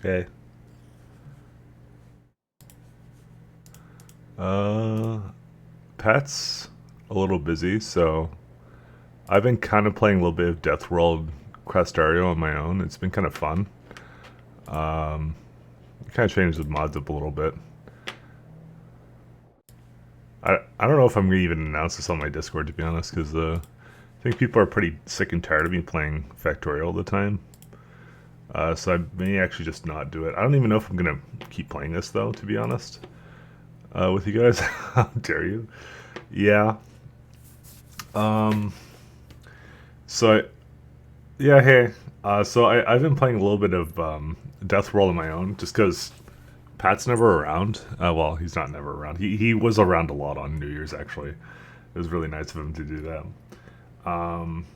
Okay. Uh, Pat's a little busy, so I've been kind of playing a little bit of deathworld krastario on my own. It's been kind of fun. Um, kind of changed the mods up a little bit. I don't know if I'm gonna even announce this on my Discord, to be honest, because I think people are pretty sick and tired of me playing Factorio all the time. So I may actually just not do it. I don't even know if I'm gonna keep playing this though, to be honest. With you guys, how dare you? Yeah. Um. So yeah, hey. I've been playing a little bit of Death World on my own, just because Pat's never around. Well, he's not never around. He was around a lot on New Year's actually. It was really nice of him to do that. Um,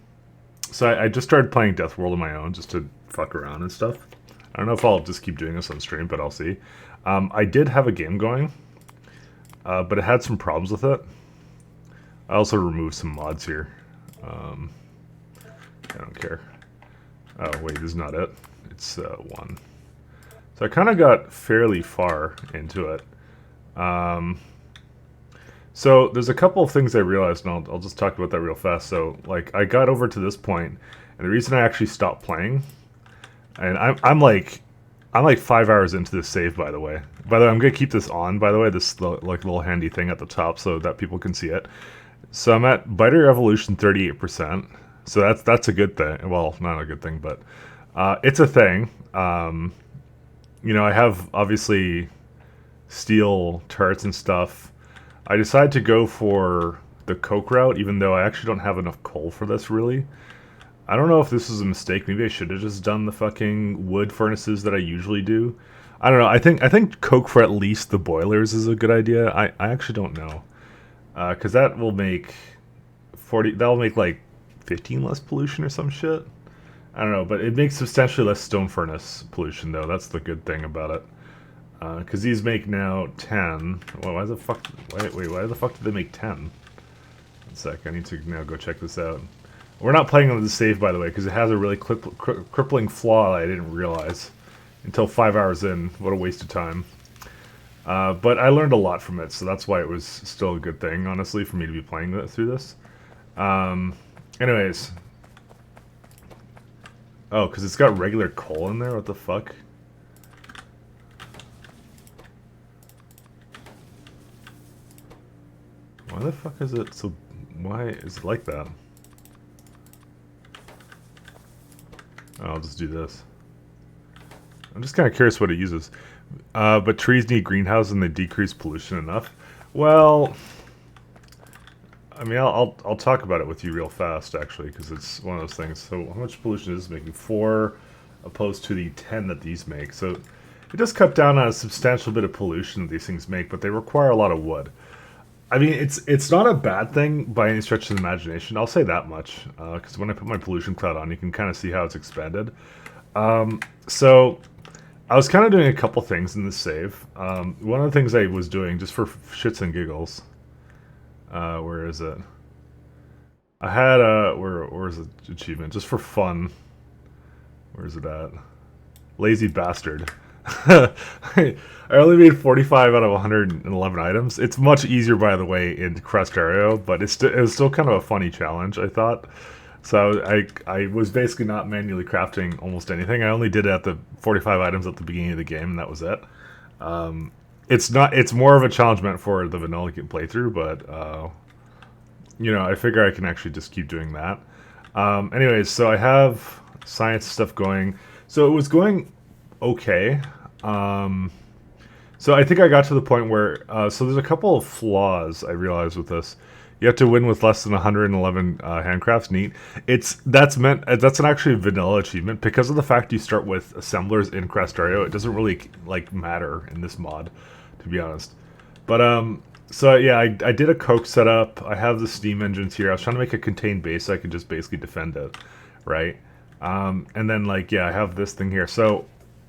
I just started playing Death World on my own, just to fuck around and stuff. I don't know if I'll just keep doing this on stream, but I'll see. I did have a game going, but it had some problems with it. I also removed some mods here. Um, I don't care. Oh wait, this is not it. It's one. So I kind of got fairly far into it. Um, so there's a couple of things I realized, and I'll just talk about that real fast. So like I got over to this point, and the reason I actually stopped playing, and I'm like 5 hours into this save, by the way. By the way, I'm gonna keep this on. By the way, this like little handy thing at the top so that people can see it. So I'm at Biter Evolution 38%. So that's a good thing. Well, not a good thing, but it's a thing. I have obviously steel turrets and stuff. I decided to go for the coke route, even though I actually don't have enough coal for this, really. I don't know if this was a mistake. Maybe I should have just done the fucking wood furnaces that I usually do. I don't know. I think coke for at least the boilers is a good idea. I actually don't know. Because that will make 40. That'll make like 15 less pollution or some shit. I don't know, but it makes substantially less stone furnace pollution though. That's the good thing about it. Because these make now 10. Well, why the fuck? Wait, why the fuck did they make 10? One sec, I need to now go check this out. We're not playing on the save, by the way, because it has a really crippling flaw I didn't realize until 5 hours in. What a waste of time. But I learned a lot from it, so that's why it was still a good thing, honestly, for me to be playing through this. Um, anyways. Oh, because it's got regular coal in there? What the fuck? Why the fuck is it so... Why is it like that? Oh, I'll just do this. I'm just kind of curious what it uses. But trees need greenhouses and they decrease pollution enough. Well, I mean, I'll talk about it with you real fast, actually, because it's one of those things. So how much pollution is this making? 4 opposed to the 10 that these make. So it does cut down on a substantial bit of pollution that these things make, but they require a lot of wood. I mean, it's not a bad thing by any stretch of the imagination. I'll say that much, because when I put my pollution cloud on, you can kind of see how it's expanded. So I was kind of doing a couple things in this save. One of the things I was doing, just for shits and giggles, where is it? I had a where's the achievement? Just for fun. Where is it at? Lazy bastard. I only made 45 out of 111 items. It's much easier, by the way, in Krastario, but it was still kind of a funny challenge, I thought. So I was basically not manually crafting almost anything. I only did it at the 45 items at the beginning of the game, and that was it. It's not. It's more of a challenge meant for the vanilla playthrough, but I figure I can actually just keep doing that. Anyways, so I have science stuff going. So it was going okay. So I think I got to the point where so there's a couple of flaws I realized with this. You have to win with less than 111 handcrafts. Neat. That's an actually vanilla achievement because of the fact you start with assemblers in Krastario. It doesn't really like matter in this mod, to be honest. But so yeah, I did a coke setup. I have the steam engines here. I was trying to make a contained base so I could just basically defend it, right? And then like yeah, I have this thing here. So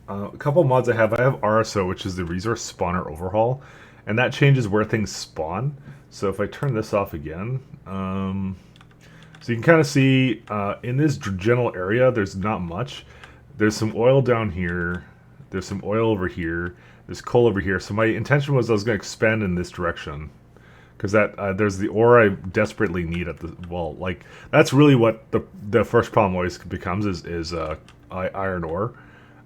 a couple mods I have RSO, which is the resource spawner overhaul, and that changes where things spawn. So if I turn this off again, so you can kind of see in this general area, there's not much. There's some oil down here. There's some oil over here. There's coal over here. So my intention was I was going to expand in this direction. Because that there's the ore I desperately need at the... Well, like, that's really what the first problem always becomes is iron ore.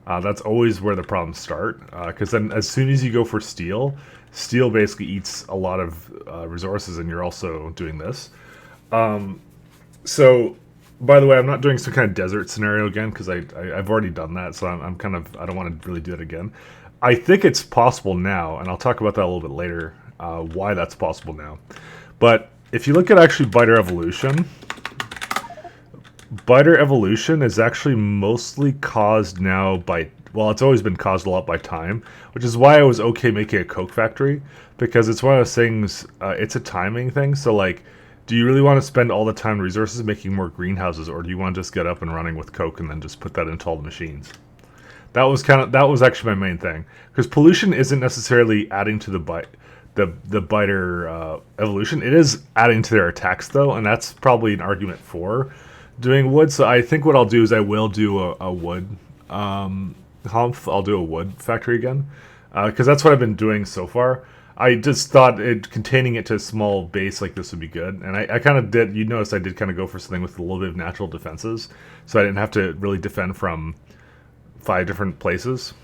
That's always where the problems start. Because then as soon as you go for steel, steel basically eats a lot of resources, and you're also doing this. So, by the way, I'm not doing some kind of desert scenario again, because I've already done that, so I'm kind of... I don't want to really do it again. I think it's possible now, and I'll talk about that a little bit later, why that's possible now. But if you look at actually Biter Evolution... Biter evolution is actually mostly caused now by, well, it's always been caused a lot by time, which is why I was okay making a coke factory, because it's one of those things, it's a timing thing. So like, do you really want to spend all the time and resources making more greenhouses, or do you want to just get up and running with coke and then just put that into all the machines? That was actually my main thing, because pollution isn't necessarily adding to the biter evolution. It is adding to their attacks though, and that's probably an argument for doing wood. So I think what I'll do is I will do a wood humph. I'll do a wood factory again, because that's what I've been doing so far. I just thought containing it to a small base like this would be good, and I kind of did. You notice I did kind of go for something with a little bit of natural defenses, so I didn't have to really defend from 5 different places.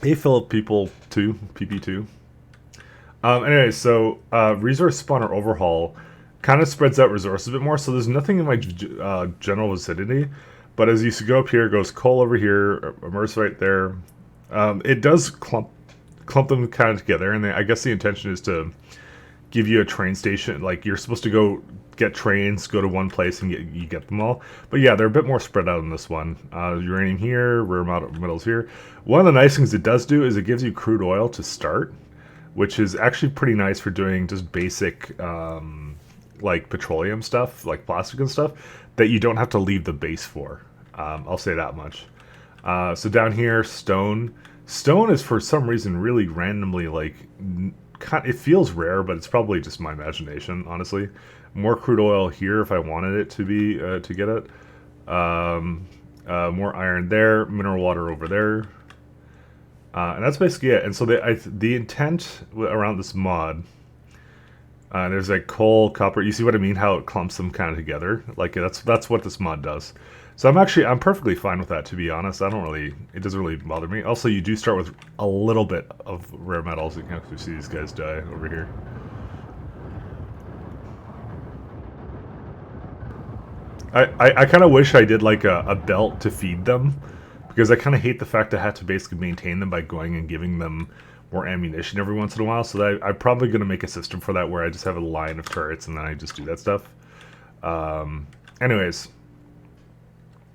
Hey Philip, people 2, PP2. Anyway, so resource spawner overhaul kind of spreads out resources a bit more, so there's nothing in my general vicinity. But as you go up here, it goes coal over here, immerse right there. It does clump them kind of together, and I guess the intention is to give you a train station. Like, you're supposed to go get trains, go to one place, and you get them all. But yeah, they're a bit more spread out in this one. Uranium here, rare metals here. One of the nice things it does do is it gives you crude oil to start, which is actually pretty nice for doing just basic... like petroleum stuff, like plastic and stuff, that you don't have to leave the base for. I'll say that much. So down here, stone. Stone is for some reason really randomly, like, it feels rare, but it's probably just my imagination, honestly. More crude oil here if I wanted it to be, to get it. More iron there, mineral water over there. And that's basically it. And so the intent around this mod... there's like coal, copper. You see what I mean? How it clumps them kind of together. Like that's what this mod does. So I'm perfectly fine with that, to be honest. It doesn't really bother me. Also, you do start with a little bit of rare metals. You can actually see these guys die over here. I kind of wish I did like a belt to feed them, because I kind of hate the fact I had to basically maintain them by going and giving them more ammunition every once in a while. So I'm probably going to make a system for that where I just have a line of turrets and then I just do that stuff. Anyways,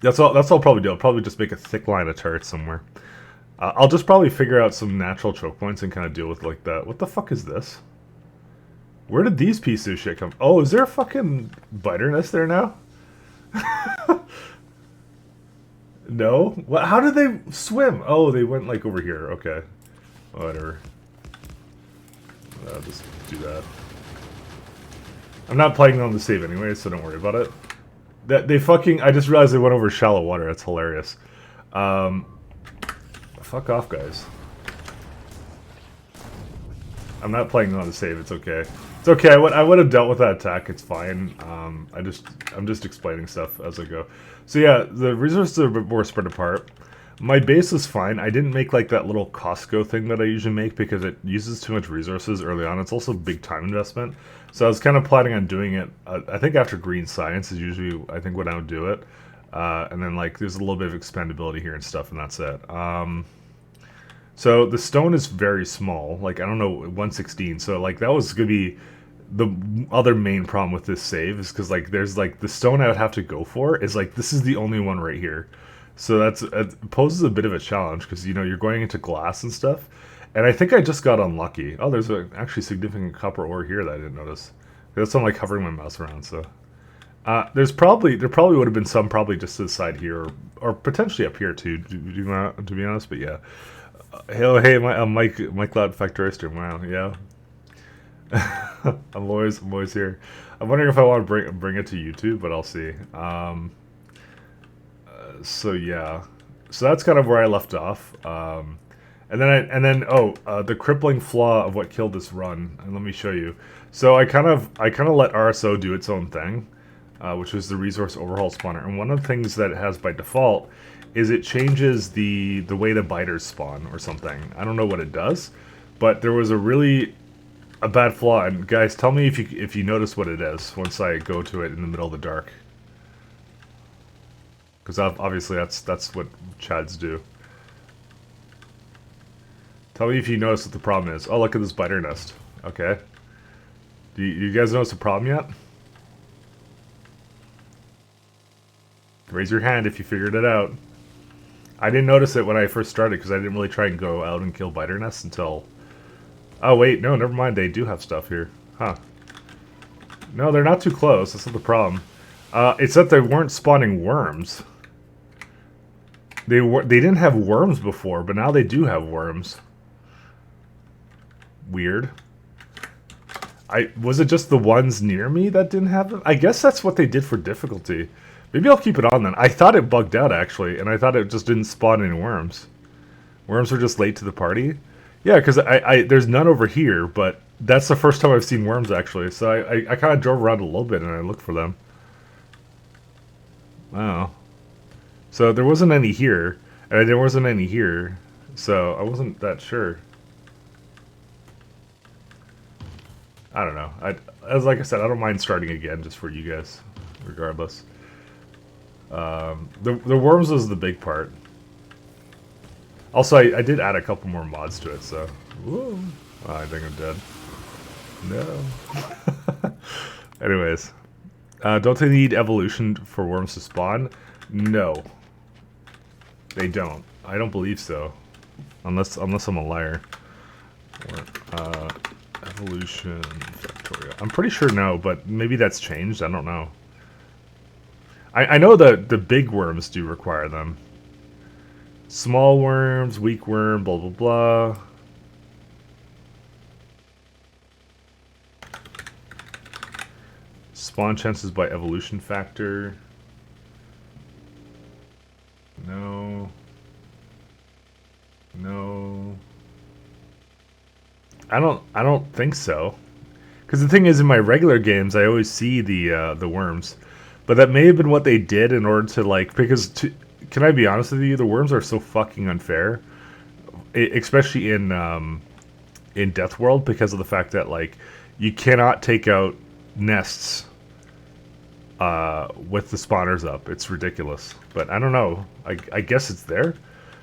that's all I'll probably do. I'll probably just make a thick line of turrets somewhere. I'll just probably figure out some natural choke points and kind of deal with like that. What the fuck is this? Where did these pieces of shit come? Oh, is there a fucking biter nest there now? No? What? How did they swim? Oh, they went like over here. Okay. Whatever. I'll just do that. I'm not playing on the save anyway, so don't worry about it. I just realized they went over shallow water. That's hilarious. Fuck off, guys. I'm not playing on the save. It's okay. It's okay. I would have dealt with that attack. It's fine. I'm just explaining stuff as I go. So yeah, the resources are a bit more spread apart. My base is fine. I didn't make like that little Costco thing that I usually make because it uses too much resources early on. It's also a big time investment. So I was kind of planning on doing it. I think after green science is usually, I think, when I would do it. And then like there's a little bit of expandability here and stuff, and that's it. So the stone is very small. Like, I don't know, 116. So like that was going to be the other main problem with this save, is because like there's like the stone I would have to go for is like, this is the only one right here. So it poses a bit of a challenge because, you know, you're going into glass and stuff. And I think I just got unlucky. Oh, there's actually significant copper ore here that I didn't notice. That's I'm like hovering my mouse around. So there probably would have been some probably just to the side here, or potentially up here too, to be honest. But yeah. Hey, Mike Loud Factorista. Wow, yeah. I'm always here. I'm wondering if I want to bring it to YouTube, but I'll see. So yeah, so that's kind of where I left off. The crippling flaw of what killed this run, and let me show you. So I kind of let RSO do its own thing, which was the resource overhaul spawner. And one of the things that it has by default is it changes the way the biters spawn or something. I don't know what it does, but there was a bad flaw. And guys, tell me if you notice what it is once I go to it in the middle of the dark. Because obviously that's what Chads do. Tell me if you notice what the problem is. Oh, look at this biter nest. Okay. Do you guys notice the problem yet? Raise your hand if you figured it out. I didn't notice it when I first started because I didn't really try and go out and kill biter nests until... Oh, wait. No, never mind. They do have stuff here. Huh. No, they're not too close. That's not the problem. It's that they weren't spawning worms. They didn't have worms before, but now they do have worms. Weird. Was it just the ones near me that didn't have them? I guess that's what they did for difficulty. Maybe I'll keep it on then. I thought it bugged out actually, and I thought it just didn't spawn any worms. Worms were just late to the party. Yeah, because there's none over here, but that's the first time I've seen worms actually. So I kind of drove around a little bit and I looked for them. Wow. So there wasn't any here, and there wasn't any here, so I wasn't that sure. I don't know. As like I said, I don't mind starting again just for you guys, regardless. The worms was the big part. Also, I did add a couple more mods to it, so... Whoa. Oh, I think I'm dead. No. Anyways. Don't they need evolution for worms to spawn? No. They don't. I don't believe so. Unless I'm a liar. Evolution factorial. I'm pretty sure no, but maybe that's changed. I don't know. I know that the big worms do require them. Small worms, weak worm, blah blah blah. Spawn chances by evolution factor. No. No. I don't think so. Because the thing is, in my regular games, I always see the worms, but that may have been what they did in order to like. Can I be honest with you? The worms are so fucking unfair, especially in Deathworld, because of the fact that like you cannot take out nests with the spawners up. It's ridiculous. But I don't know. I guess it's there.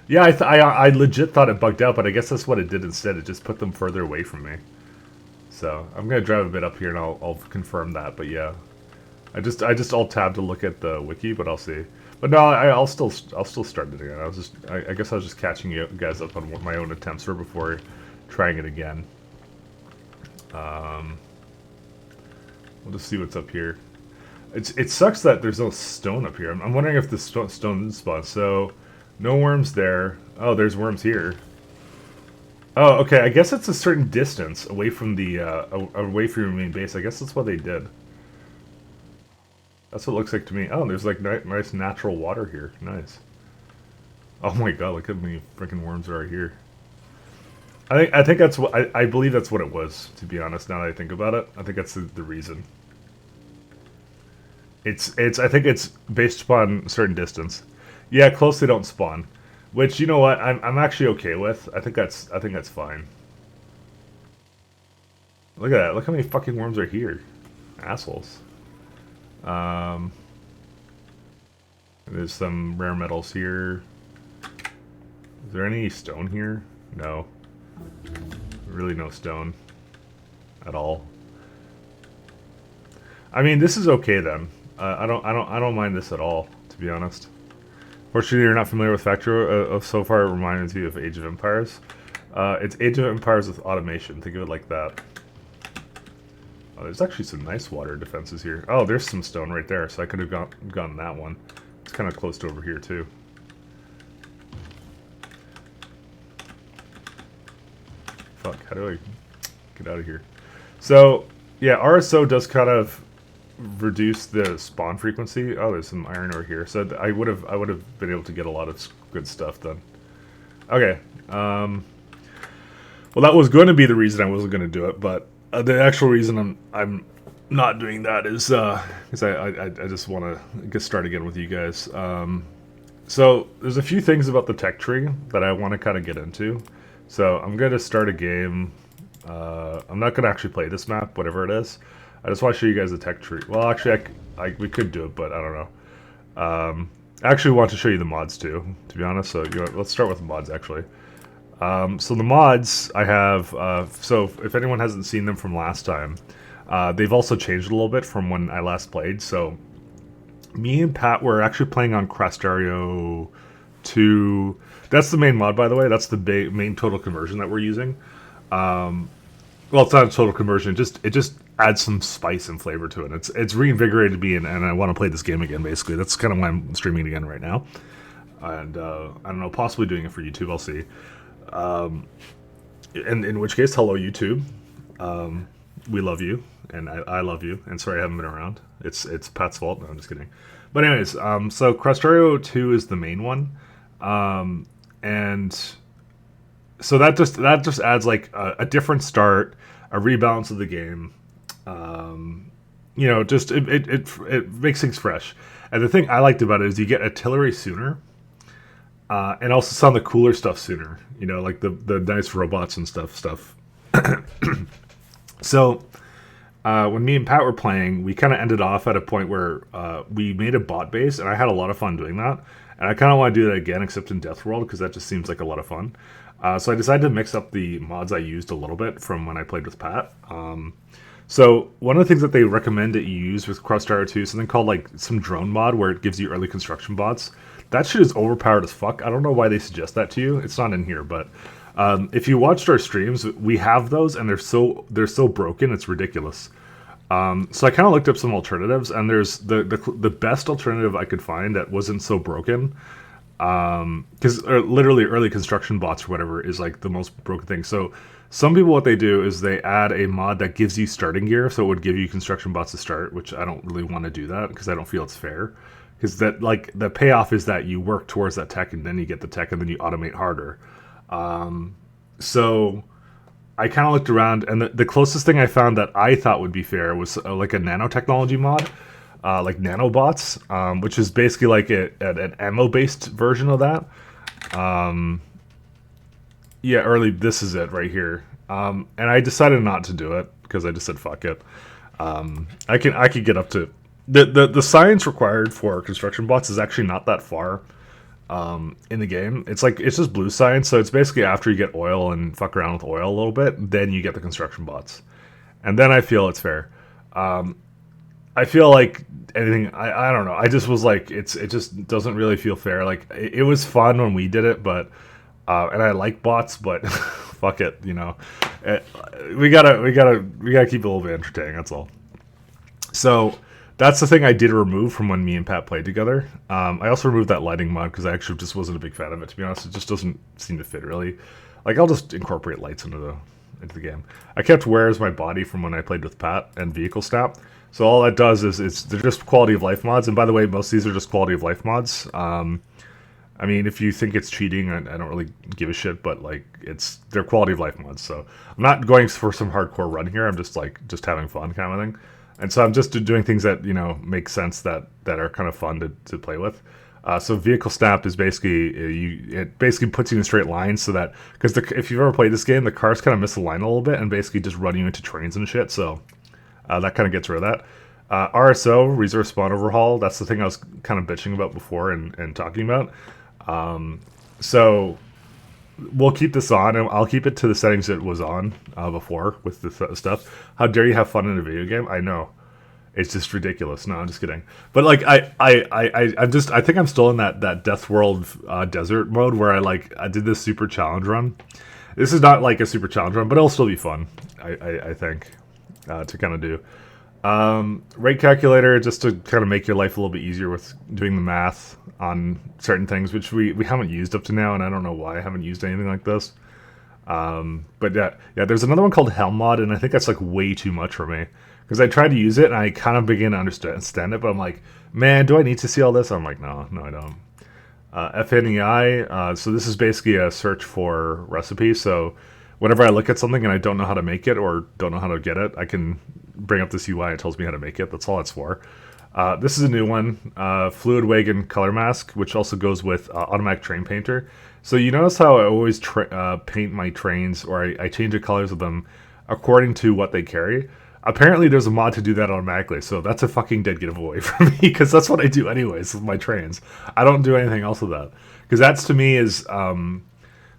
Yeah, I legit thought it bugged out, but I guess that's what it did instead. It just put them further away from me. So I'm gonna drive a bit up here and I'll confirm that. But yeah, I just alt tab to look at the wiki, but I'll see. But no, I'll still start it again. I guess I was just catching you guys up on what my own attempts were before trying it again. We'll just see what's up here. It sucks that there's no stone up here. I'm wondering if the stone didn't spawn. So no worms there. Oh, there's worms here. Oh, okay. I guess it's a certain distance away from the away from your main base. I guess that's what they did. That's what it looks like to me. Oh, there's like nice natural water here. Nice. Oh my god, look how many freaking worms there are here. I think that's what I believe that's what it was, to be honest, now that I think about it. I think that's the reason. I think it's based upon a certain distance. Yeah, close they don't spawn. Which, you know what, I'm actually okay with. I think that's fine. Look at that. Look how many fucking worms are here. Assholes. There's some rare metals here. Is there any stone here? No. Really no stone. At all. I mean, this is okay then. I don't mind this at all, to be honest. Fortunately, you're not familiar with Factorio. So far, it reminds you of Age of Empires. It's Age of Empires with automation. Think of it like that. Oh, there's actually some nice water defenses here. Oh, there's some stone right there, so I could have gotten that one. It's kind of close to over here, too. Fuck, how do I get out of here? So, yeah, RSO does kind of reduce the spawn frequency. Oh, there's some iron ore here. So I would have been able to get a lot of Good stuff then. Okay. Well, that was going to be the reason I wasn't going to do it, but the actual reason I'm not doing that is because I just want to get started again with you guys. So there's a few things about the tech tree that I want to kind of get into. So I'm going to start a game. I'm not going to actually play this map, whatever it is. I just want to show you guys the tech tree. Well, actually, we could do it, but I don't know. I actually want to show you the mods too, to be honest. So let's start with the mods actually. So the mods I have, so if anyone hasn't seen them from last time, they've also changed a little bit from when I last played. So me and Pat were actually playing on Krastario 2. That's the main mod, by the way. That's the main total conversion that we're using. Well, it's not a total conversion. It just adds some spice and flavor to it. It's reinvigorated me, and I want to play this game again. Basically, that's kind of why I'm streaming it again right now. And I don't know, possibly doing it for YouTube. I'll see. In which case, hello YouTube. We love you, and I love you. And sorry I haven't been around. It's Pat's fault. No, I'm just kidding. But anyways, so Krastario 2 is the main one, and so that just adds like a different start, a rebalance of the game. You know, just it makes things fresh. And the thing I liked about it is you get artillery sooner, and also some of the cooler stuff sooner. You know, like the nice robots and stuff. So when me and Pat were playing, we kind of ended off at a point where we made a bot base, and I had a lot of fun doing that. And I kind of want to do that again, except in deathworld, because that just seems like a lot of fun. So I decided to mix up the mods I used a little bit from when I played with Pat. So one of the things that they recommend that you use with Krastario 2 is something called like some drone mod, where it gives you early construction bots. That shit is overpowered as fuck. I don't know why they suggest that to you. It's not in here, but if you watched our streams, we have those, and they're so broken, it's ridiculous. So I kind of looked up some alternatives, and there's the best alternative I could find that wasn't so broken. Because literally early construction bots or whatever is like the most broken thing. So some people, what they do is they add a mod that gives you starting gear, so it would give you construction bots to start, which I don't really want to do that because I don't feel it's fair. Because that, like, the payoff is that you work towards that tech, and then you get the tech, and then you automate harder. So I kind of looked around, and the closest thing I found that I thought would be fair was like a nanotechnology mod, like nanobots, which is basically like an ammo-based version of that. Yeah, this is it right here. And I decided not to do it because I just said fuck it. I could get up to the science required for construction bots is actually not that far in the game. It's just blue science, so it's basically after you get oil and fuck around with oil a little bit, then you get the construction bots, and then I feel it's fair. I feel like anything. I don't know. I just was like, it just doesn't really feel fair. Like it was fun when we did it, but and I like bots, but fuck it, you know. We gotta keep it a little bit entertaining. That's all. So that's the thing I did remove from when me and Pat played together. I also removed that lighting mod because I actually just wasn't a big fan of it, to be honest. It just doesn't seem to fit really. Like I'll just incorporate lights into the game. I kept Where Is My Body from when I played with Pat and Vehicle Snap. So all that does is they're just quality of life mods. And by the way, most of these are just quality of life mods. I mean, if you think it's cheating, I don't really give a shit, but like they're quality of life mods. So I'm not going for some hardcore run here. I'm just having fun kind of thing. And so I'm just doing things that, you know, make sense that are kind of fun to play with. So Vehicle Snap is basically, it basically puts you in a straight line so that, because if you've ever played this game, the cars kind of misalign a little bit and basically just run you into trains and shit. So that kind of gets rid of that. RSO, Reserve Spawn Overhaul, that's the thing I was kind of bitching about before and talking about. So we'll keep this on, and I'll keep it to the settings it was on before with the stuff. How dare you have fun in a video game? I know. It's just ridiculous. No, I'm just kidding. But like I think I'm still in that Death World desert mode where I did this super challenge run. This is not like a super challenge run, but it'll still be fun. I think to kind of do. Rate calculator, just to kind of make your life a little bit easier with doing the math on certain things, which we haven't used up to now, and I don't know why I haven't used anything like this. But yeah, there's another one called Helm mod, and I think that's like way too much for me. Because I tried to use it, and I kind of begin to understand it, but I'm like, man, do I need to see all this? I'm like, no, I don't. FNEI. So this is basically a search for recipes. So whenever I look at something and I don't know how to make it or don't know how to get it, I can bring up this UI and it tells me how to make it. That's all it's for. This is a new one, Fluid Wagon Color Mask, which also goes with Automatic Train Painter. So you notice how I always paint my trains, or I change the colors of them according to what they carry. Apparently there's a mod to do that automatically, so that's a fucking dead giveaway for me, because that's what I do anyways with my trains. I don't do anything else with that. Because that's, to me, is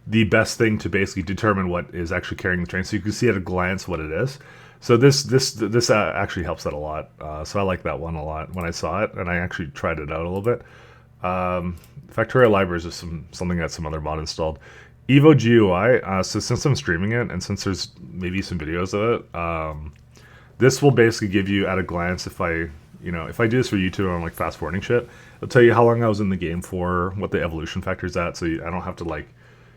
the best thing to basically determine what is actually carrying the train, so you can see at a glance what it is. So this actually helps that a lot. So I like that one a lot when I saw it, and I actually tried it out a little bit. Factorial Libraries is something that some other mod installed. Evo GUI. So since I'm streaming it, and since there's maybe some videos of it, this will basically give you at a glance, if I do this for YouTube and I'm like fast forwarding shit, it'll tell you how long I was in the game for, what the evolution factor is at, so I don't have to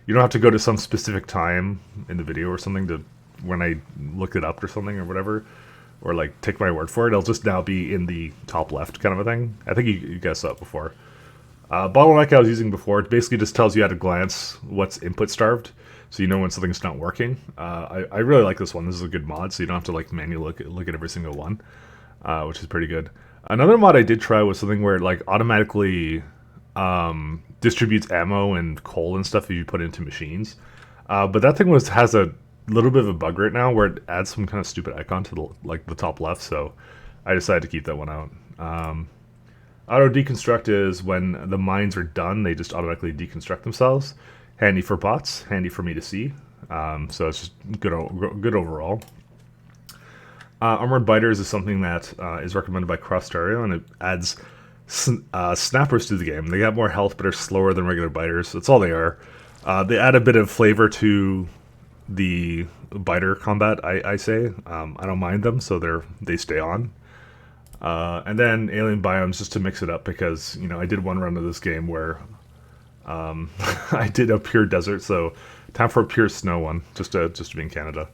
you don't have to go to some specific time in the video or something to when I look it up or something or whatever, or like take my word for it. It'll just now be in the top left kind of a thing. I think you guessed that before. Bottleneck I was using before, it basically just tells you at a glance what's input starved, so you know when something's not working. I really like this one. This is a good mod, so you don't have to like manually look at every single one, which is pretty good. Another mod I did try was something where it like automatically distributes ammo and coal and stuff if you put it into machines. But that thing has a little bit of a bug right now where it adds some kind of stupid icon to the top left, so I decided to keep that one out. Auto deconstruct is when the mines are done, they just automatically deconstruct themselves. Handy for bots, handy for me to see. So it's just good overall. Armored Biters is something that is recommended by Krastario, and it adds snappers to the game. They got more health, but are slower than regular biters. That's all they are. They add a bit of flavor to the biter combat, I say. I don't mind them, so they stay on. And then alien biomes, just to mix it up, because I did one run of this game where I did a pure desert, so time for a pure snow one, just to be in Canada.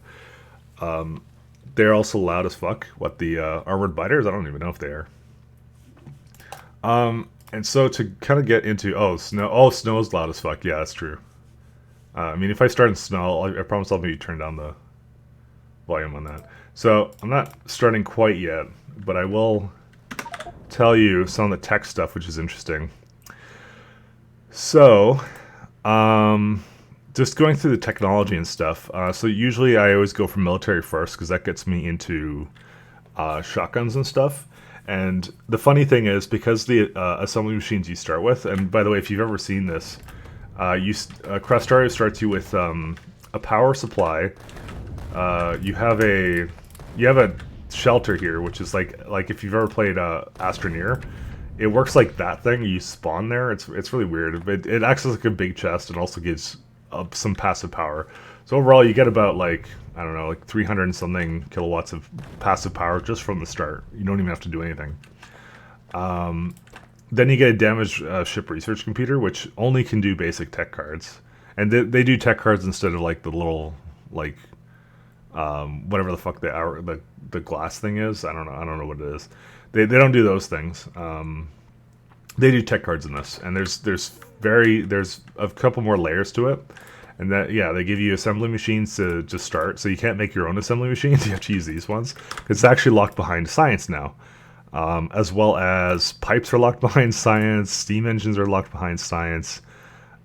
They're also loud as fuck. What the armored biters? I don't even know if they are. And so to kind of get into snow is loud as fuck. Yeah, that's true. I mean, if I start in snow, I promise I'll maybe turn down the volume on that. So I'm not starting quite yet, but I will tell you some of the tech stuff, which is interesting. So, just going through the technology and stuff. So usually I always go for military first, because that gets me into shotguns and stuff. And the funny thing is, because the assembly machines you start with, and by the way, if you've ever seen this, Krastario starts you with a power supply. You have a shelter here, which is like if you've ever played Astroneer, it works like that thing. You spawn there. It's really weird. It acts as like a big chest and also gives some passive power. So overall, you get about like 300 and something kilowatts of passive power just from the start. You don't even have to do anything. Then you get a damaged ship research computer, which only can do basic tech cards, and they do tech cards instead of like the little whatever the fuck the glass thing is. I don't know what it is. They don't do those things. They do tech cards in this, and there's a couple more layers to it, and they give you assembly machines to just start, so you can't make your own assembly machines. You have to use these ones. It's actually locked behind science now, as well as pipes are locked behind science, steam engines are locked behind science.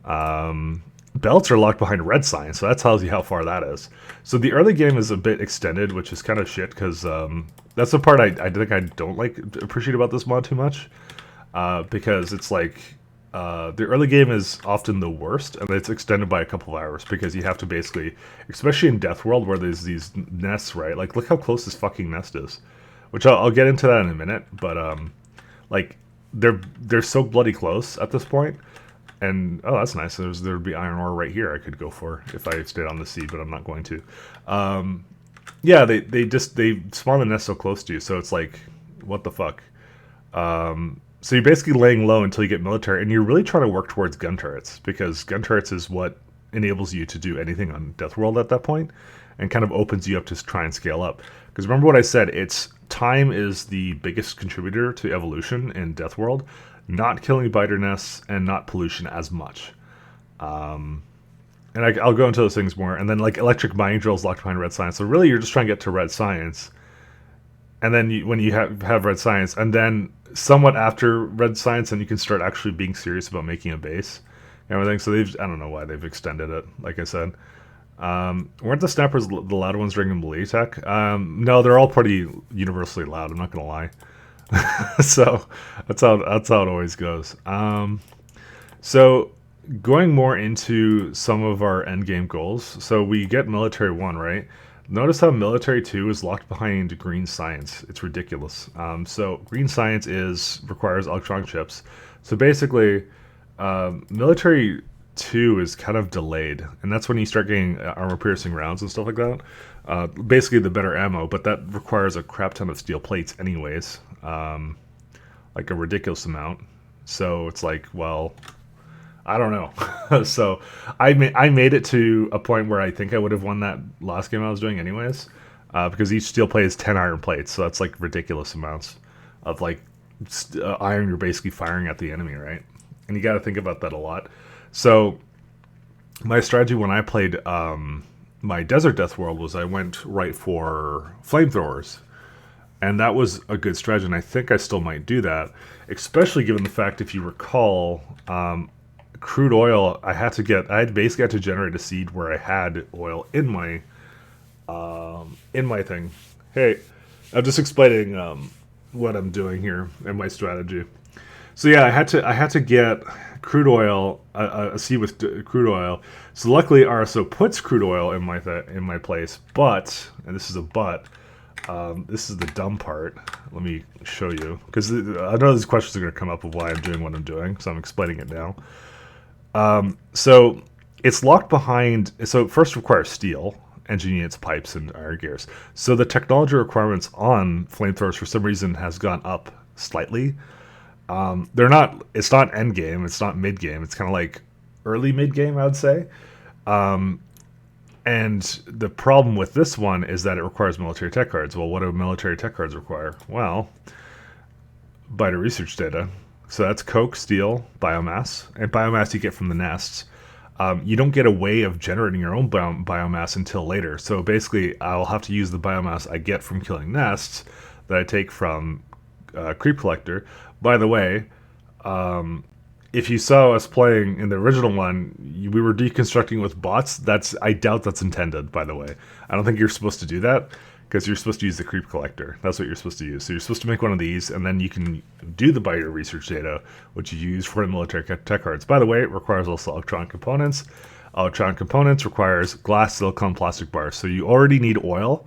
Belts are locked behind red science, so that tells you how far that is. So the early game is a bit extended, which is kind of shit, because that's the part I think I don't appreciate about this mod too much, because it's like the early game is often the worst, and it's extended by a couple of hours, because you have to basically, especially in Deathworld where there's these nests, right? Like, look how close this fucking nest is, which I'll get into that in a minute, but like they're so bloody close at this point. And oh, that's nice. There'd be iron ore right here I could go for if I stayed on the sea, but I'm not going to. They spawn the nest so close to you, so it's like, what the fuck? So you're basically laying low until you get military, and you're really trying to work towards gun turrets, because gun turrets is what enables you to do anything on Deathworld at that point, and kind of opens you up to try and scale up. Because remember what I said, time is the biggest contributor to evolution in Deathworld. not killing biter nests, and not pollution as much. And I'll go into those things more. And then like electric mining drills locked behind red science. So really, you're just trying to get to red science, and then when you have red science, and then somewhat after red science, and you can start actually being serious about making a base and everything. So I don't know why they've extended it. Like I said, weren't the snappers the loud ones during the melee attack? No, they're all pretty universally loud. I'm not gonna lie. So that's how it always goes. So going more into some of our end game goals. So we get military 1, right? Notice how military 2 is locked behind green science. It's ridiculous. So green science requires electronic chips. So basically, military 2 is kind of delayed, and that's when you start getting armor piercing rounds and stuff like that. Basically the better ammo, but that requires a crap ton of steel plates anyways. Like a ridiculous amount. So it's like, well, I don't know. So I made it to a point where I think I would have won that last game I was doing anyways, because each steel plate is 10 iron plates, so that's like ridiculous amounts of like iron you're basically firing at the enemy, right? And you got to think about that a lot. So my strategy when I played my Desert Death World was I went right for flamethrowers. And that was a good strategy, and I think I still might do that, especially given the fact, if you recall, crude oil, I basically had to generate a seed where I had oil in my thing. Hey, I'm just explaining what I'm doing here and my strategy. So yeah, I had to get crude oil, a seed with crude oil. So luckily, RSO puts crude oil in my place, but, and this is a but. This is the dumb part. Let me show you, because I know these questions are going to come up of why I'm doing what I'm doing, so I'm explaining it now. So it's locked behind. So it first requires steel, engine units, pipes, and iron gears. So the technology requirements on flamethrowers for some reason has gone up slightly. They're not. It's not end game. It's not mid game. It's kind of like early mid game, I would say. And the problem with this one is that it requires military tech cards. Well, what do military tech cards require? Well, biter research data. So that's coke, steel, biomass. And biomass you get from the nests. You don't get a way of generating your own biomass until later. So basically, I'll have to use the biomass I get from killing nests that I take from Creep Collector. By the way, if you saw us playing in the original one, we were deconstructing with bots. I doubt that's intended, by the way. I don't think you're supposed to do that, because you're supposed to use the Creep Collector. That's what you're supposed to use. So you're supposed to make one of these, and then you can do the biter research data, which you use for the military tech cards. By the way, it requires also electronic components. Electronic components requires glass, silicon, plastic bars. So you already need oil.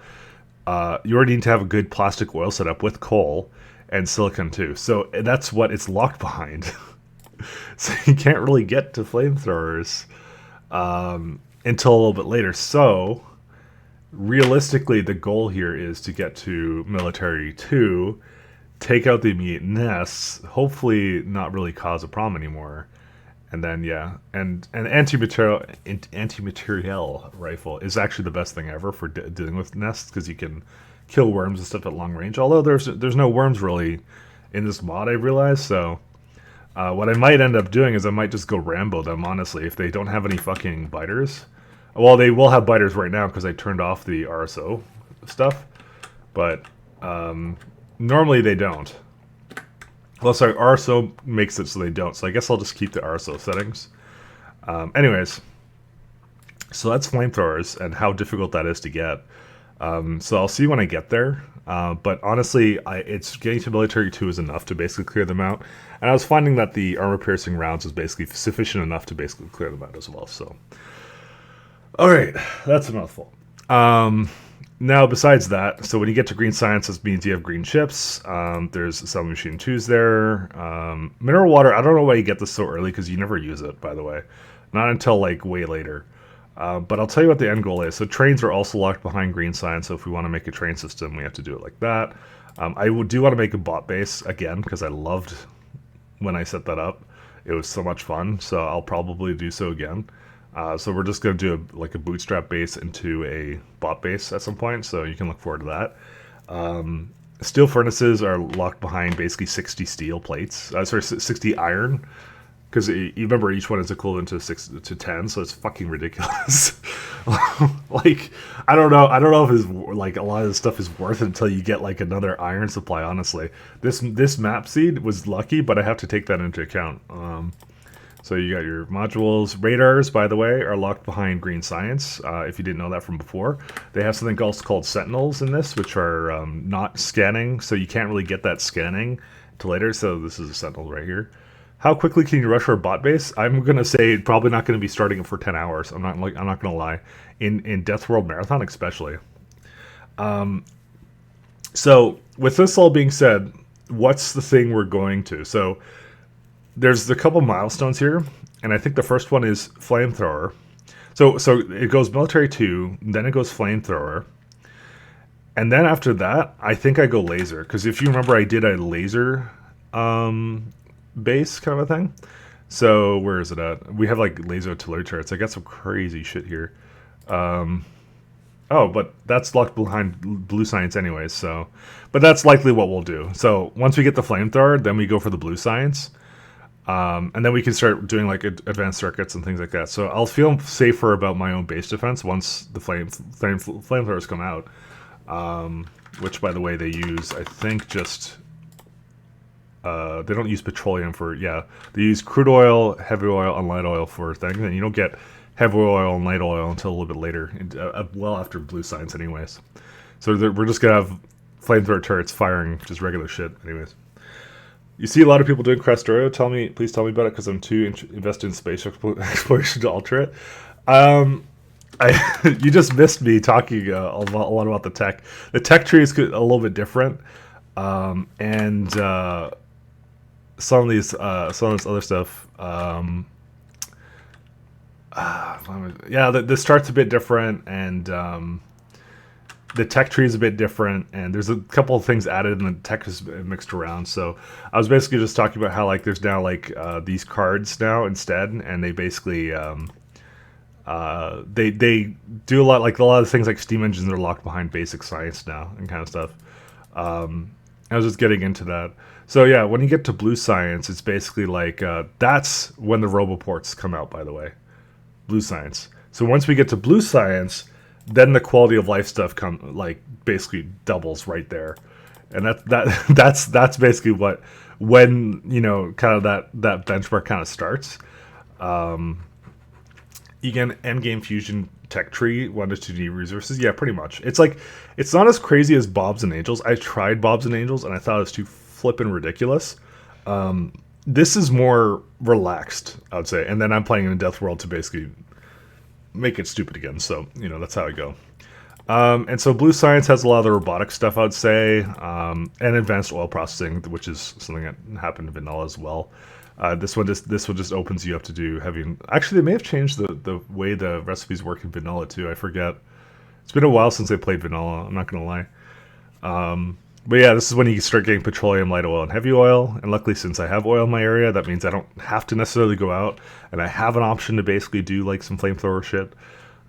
You already need to have a good plastic oil setup with coal and silicon too. So that's what it's locked behind. So you can't really get to flamethrowers until a little bit later. So realistically, the goal here is to get to military 2, take out the immediate nests, hopefully not really cause a problem anymore. And then yeah, and anti-material rifle is actually the best thing ever for dealing with nests, because you can kill worms and stuff at long range. Although there's no worms really in this mod, I realize. So what I might end up doing is I might just go Rambo them, honestly, if they don't have any fucking biters. Well, they will have biters right now because I turned off the RSO stuff, but normally they don't. Well, sorry, RSO makes it so they don't, so I guess I'll just keep the RSO settings. Anyways, so that's flamethrowers and how difficult that is to get. So I'll see when I get there. But honestly, it's getting to military 2 is enough to basically clear them out. And I was finding that the armor-piercing rounds was basically sufficient enough to basically clear them out as well. So, all right, that's a mouthful. Now, besides that, so when you get to green science, this means you have green chips. There's some machine 2s there. Mineral water, I don't know why you get this so early, because you never use it, by the way. Not until, like, way later. But I'll tell you what the end goal is. So trains are also locked behind green science, so if we want to make a train system, we have to do it like that. I do want to make a bot base, again, because I loved when I set that up. It was so much fun, so I'll probably do so again. So we're just going to do a bootstrap base into a bot base at some point, so you can look forward to that. Steel furnaces are locked behind basically 60 steel plates. 60 iron. Because you remember each one is equivalent to 6 to 10, so it's fucking ridiculous. Like, I don't know if it's like a lot of this stuff is worth it until you get like another iron supply. Honestly, this map seed was lucky, but I have to take that into account. So you got your modules. Radars, by the way, are locked behind green science. If you didn't know that from before, they have something else called sentinels in this, which are not scanning, so you can't really get that scanning till later. So this is a sentinel right here. How quickly can you rush our bot base? I'm gonna say probably not gonna be starting it for 10 hours. I'm not gonna lie. In deathworld marathon especially. So with this all being said, what's the thing we're going to? So there's a couple milestones here, and I think the first one is flamethrower. So it goes military 2, then it goes flamethrower, and then after that, I think I go laser. Because if you remember, I did a laser base kind of a thing. So where is it at? We have like laser artillery turrets. I got some crazy shit here. Oh, but that's locked behind blue science anyways. So, but that's likely what we'll do. So once we get the flamethrower, then we go for the blue science. And then we can start doing like advanced circuits and things like that. So I'll feel safer about my own base defense once the flamethrowers come out. Which, by the way, they use, I think, just... they don't use petroleum for... Yeah, they use crude oil, heavy oil, and light oil for things. And you don't get heavy oil and light oil until a little bit later. Well after blue science anyways. So we're just going to have flamethrower turrets firing just regular shit anyways. You see a lot of people doing krastario. Please tell me about it, because I'm too invested in space exploration to alter it. You just missed me talking a lot about the tech. The tech tree is a little bit different, and some of this other stuff. Yeah, the start's a bit different, and the tech tree is a bit different, and there's a couple of things added, and the tech is mixed around. So I was basically just talking about how like there's now like these cards now instead, and they basically they do a lot of things like steam engines are locked behind basic science now and kind of stuff. I was just getting into that. So yeah, when you get to blue science, it's basically like that's when the roboports come out. By the way, blue science. So once we get to blue science, then the quality of life stuff basically doubles right there, and that's basically when kind of that benchmark kind of starts. Again, endgame fusion tech tree 1 to 2D resources. Yeah, pretty much. It's like it's not as crazy as Bobs and Angels. I tried Bobs and Angels and I thought it was too flippin' ridiculous. This is more relaxed, I would say, and then I'm playing in a death world to basically make it stupid again. So that's how I go. And so blue science has a lot of the robotic stuff, I would say, and advanced oil processing, which is something that happened in vanilla as well. This one just opens you up to do heavy. Actually, they may have changed the way the recipes work in vanilla too. I forget. It's been a while since I played vanilla. I'm not gonna lie. But yeah, this is when you start getting petroleum, light oil, and heavy oil. And luckily, since I have oil in my area, that means I don't have to necessarily go out, and I have an option to basically do like some flamethrower shit,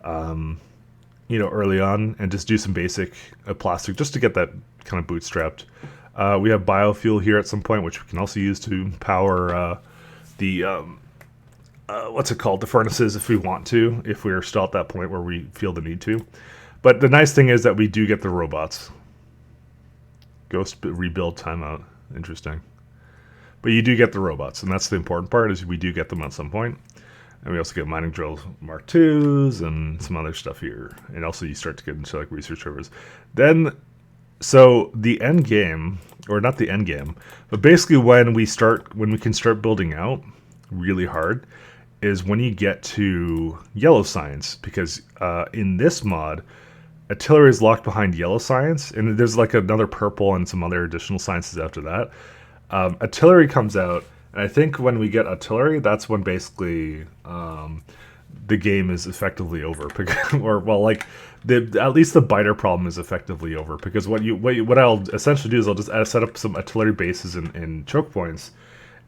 early on, and just do some basic plastic just to get that kind of bootstrapped. We have biofuel here at some point, which we can also use to power the what's it called, the furnaces, if we want to, if we're still at that point where we feel the need to. But the nice thing is that we do get the robots. Ghost rebuild timeout. Interesting. But you do get the robots, and that's the important part, is we do get them at some point. And we also get mining drill Mark IIs and some other stuff here. And also you start to get into like research servers. Then, so the end game, or not the end game, but basically when we can start building out really hard, is when you get to yellow science, because in this mod, artillery is locked behind yellow science, and there's like another purple and some other additional sciences after that. Artillery comes out, and I think when we get artillery, that's when basically the game is effectively over, at least the biter problem is effectively over, because what I'll essentially do is I'll just set up some artillery bases in choke points,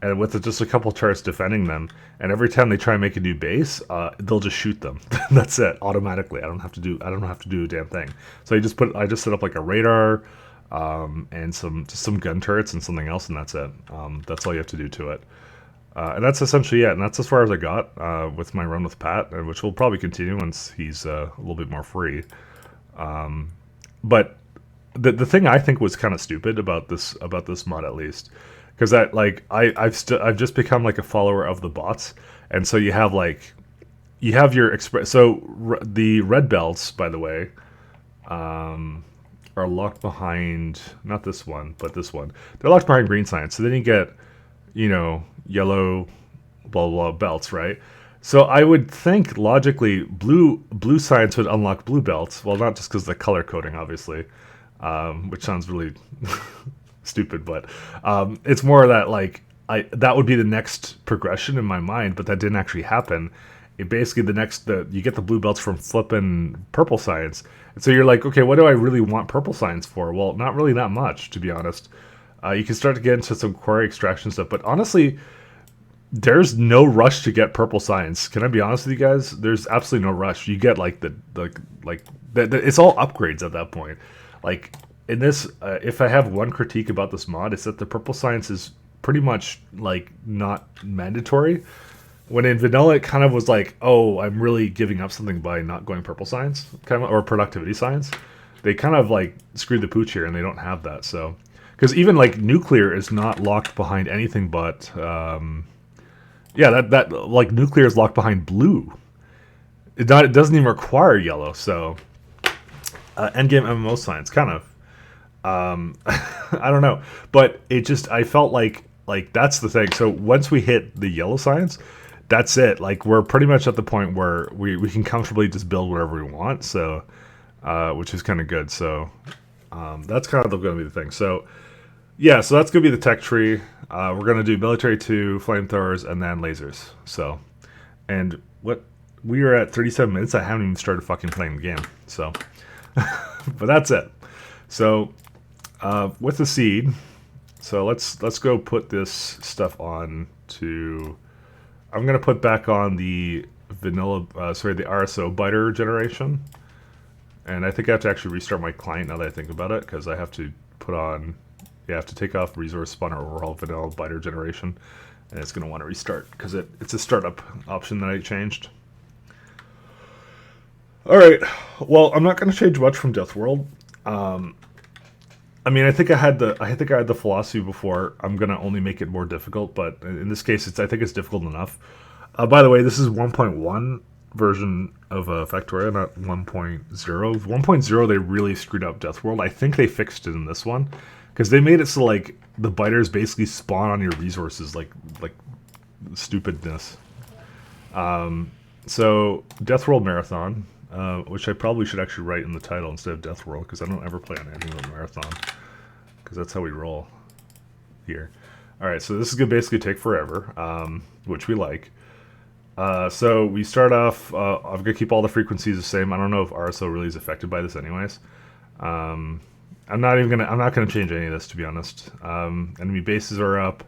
and with just a couple turrets defending them, and every time they try and make a new base, they'll just shoot them. That's it, automatically. I don't have to do a damn thing. So I just set up like a radar, and some gun turrets and something else, and that's it. That's all you have to do to it. And that's essentially it. And that's as far as I got with my run with Pat, which will probably continue once he's a little bit more free. But the thing I think was kind of stupid about this mod, at least, because I've just become like a follower of the bots, and so you have your express. So the red belts, by the way, are locked behind not this one, but this one. They're locked behind green science. So then you get, yellow, blah blah belts, right? So I would think logically, blue science would unlock blue belts. Well, not just because of the color coding, obviously, which sounds really stupid, but it's more that that would be the next progression in my mind, but that didn't actually happen. It basically you get the blue belts from flipping purple science, and so you're like, okay, what do I really want purple science for? Well, not really that much, to be honest. You can start to get into some quarry extraction stuff, but honestly, there's no rush to get purple science. Can I be honest with you guys? There's absolutely no rush. You get it's all upgrades at that point. Like in this, if I have one critique about this mod, it's that the purple science is pretty much not mandatory. When in vanilla, it kind of was like, oh, I'm really giving up something by not going purple science, or productivity science. They kind of screwed the pooch here, and they don't have that. So, because even nuclear is not locked behind anything but, nuclear is locked behind blue. It doesn't even require yellow. So, endgame MMO science, kind of. I don't know, but I felt like that's the thing. So once we hit the yellow science, that's it. We're pretty much at the point where we can comfortably just build whatever we want. So, which is kind of good. So, that's kind of going to be the thing. So, yeah. So that's going to be the tech tree. We're going to do military 2, flamethrowers, and then lasers. So, and we are at 37 minutes. I haven't even started fucking playing the game. So, but that's it. So, with the seed. So let's go put this stuff on to. I'm gonna put back on the vanilla, the RSO biter generation, and I think I have to actually restart my client now that I think about it, because I have to put on, I have to take off resource spawner overhaul vanilla biter generation, and it's gonna want to restart because it's a startup option that I changed. All right, well, I'm not gonna change much from deathworld. I mean, I think I had the philosophy before. I'm gonna only make it more difficult, but in this case, I think it's difficult enough. By the way, this is 1.1 version of Factorio, not 1.0. 1.0, they really screwed up Deathworld. I think they fixed it in this one, because they made it so the biters basically spawn on your resources like stupidness. So Deathworld Marathon. Which I probably should actually write in the title instead of Deathworld, because I don't ever play on anything but Marathon, because that's how we roll here. Alright, so this is going to basically take forever, which we like. So we start off, I'm going to keep all the frequencies the same. I don't know if RSO really is affected by this anyways. I'm not going to change any of this, to be honest. Enemy bases are up,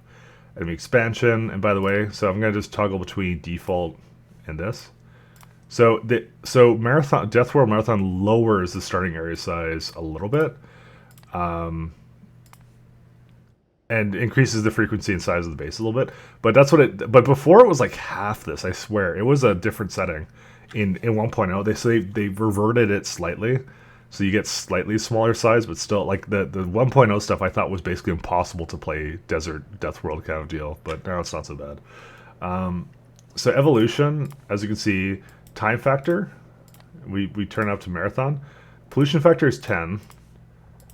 enemy expansion, and by the way, so I'm going to just toggle between default and this. So Deathworld Marathon lowers the starting area size a little bit, and increases the frequency and size of the base a little bit. But that's what But before it was half this. I swear it was a different setting in 1.0. They reverted it slightly, so you get slightly smaller size, but still the 1.0 stuff I thought was basically impossible to play Desert Deathworld kind of deal. But now it's not so bad. So evolution, as you can see. Time factor, we turn up to marathon. Pollution factor is 10.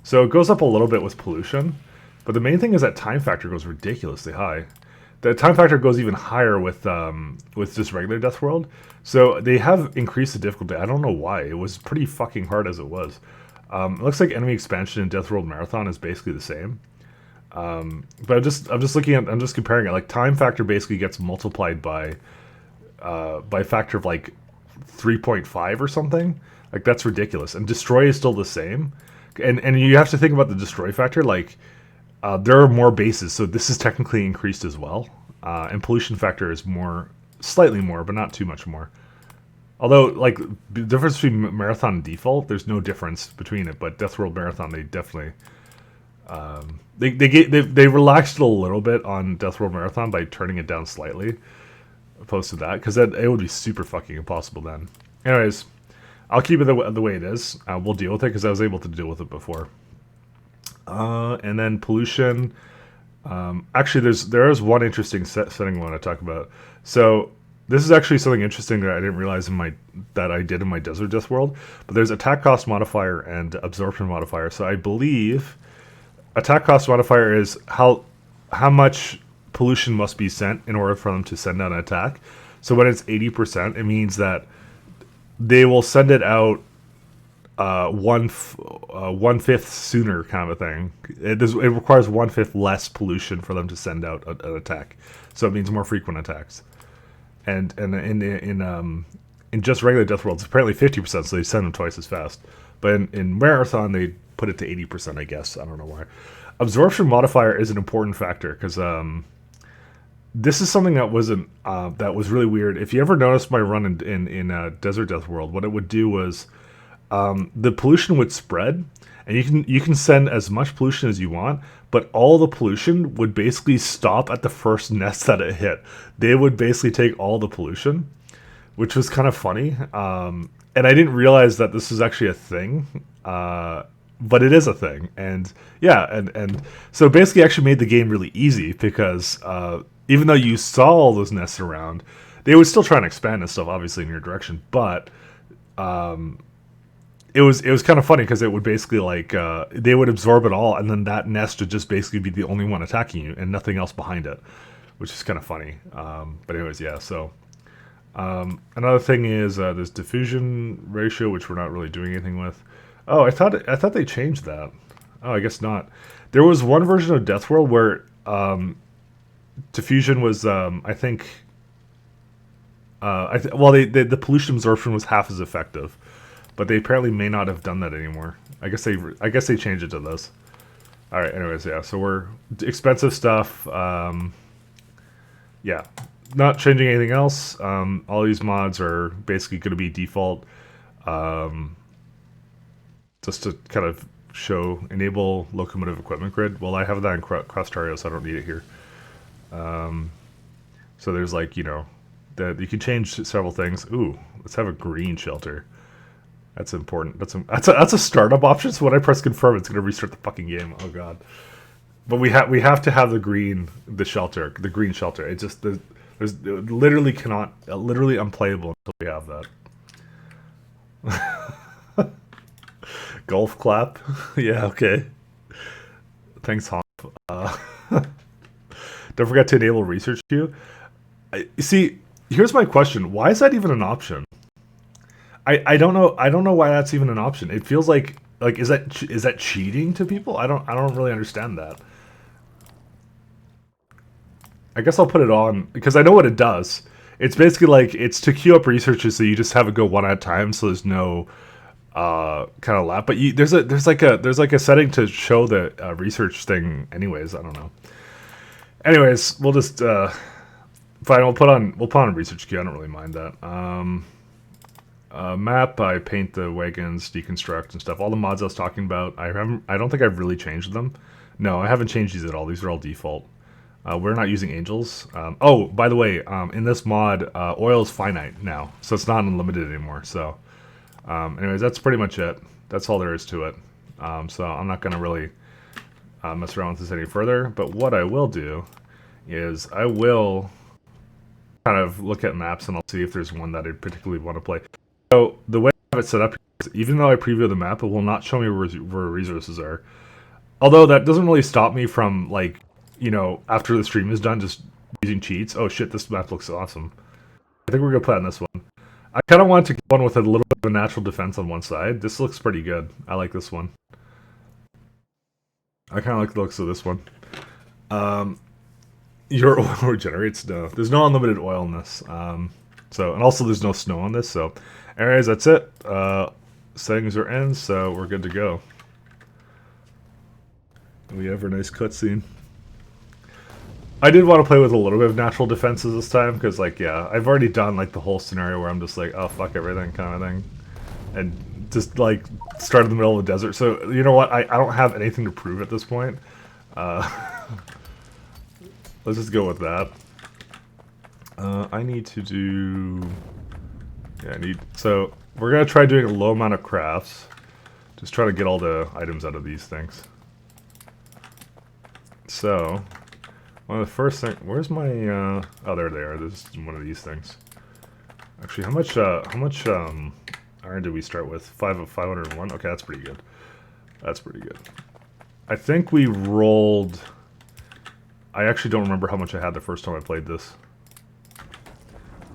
So it goes up a little bit with pollution. But the main thing is that time factor goes ridiculously high. The time factor goes even higher with just regular Deathworld. So they have increased the difficulty. I don't know why. It was pretty fucking hard as it was. It looks like enemy expansion in Deathworld Marathon is basically the same. But I'm just comparing it. Time factor basically gets multiplied by a factor of 3.5 or something. That's ridiculous. And destroy is still the same. And you have to think about the destroy factor. There are more bases, so this is technically increased as well. And pollution factor is slightly more, but not too much more. Although, the difference between Marathon and Default, there's no difference between it. But Deathworld Marathon, they definitely They relaxed it a little bit on Deathworld Marathon by turning it down slightly, opposed to that, because it would be super fucking impossible then. Anyways, I'll keep it the way it is. We'll deal with it because I was able to deal with it before. And then pollution. Actually, there is one interesting setting I want to talk about. So this is actually something interesting that I didn't realize that I did in my Desert Death World. But there's attack cost modifier and absorption modifier. So I believe attack cost modifier is how much pollution must be sent in order for them to send out an attack. So when it's 80%, it means that they will send it out one fifth sooner, kind of a thing. It requires 1/5 less pollution for them to send out an attack, so it means more frequent attacks. And in just regular Death World, it's apparently 50%, so they send them twice as fast. But in Marathon, they put it to 80%, I guess. I don't know why. Absorption modifier is an important factor because this is something that was really weird. If you ever noticed my run in Desert Death World, what it would do was the pollution would spread, and you can send as much pollution as you want, but all the pollution would basically stop at the first nest that it hit. They would basically take all the pollution, which was kind of funny. And I didn't realize that this was actually a thing, but it is a thing. And yeah, and so basically actually made the game really easy because even though you saw all those nests around, they would still try and expand and stuff, obviously, in your direction. But it was kind of funny because it would basically they would absorb it all, and then that nest would just basically be the only one attacking you, and nothing else behind it, which is kind of funny. But anyways, yeah. So another thing is this diffusion ratio, which we're not really doing anything with. Oh, I thought they changed that. Oh, I guess not. There was one version of Death World where diffusion was, I think. The pollution absorption was half as effective, but they apparently may not have done that anymore. I guess they changed it to this. All right. Anyways, yeah. So we're expensive stuff. Yeah, not changing anything else. All these mods are basically going to be default. Just to kind of enable locomotive equipment grid. Well, I have that in krastario, so I don't need it here. So there's that you can change several things. Ooh, let's have a green shelter. That's important. That's a startup option. So when I press confirm, it's gonna restart the fucking game. Oh god. But we have to have the green shelter. It just it literally literally unplayable until we have that. Golf clap. Yeah. Okay. Thanks, Hop. Don't forget to enable research queue. See, here's my question: why is that even an option? I don't know. I don't know why that's even an option. It feels like is that cheating to people? I don't really understand that. I guess I'll put it on because I know what it does. It's basically it's to queue up researches, so you just have it go one at a time, so there's no kind of lap. But there's a setting to show the research thing. Anyways, I don't know. Anyways, we'll just fine. We'll put on a research queue. I don't really mind that. Map. I paint the wagons, deconstruct and stuff. All the mods I was talking about. I don't think I've really changed them. No, I haven't changed these at all. These are all default. We're not using angels. Oh, by the way, in this mod, oil is finite now, so it's not unlimited anymore. So, anyways, that's pretty much it. That's all there is to it. So I'm not gonna really mess around with this any further. But what I will do is I will kind of look at maps and I'll see if there's one that I particularly want to play. So the way I have it set up is, even though I preview the map, it will not show me where resources are. Although that doesn't really stop me from after the stream is done, just using cheats. Oh shit, this map looks awesome. I think we're gonna play on this one. I kind of want to get one with a little bit of a natural defense on one side. This looks pretty good. I like this one. I kind of like the looks of this one. Your oil regenerates? No. There's no unlimited oil in this. And also there's no snow on this, so anyways, that's it. Settings are in, so we're good to go. We have our nice cutscene. I did want to play with a little bit of natural defenses this time, because I've already done the whole scenario where I'm just oh fuck everything kind of thing. And just like start in the middle of the desert. So you know what? I don't have anything to prove at this point. Let's just go with that. I need to do... Yeah, so we're going to try doing a low amount of crafts. Just try to get all the items out of these things. So, one of the first things... Where's my... oh, there they are. This is one of these things. Actually, how much iron did we start with? 5 of 501? Okay, that's pretty good. That's pretty good. I think we rolled... I actually don't remember how much I had the first time I played this.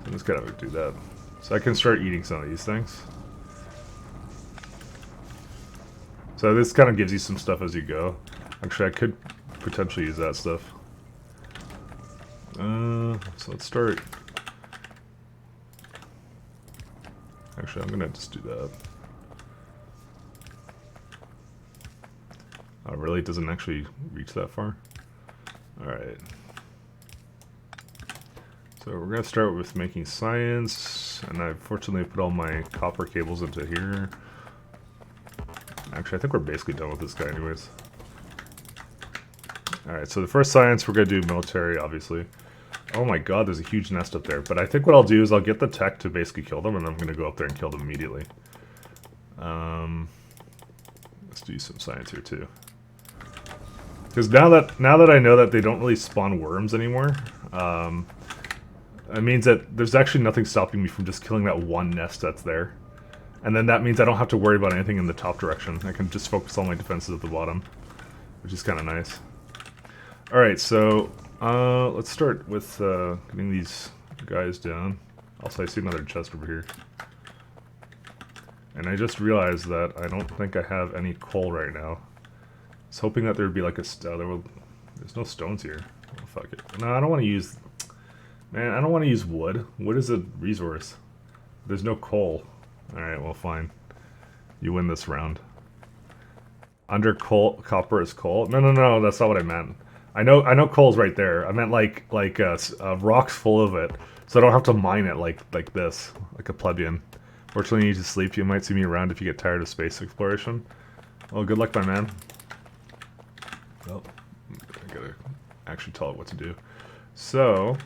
I'm just gonna do that. So I can start eating some of these things. So this kind of gives you some stuff as you go. Actually, I could potentially use that stuff. So let's start... Actually, I'm gonna just do that. Oh, really? It doesn't actually reach that far? Alright. So we're going to start with making science, and I fortunately put all my copper cables into here. Actually, I think we're basically done with this guy anyways. Alright, so the first science, we're going to do military, obviously. Oh my god, there's a huge nest up there. But I think what I'll do is I'll get the tech to basically kill them, and then I'm going to go up there and kill them immediately. Let's do some science here too. Because now that I know that they don't really spawn worms anymore, it means that there's actually nothing stopping me from just killing that one nest that's there. And then that means I don't have to worry about anything in the top direction. I can just focus all my defenses at the bottom, which is kind of nice. Alright, so let's start with getting these guys down. Also, I see another chest over here. And I just realized that I don't think I have any coal right now. I was hoping that there would be like a... there's no stones here. Oh, fuck it. No, I don't want to use... Man, I don't want to use wood. Wood is a resource. There's no coal. Alright, well, fine. You win this round. Under coal, copper is coal? No, that's not what I meant. I know coal's right there. I meant like rocks full of it, so I don't have to mine it like this, like a plebeian. Fortunately, you need to sleep. You might see me around if you get tired of space exploration. Well, good luck, my man. Well, I gotta actually tell it what to do. So,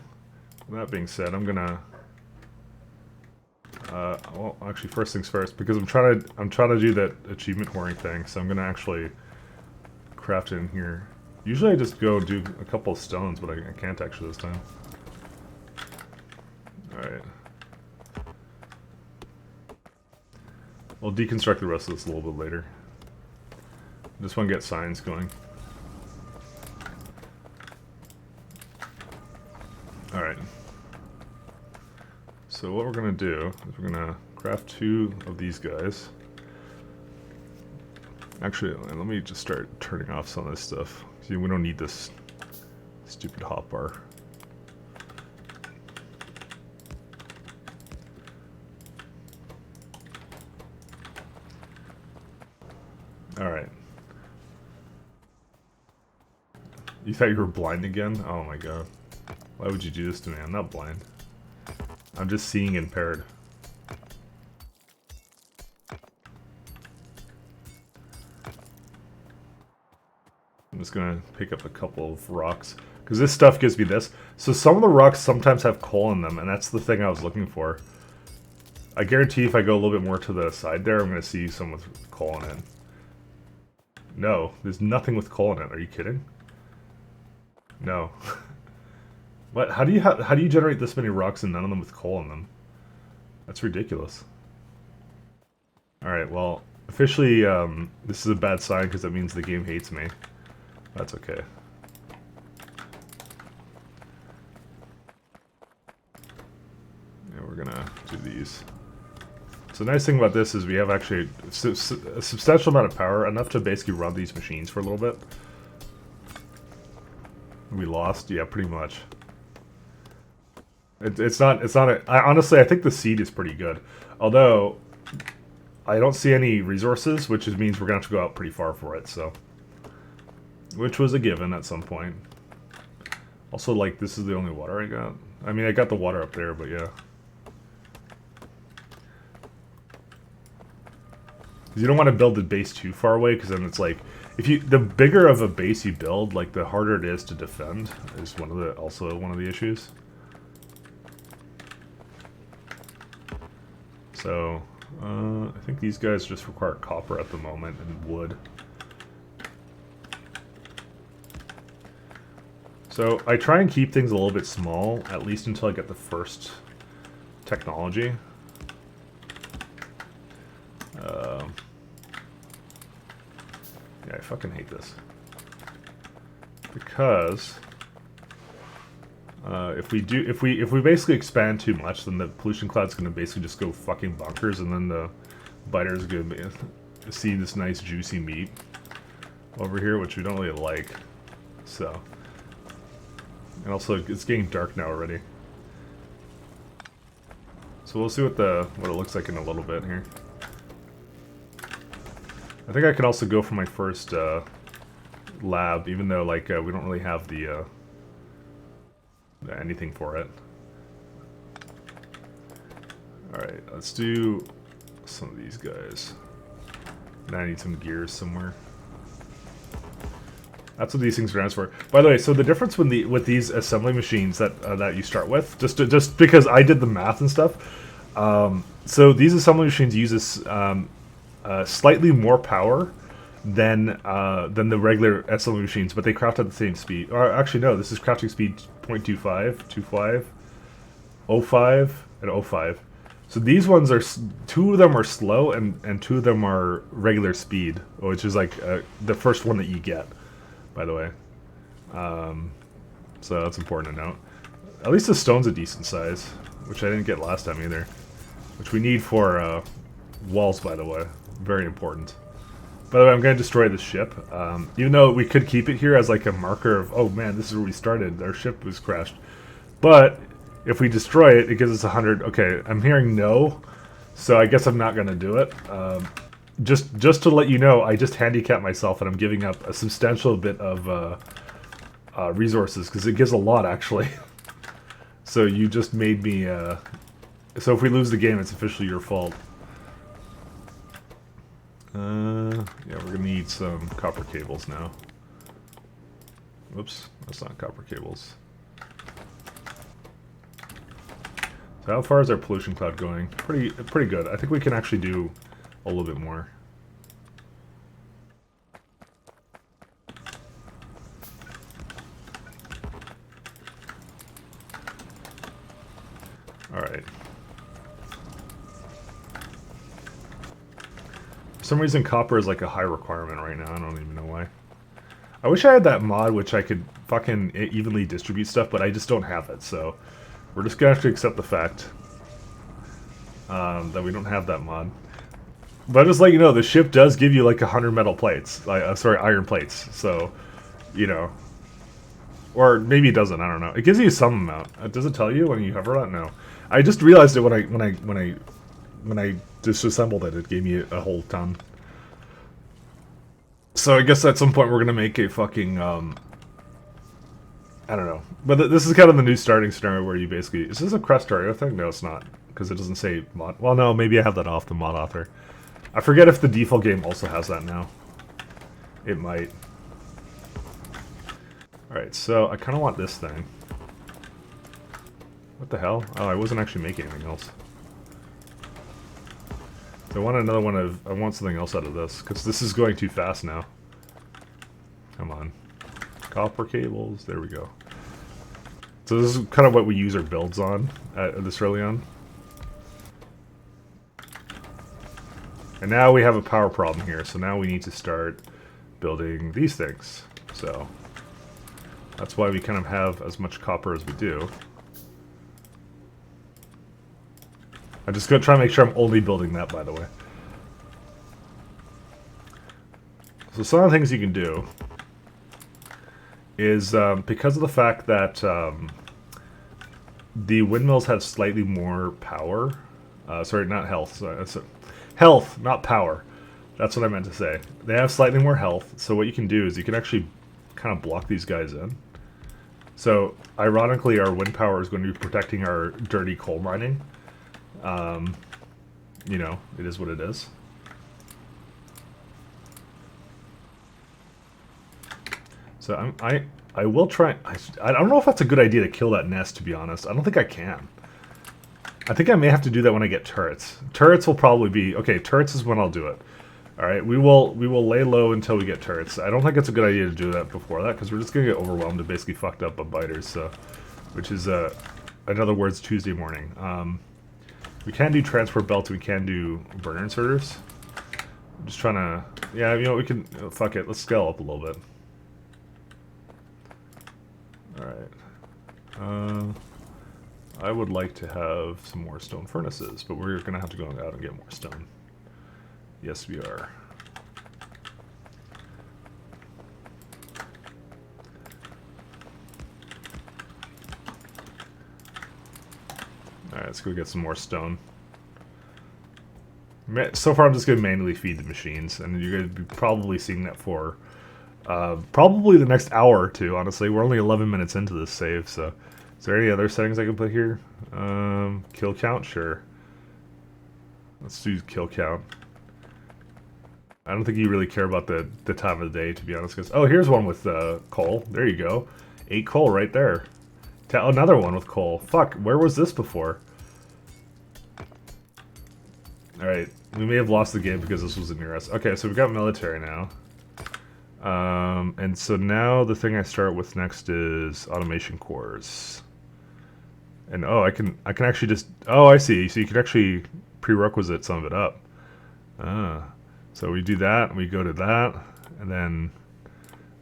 that being said, I'm gonna... well, actually, first things first, because I'm trying to do that achievement whoring thing, so I'm gonna actually craft it in here. Usually I just go do a couple of stones, but I can't actually this time. Alright. We'll deconstruct the rest of this a little bit later. I just want to get science going. Alright. So what we're going to do is we're going to craft 2 of these guys. Actually, let me just start turning off some of this stuff. See, we don't need this stupid hotbar. Alright. You thought you were blind again? Oh my god. Why would you do this to me? I'm not blind. I'm just seeing impaired. I'm just gonna pick up a couple of rocks. Because this stuff gives me this. So some of the rocks sometimes have coal in them, and that's the thing I was looking for. I guarantee if I go a little bit more to the side there, I'm gonna see some with coal in it. No, there's nothing with coal in it. Are you kidding? No. What? How do you generate this many rocks and none of them with coal in them? That's ridiculous. Alright, well, officially, this is a bad sign because that means the game hates me. That's okay. Yeah, we're gonna do these. So the nice thing about this is we have actually a substantial amount of power, enough to basically run these machines for a little bit. We lost? Yeah, pretty much. Honestly, I think the seed is pretty good. Although, I don't see any resources, which means we're going to have to go out pretty far for it, so. Which was a given at some point. Also, like, this is the only water I got. I mean, I got the water up there, but yeah. Because you don't want to build the base too far away, because then it's like, if you, the bigger of a base you build, like the harder it is to defend, is also one of the issues. So, I think these guys just require copper at the moment and wood. So I try and keep things a little bit small, at least until I get the first technology. Yeah, I fucking hate this. Because if we basically expand too much, then the pollution cloud's gonna basically just go fucking bonkers, and then the biter's gonna see this nice juicy meat over here, which we don't really like. So, and also it's getting dark now already. So we'll see what it looks like in a little bit here. I think I could also go for my first lab, even though like we don't really have the anything for it. Alright, let's do some of these guys. Now I need some gears somewhere. That's what these things are for. By the way, so the difference with these assembly machines that you start with, just because I did the math and stuff, so these assembly machines uses slightly more power than the regular assembly machines, but they craft at the same speed. Or actually, no, this is crafting speed 0.25, 25, 05, and 05. So these ones are, two of them are slow and two of them are regular speed, which is like the first one that you get, by the way. So that's important to note. At least the stone's a decent size, which I didn't get last time either. Which we need for walls, by the way. Very important. By the way, I'm going to destroy this ship. Even though we could keep it here as like a marker of, oh man, this is where we started. Our ship was crashed. But if we destroy it, it gives us 100. Okay, I'm hearing no, so I guess I'm not going to do it. Just to let you know, I just handicapped myself and I'm giving up a substantial bit of resources, because it gives a lot, actually. So you just made me... so if we lose the game, it's officially your fault. Yeah, we're gonna need some copper cables now. Whoops, that's not copper cables. So how far is our pollution cloud going? Pretty good. I think we can actually do a little bit more. Alright. For some reason copper is like a high requirement right now. I don't even know why. I wish I had that mod which I could fucking evenly distribute stuff, but I just don't have it, so we're just gonna have to accept the fact that we don't have that mod. But just like, you know, the ship does give you like 100 metal plates, like sorry, iron plates. So, you know, or maybe it doesn't. I don't know. It gives you some amount. Does it tell you when you hover on it? No. I just realized it when I disassembled it. It gave me a whole ton. So I guess at some point we're gonna make a fucking I don't know. But this is kind of the new starting scenario where you basically... Is this a krastario thing? No, it's not. Because it doesn't say mod... Well, no, maybe I have that off the mod author. I forget if the default game also has that now. It might. Alright, so I kind of want this thing. What the hell? Oh, I wasn't actually making anything else. So I want another one of... I want something else out of this. Because this is going too fast now. Come on. Copper cables. There we go. So this is kind of what we use our builds on this early on. And now we have a power problem here, so now we need to start building these things. So that's why we kind of have as much copper as we do. I'm just going to try to make sure I'm only building that, by the way. So some of the things you can do is, because of the fact that the windmills have slightly more power, sorry, not health, sorry, health, not power, that's what I meant to say. They have slightly more health, so what you can do is you can actually kind of block these guys in. So, ironically, our wind power is going to be protecting our dirty coal mining. You know, it is what it is. So I will try. I don't know if that's a good idea to kill that nest, to be honest. I don't think I can. I think I may have to do that when I get turrets. Turrets will probably be... Okay, turrets is when I'll do it. Alright, we will lay low until we get turrets. I don't think it's a good idea to do that before that, because we're just going to get overwhelmed and basically fucked up by biters, so... Which is, in other words, Tuesday morning. We can do transport belts, we can do burner inserters. I'm just trying to... Yeah, you know, we can... fuck it, let's scale up a little bit. Alright. I would like to have some more stone furnaces, but we're going to have to go out and get more stone. Yes, we are. Alright, let's go get some more stone. So far I'm just going to manually feed the machines, and you're going to be probably seeing that for probably the next hour or two, honestly. We're only 11 minutes into this save, so... Is there any other settings I can put here? Kill count? Sure. Let's do kill count. I don't think you really care about the time of the day, to be honest. Cause, oh, here's one with coal. There you go. 8 coal right there. Another one with coal. Fuck, where was this before? Alright, we may have lost the game because this wasn't near us. Okay, so we've got military now. And so now the thing I start with next is automation cores. And oh, I can actually just... Oh, I see. So you can actually prerequisite some of it up. Ah. So we do that, and we go to that, and then...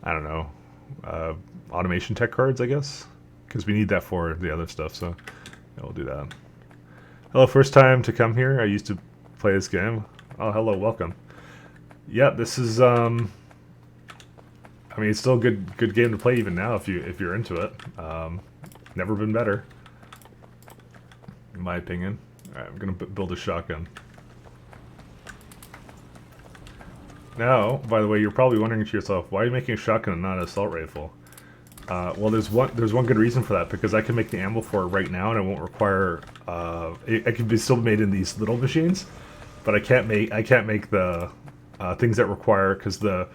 I don't know. Automation tech cards, I guess? Because we need that for the other stuff, so... Yeah, we'll do that. Hello, first time to come here. I used to play this game. Oh, hello, welcome. Yeah, this is... I mean, it's still a good game to play even now if you're into it. Never been better, in my opinion. All right, I'm gonna build a shotgun. Now, by the way, you're probably wondering to yourself, why are you making a shotgun and not an assault rifle? Well, there's one good reason for that, because I can make the ammo for it right now, and it won't require. It can be still made in these little machines, but I can't make the things that require, because the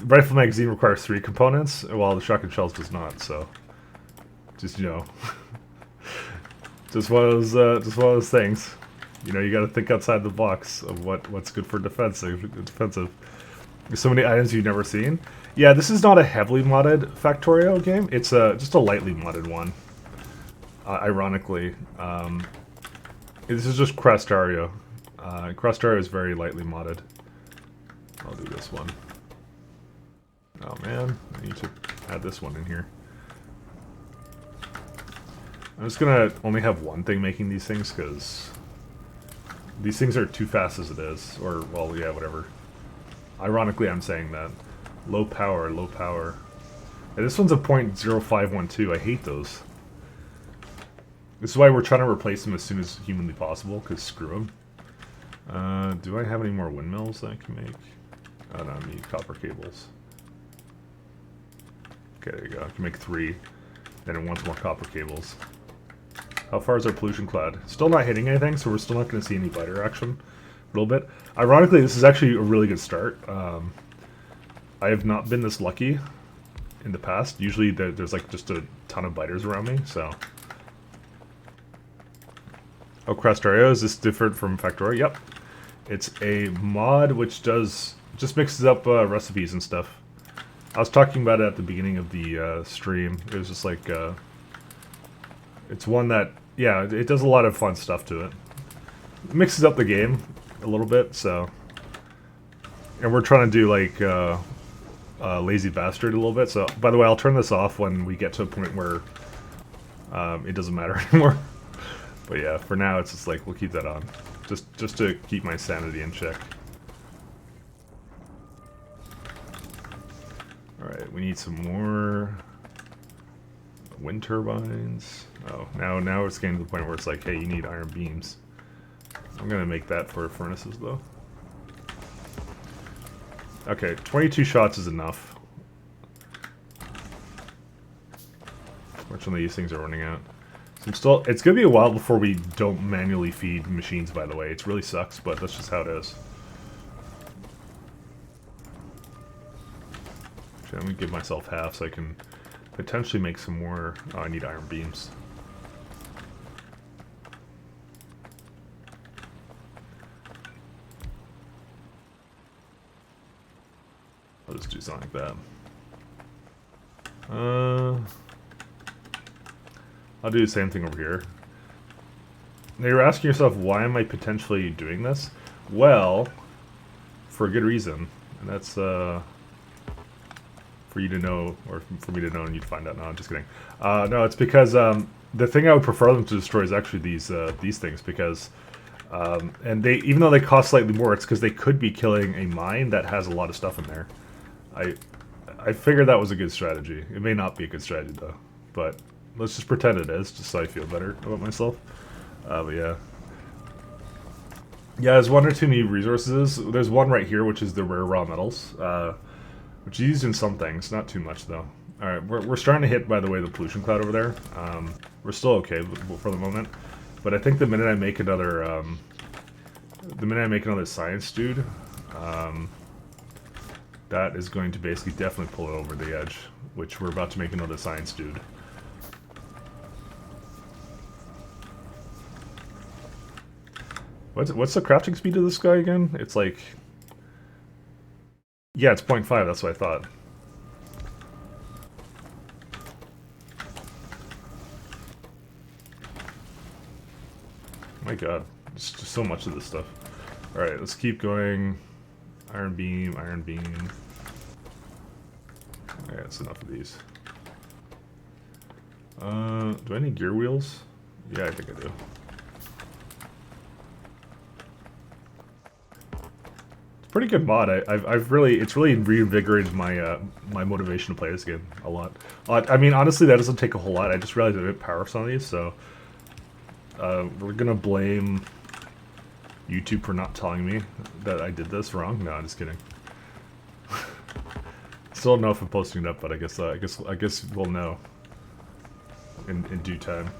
rifle magazine requires 3 components, while the shotgun shells does not. So, just you know, just one of those things. You know, you got to think outside the box of what's good for defensive. There's so many items you've never seen. Yeah, this is not a heavily modded Factorio game. It's just a lightly modded one. Ironically, this is just Krastario. Krastario is very lightly modded. I'll do this one. Oh man, I need to add this one in here. I'm just gonna only have one thing making these things, because these things are too fast as it is. Or, well, yeah, whatever. Ironically, I'm saying that. Low power, low power. Yeah, this one's a .0512. I hate those. This is why we're trying to replace them as soon as humanly possible, because screw them. Do I have any more windmills that I can make? Oh no, I need copper cables. Okay, there you go. I can make 3. Then it wants more copper cables. How far is our pollution cloud? Still not hitting anything, so we're still not going to see any biter action. A little bit. Ironically, this is actually a really good start. I have not been this lucky in the past. Usually there's like just a ton of biters around me, so... Oh, Krastario, is this different from Factorio? Yep. It's a mod which just mixes up recipes and stuff. I was talking about it at the beginning of the stream. It was just like... it's one that, yeah, it does a lot of fun stuff to it. It mixes up the game a little bit, so... And we're trying to do, like, Lazy Bastard a little bit, so... By the way, I'll turn this off when we get to a point where it doesn't matter anymore. But yeah, for now, it's just like, we'll keep that on. Just to keep my sanity in check. Alright, we need some more... wind turbines. Oh, now it's getting to the point where it's like, hey, you need iron beams. I'm gonna make that for furnaces, though. Okay, 22 shots is enough. Fortunately, these things are running out. So it's gonna be a while before we don't manually feed machines, by the way. It really sucks, but that's just how it is. Actually, I'm gonna give myself half so I can potentially make some more. Oh, I need iron beams. I'll just do something like that. I'll do the same thing over here. Now you're asking yourself, why am I potentially doing this? Well, for a good reason, and that's for you to know, or for me to know, and you to find out. No, I'm just kidding. No, it's because the thing I would prefer them to destroy is actually these things, because and they, even though they cost slightly more, it's because they could be killing a mine that has a lot of stuff in there. I figured that was a good strategy. It may not be a good strategy though, but let's just pretend it is, just so I feel better about myself. But yeah. Yeah, there's one or two new resources. There's one right here, which is the rare raw metals, which is used in some things, not too much though. Alright, we're starting to hit, by the way, the pollution cloud over there. We're still okay for the moment, but I think the minute I make another, science dude, that is going to basically definitely pull it over the edge, which we're about to make another science dude. What's the crafting speed of this guy again? It's like... Yeah, it's 0.5, that's what I thought. My god, there's just so much of this stuff. Alright, let's keep going. Iron beam, iron beam. Alright, that's enough of these. Do I need gear wheels? Yeah, I think I do. Pretty good mod. I've really, it's really reinvigorated my my motivation to play this game a lot. I mean, honestly, that doesn't take a whole lot. I just realized I didn't power some of these, so we're gonna blame YouTube for not telling me that I did this wrong. No, I'm just kidding. Still don't know if I'm posting it up, but I guess we'll know in due time.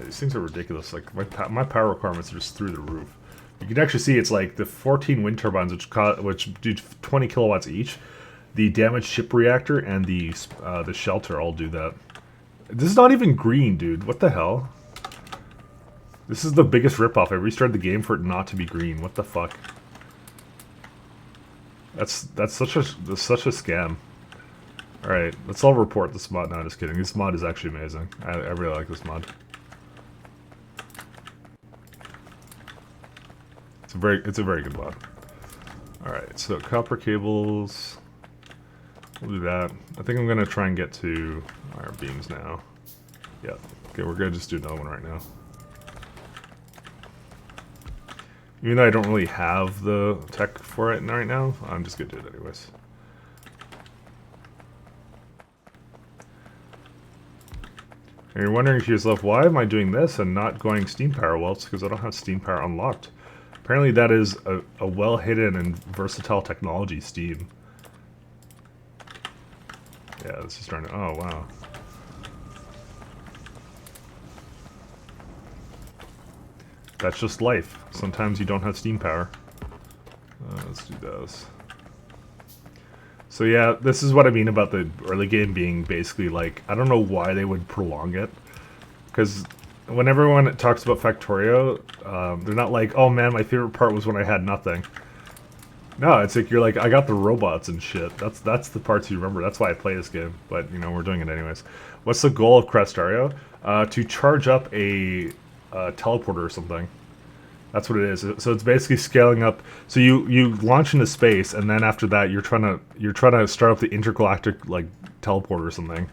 These things are ridiculous. Like my power requirements are just through the roof. You can actually see it's like the 14 wind turbines, which do 20 kilowatts each. The damaged ship reactor and the shelter all do that. This is not even green, dude. What the hell? This is the biggest ripoff. I restarted the game for it not to be green. What the fuck? That's such a scam. All right, let's all report this mod. No, just kidding. This mod is actually amazing. I really like this mod. It's a very good mod. Alright, so copper cables. We'll do that. I think I'm gonna try and get to our beams now. Yep. Okay, we're gonna just do another one right now. Even though I don't really have the tech for it right now, I'm just gonna do it anyways. And you're wondering to yourself, why am I doing this and not going steam power? Well, it's because I don't have steam power unlocked. Apparently that is a well-hidden and versatile technology, steam. Yeah, this is starting to... Oh, wow. That's just life. Sometimes you don't have steam power. Let's do those. So yeah, this is what I mean about the early game being basically like... I don't know why they would prolong it. Because... when everyone talks about Factorio, they're not like, oh man, my favorite part was when I had nothing. No, it's like, you're like, I got the robots and shit. That's the parts you remember. That's why I play this game. But, you know, we're doing it anyways. What's the goal of krastario? To charge up a teleporter or something. That's what it is. So it's basically scaling up. So you launch into space, and then after that, you're trying to start up the intergalactic, like, teleporter or something.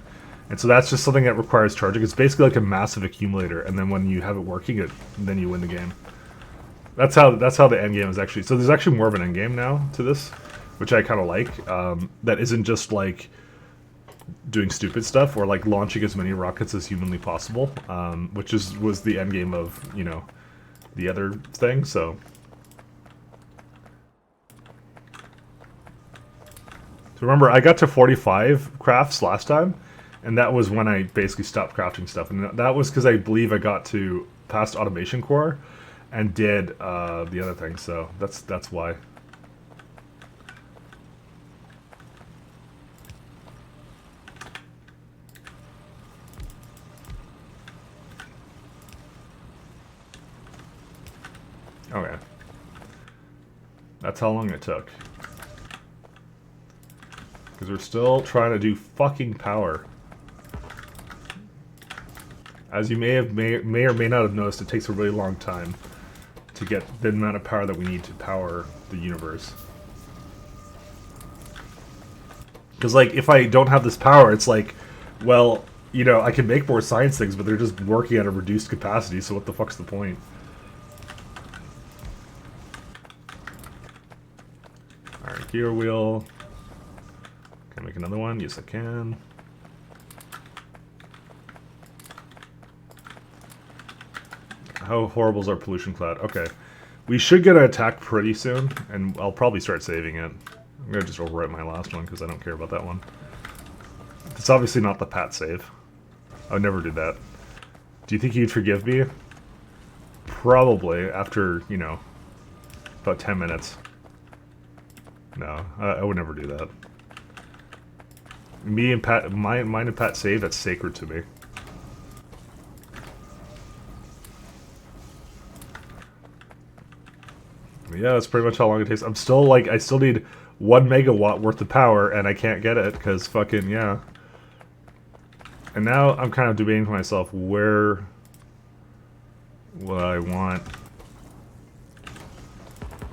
And so that's just something that requires charging. It's basically like a massive accumulator, and then when you have it working, then you win the game. That's how the end game is actually. So there's actually more of an end game now to this, which I kind of like. That isn't just like doing stupid stuff or like launching as many rockets as humanly possible, which was the end game of, you know, the other thing. So remember, I got to 45 crafts last time. And that was when I basically stopped crafting stuff. And that was because I believe I got to past automation core and did the other thing. So that's why. Okay. That's how long it took. Because we're still trying to do fucking power. As you may or may not have noticed, it takes a really long time to get the amount of power that we need to power the universe. Because, like, if I don't have this power, it's like, well, you know, I can make more science things, but they're just working at a reduced capacity, so what the fuck's the point? Alright, gear wheel. Can I make another one? Yes, I can. How horrible is our pollution cloud? Okay. We should get an attack pretty soon, and I'll probably start saving it. I'm going to just overwrite my last one, because I don't care about that one. It's obviously not the pat save. I would never do that. Do you think you'd forgive me? Probably, after, you know, about 10 minutes. No, I would never do that. Me and Pat, mine and Pat save, that's sacred to me. Yeah, that's pretty much how long it takes. I'm still, like, I still need 1 megawatt worth of power, and I can't get it, because fucking, yeah. And now I'm kind of debating to myself, where will I want...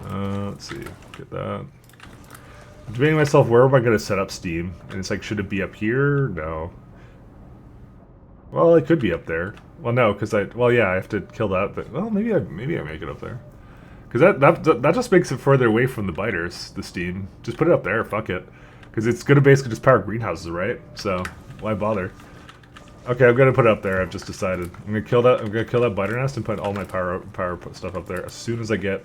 let's see, get that. I'm debating myself, where am I going to set up Steam? And it's like, should it be up here? No. Well, it could be up there. Well, no, because well, yeah, I have to kill that, but, well, maybe I make it up there. Because that just makes it further away from the biters, the Steam. Just put it up there, fuck it. Because it's going to basically just power greenhouses, right? So, why bother? Okay, I'm going to put it up there, I've just decided. I'm going to kill that biter nest and put all my power stuff up there as soon as I get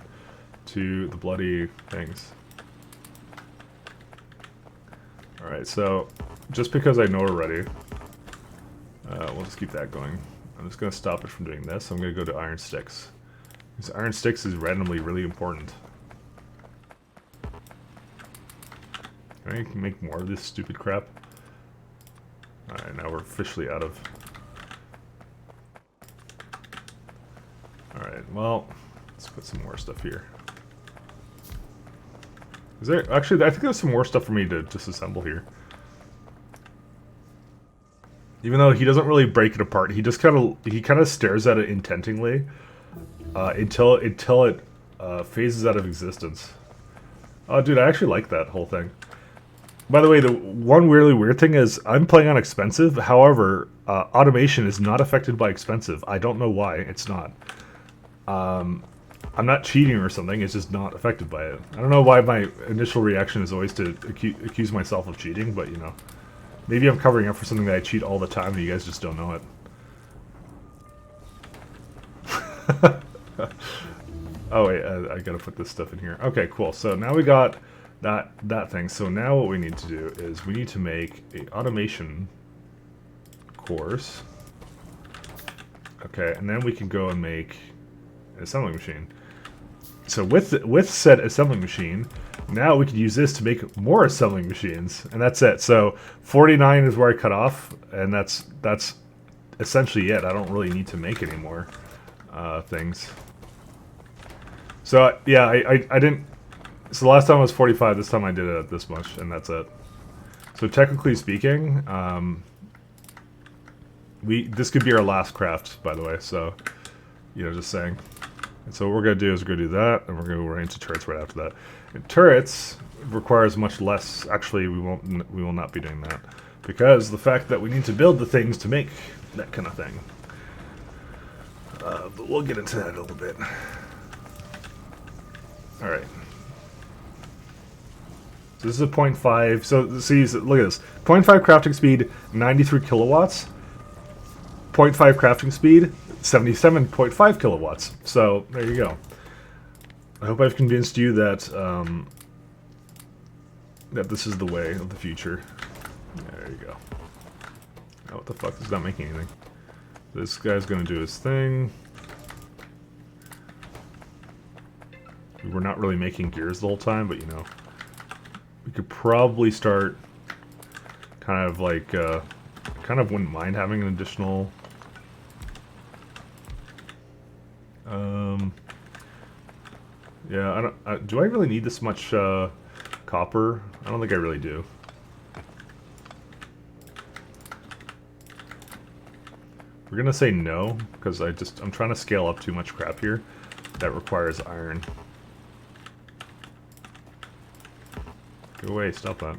to the bloody things. Alright, so, just because I know we're ready, we'll just keep that going. I'm just going to stop it from doing this. I'm going to go to iron sticks. Because iron sticks is randomly really important. Can I make more of this stupid crap? Alright, now we're officially out of... Alright, well, let's put some more stuff here. Is there... Actually, I think there's some more stuff for me to disassemble here. Even though he doesn't really break it apart, he just kind of stares at it intentingly. Until it phases out of existence. Oh, dude, I actually like that whole thing. By the way, the one really weird thing is I'm playing on expensive. However, automation is not affected by expensive. I don't know why it's not. I'm not cheating or something. It's just not affected by it. I don't know why my initial reaction is always to accuse myself of cheating, but you know, maybe I'm covering up for something that I cheat all the time and you guys just don't know it. Oh wait, I gotta put this stuff in here. Okay, cool. So now we got that thing. So now what we need to do is we need to make a automation course. Okay, and then we can go and make an assembling machine. So with said assembling machine, now we can use this to make more assembling machines, and that's it. So 49 is where I cut off, and that's essentially it. I don't really need to make any more things. So yeah, I didn't. So the last time was 45. This time I did it at this much, and that's it. So technically speaking, this could be our last craft, by the way. So, you know, just saying. And so what we're gonna do is we're gonna do that, and we're gonna go right into turrets right after that. And turrets requires much less. Actually, we will not be doing that because the fact that we need to build the things to make that kind of thing. But we'll get into that in a little bit. Alright. So this is a 0.5. So see, look at this. 0.5 crafting speed, 93 kilowatts. 0.5 crafting speed, 77.5 kilowatts. So there you go. I hope I've convinced you that that this is the way of the future. There you go. Oh, what the fuck? It's not making anything. This guy's gonna do his thing. We were not really making gears the whole time, but you know, we could probably start kind of like, kind of wouldn't mind having an additional, Yeah, I don't. Do I really need this much copper? I don't think I really do. We're gonna say no because I'm trying to scale up too much crap here that requires iron. Go away! Stop that.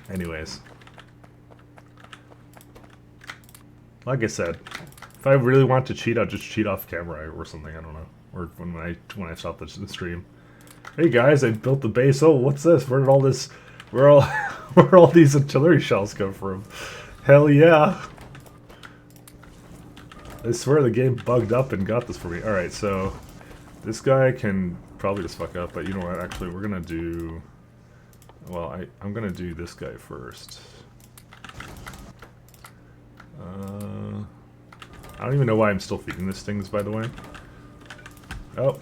Anyways, like I said, if I really want to cheat, I'll just cheat off camera or something. I don't know, or when I stop the stream. Hey guys, I built the base. Oh, what's this? Where did all this? Where all where all these artillery shells come from? Hell yeah! I swear the game bugged up and got this for me. All right, so this guy can probably just fuck up, but you know what? Actually, we're gonna do. Well, I'm gonna do this guy first. I don't even know why I'm still feeding these things, by the way. Oh.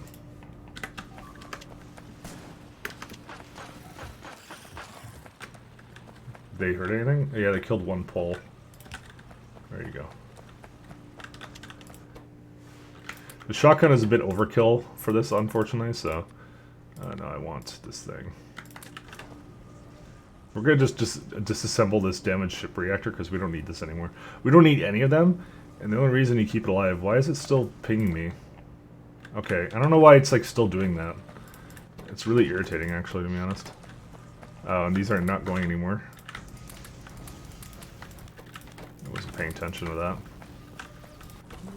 They hurt anything? Yeah, they killed one pole. There you go. The shotgun is a bit overkill for this, unfortunately, so... no, I want this thing. We're gonna just disassemble this damaged ship reactor, because we don't need this anymore. We don't need any of them, and the only reason you keep it alive... Why is it still pinging me? Okay, I don't know why it's, like, still doing that. It's really irritating, actually, to be honest. Oh, and these are not going anymore. I wasn't paying attention to that.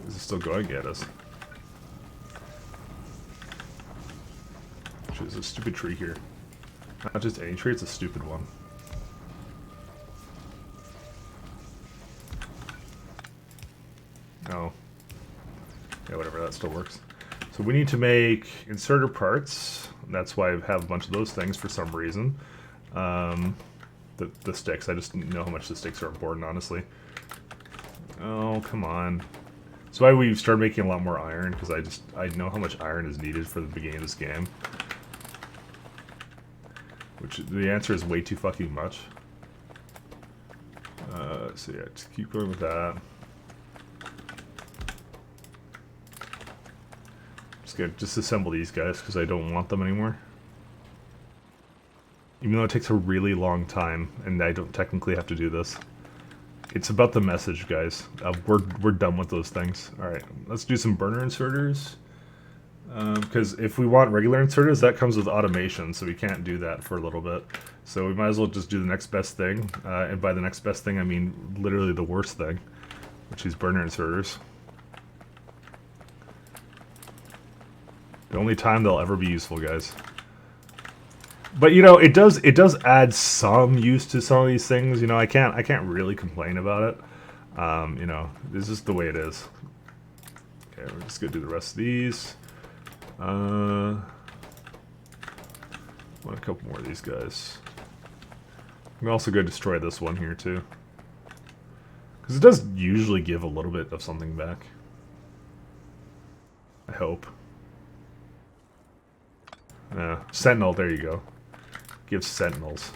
Is it still going? Yeah, it is. There's a stupid tree here. Not just any tree, it's a stupid one. Oh. Yeah, whatever, that still works. So we need to make inserter parts. That's why I have a bunch of those things for some reason. The sticks, I just know how much the sticks are important, honestly. Oh, come on. That's why we started making a lot more iron, because I know how much iron is needed for the beginning of this game. Which, the answer is way too fucking much. So yeah, just keep going with that. Just gonna disassemble these guys, because I don't want them anymore. Even though it takes a really long time, and I don't technically have to do this. It's about the message, guys. We're done with those things. Alright, let's do some burner inserters. Because if we want regular inserters, that comes with automation, so we can't do that for a little bit. So we might as well just do the next best thing. And by the next best thing, I mean literally the worst thing, which is burner inserters. The only time they'll ever be useful, guys. But you know, it does add some use to some of these things. You know, I can't really complain about it. You know, this is the way it is. Okay, we're just gonna do the rest of these. I want a couple more of these guys. I'm also going to destroy this one here too, because it does usually give a little bit of something back. I hope. Sentinel, there you go. Gives sentinels,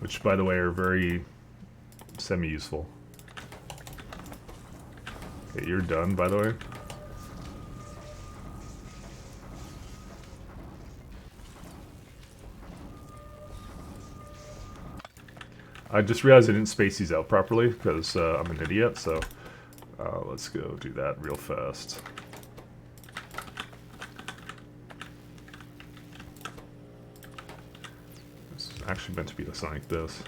which by the way are very semi-useful. Okay, you're done, by the way. I just realized I didn't space these out properly because I'm an idiot, so let's go do that real fast. This is actually meant to be something like this.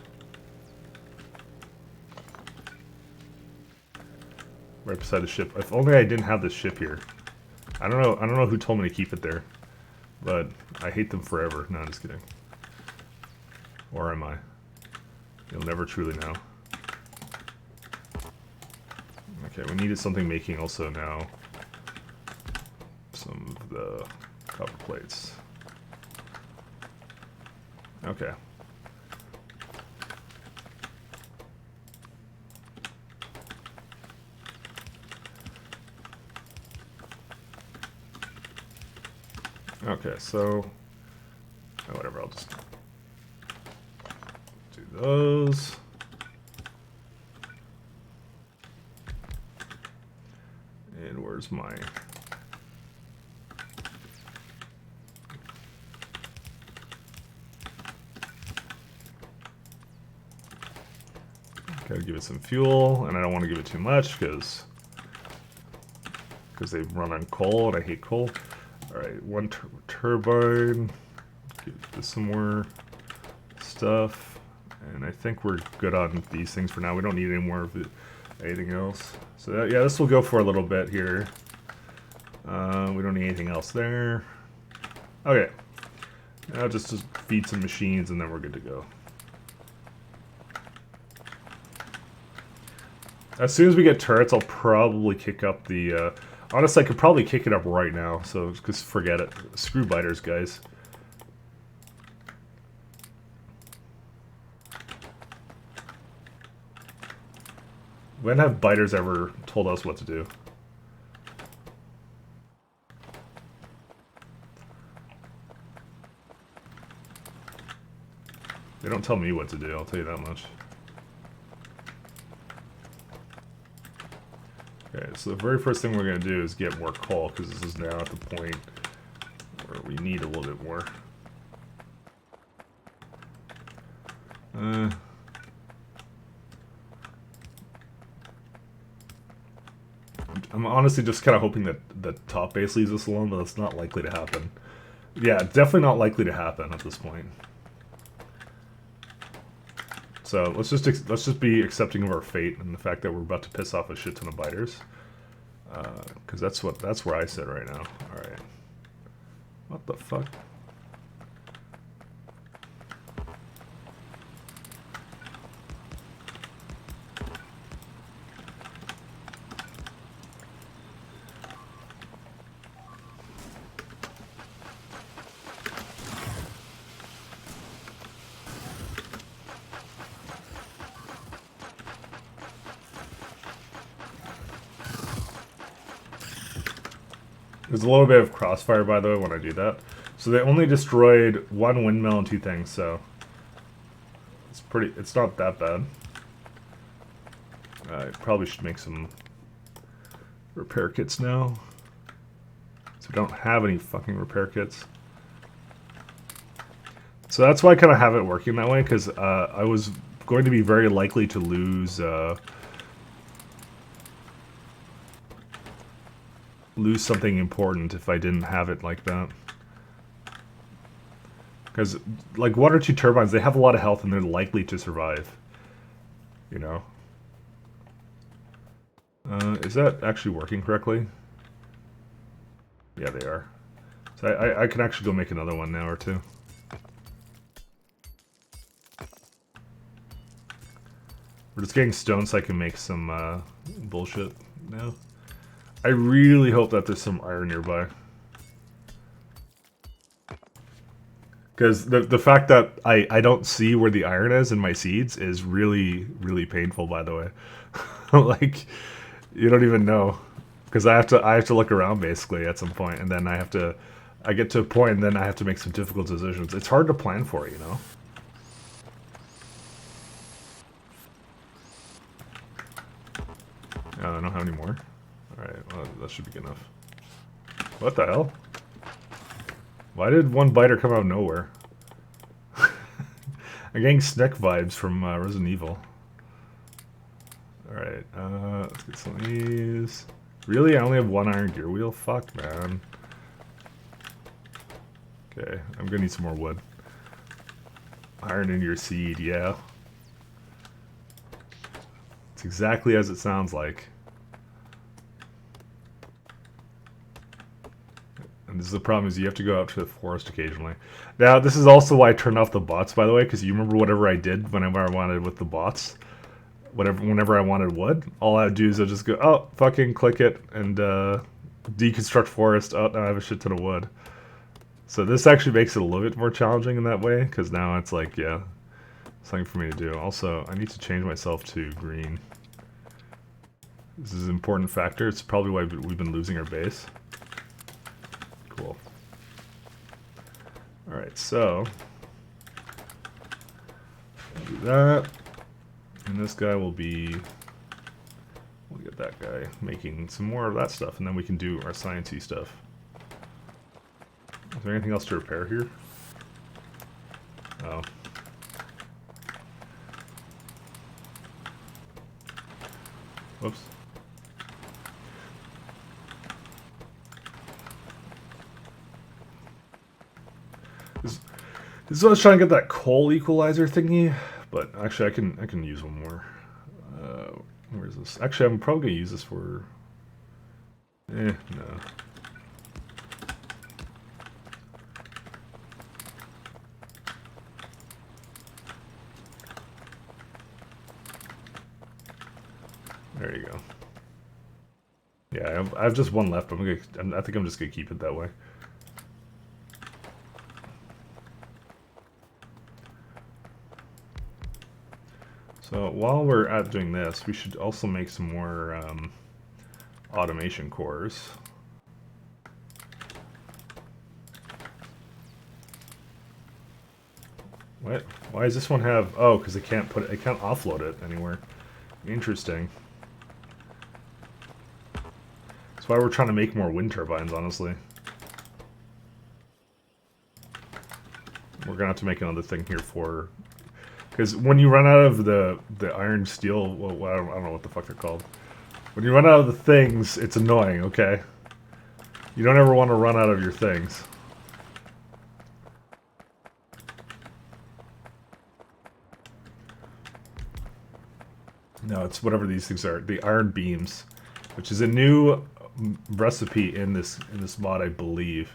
Right beside the ship. If only I didn't have this ship here. I don't know who told me to keep it there, but I hate them forever. No, I'm just kidding. Or am I? You'll never truly know. Okay, we needed something making also now some of the copper plates. Okay. Okay, so whatever, I'll just do those. And where's my... Gotta give it some fuel, and I don't want to give it too much because they run on coal, and I hate coal. Alright, one turbine. Give this some more stuff. And I think we're good on these things for now. We don't need any more of anything else. So that, yeah, this will go for a little bit here. We don't need anything else there. Okay. Now just feed some machines and then we're good to go. As soon as we get turrets, I'll probably kick up the... honestly, I could probably kick it up right now, so just forget it. Screw biters, guys. When have biters ever told us what to do? They don't tell me what to do, I'll tell you that much. Okay, so the very first thing we're going to do is get more coal, because this is now at the point where we need a little bit more. I'm honestly just kind of hoping that the top base leaves us alone, but that's not likely to happen. Yeah, definitely not likely to happen at this point. So let's just be accepting of our fate and the fact that we're about to piss off a shit ton of biters, because that's where I sit right now. All right, what the fuck? There's a little bit of crossfire, by the way, when I do that. So they only destroyed one windmill and two things, so it's not that bad. I probably should make some repair kits now. So we don't have any fucking repair kits. So that's why I kind of have it working that way, because I was going to be very likely to lose something important if I didn't have it like that. Because, like, one or two turbines, they have a lot of health and they're likely to survive. You know? Is that actually working correctly? Yeah, they are. So I can actually go make another one now or two. We're just getting stone so I can make some bullshit now. I really hope that there's some iron nearby. Because the fact that I don't see where the iron is in my seeds is really, really painful, by the way. Like, you don't even know. Because I have to look around, basically, at some point, and then I get to a point, and then I have to make some difficult decisions. It's hard to plan for, you know? I don't have any more. Alright, well, that should be good enough. What the hell? Why did one biter come out of nowhere? I'm getting Snick vibes from Resident Evil. Alright, let's get some of these. Really? I only have one iron gear wheel? Fuck, man. Okay, I'm gonna need some more wood. Iron in your seed, yeah. It's exactly as it sounds like. And this is the problem, is you have to go out to the forest occasionally. Now, this is also why I turned off the bots, by the way, because you remember whatever I did whenever I wanted with the bots? Whenever I wanted wood, all I would do is I'd just go, oh, fucking click it, and deconstruct forest. Oh, now I have a shit ton of wood. So this actually makes it a little bit more challenging in that way, because now it's like, yeah, something for me to do. Also, I need to change myself to green. This is an important factor. It's probably why we've been losing our base. Cool. Alright, so do that. And this guy will be... We'll get that guy making some more of that stuff, and then we can do our science-y stuff. Is there anything else to repair here? Oh. Whoops. This is what I was trying to get, that coal equalizer thingy, but actually I can use one more. Where is this? Actually, I'm probably gonna use this for. No. There you go. Yeah, I have just one left. I think I'm just gonna keep it that way. So while we're at doing this, we should also make some more automation cores. What? Why does this one have? Oh, because it can't offload it anywhere. Interesting. That's why we're trying to make more wind turbines, honestly. We're gonna have to make another thing here for. Because when you run out of the iron steel, well, I don't know what the fuck they're called. When you run out of the things, it's annoying, okay? You don't ever want to run out of your things. No, it's whatever these things are. The iron beams, which is a new recipe in this mod, I believe.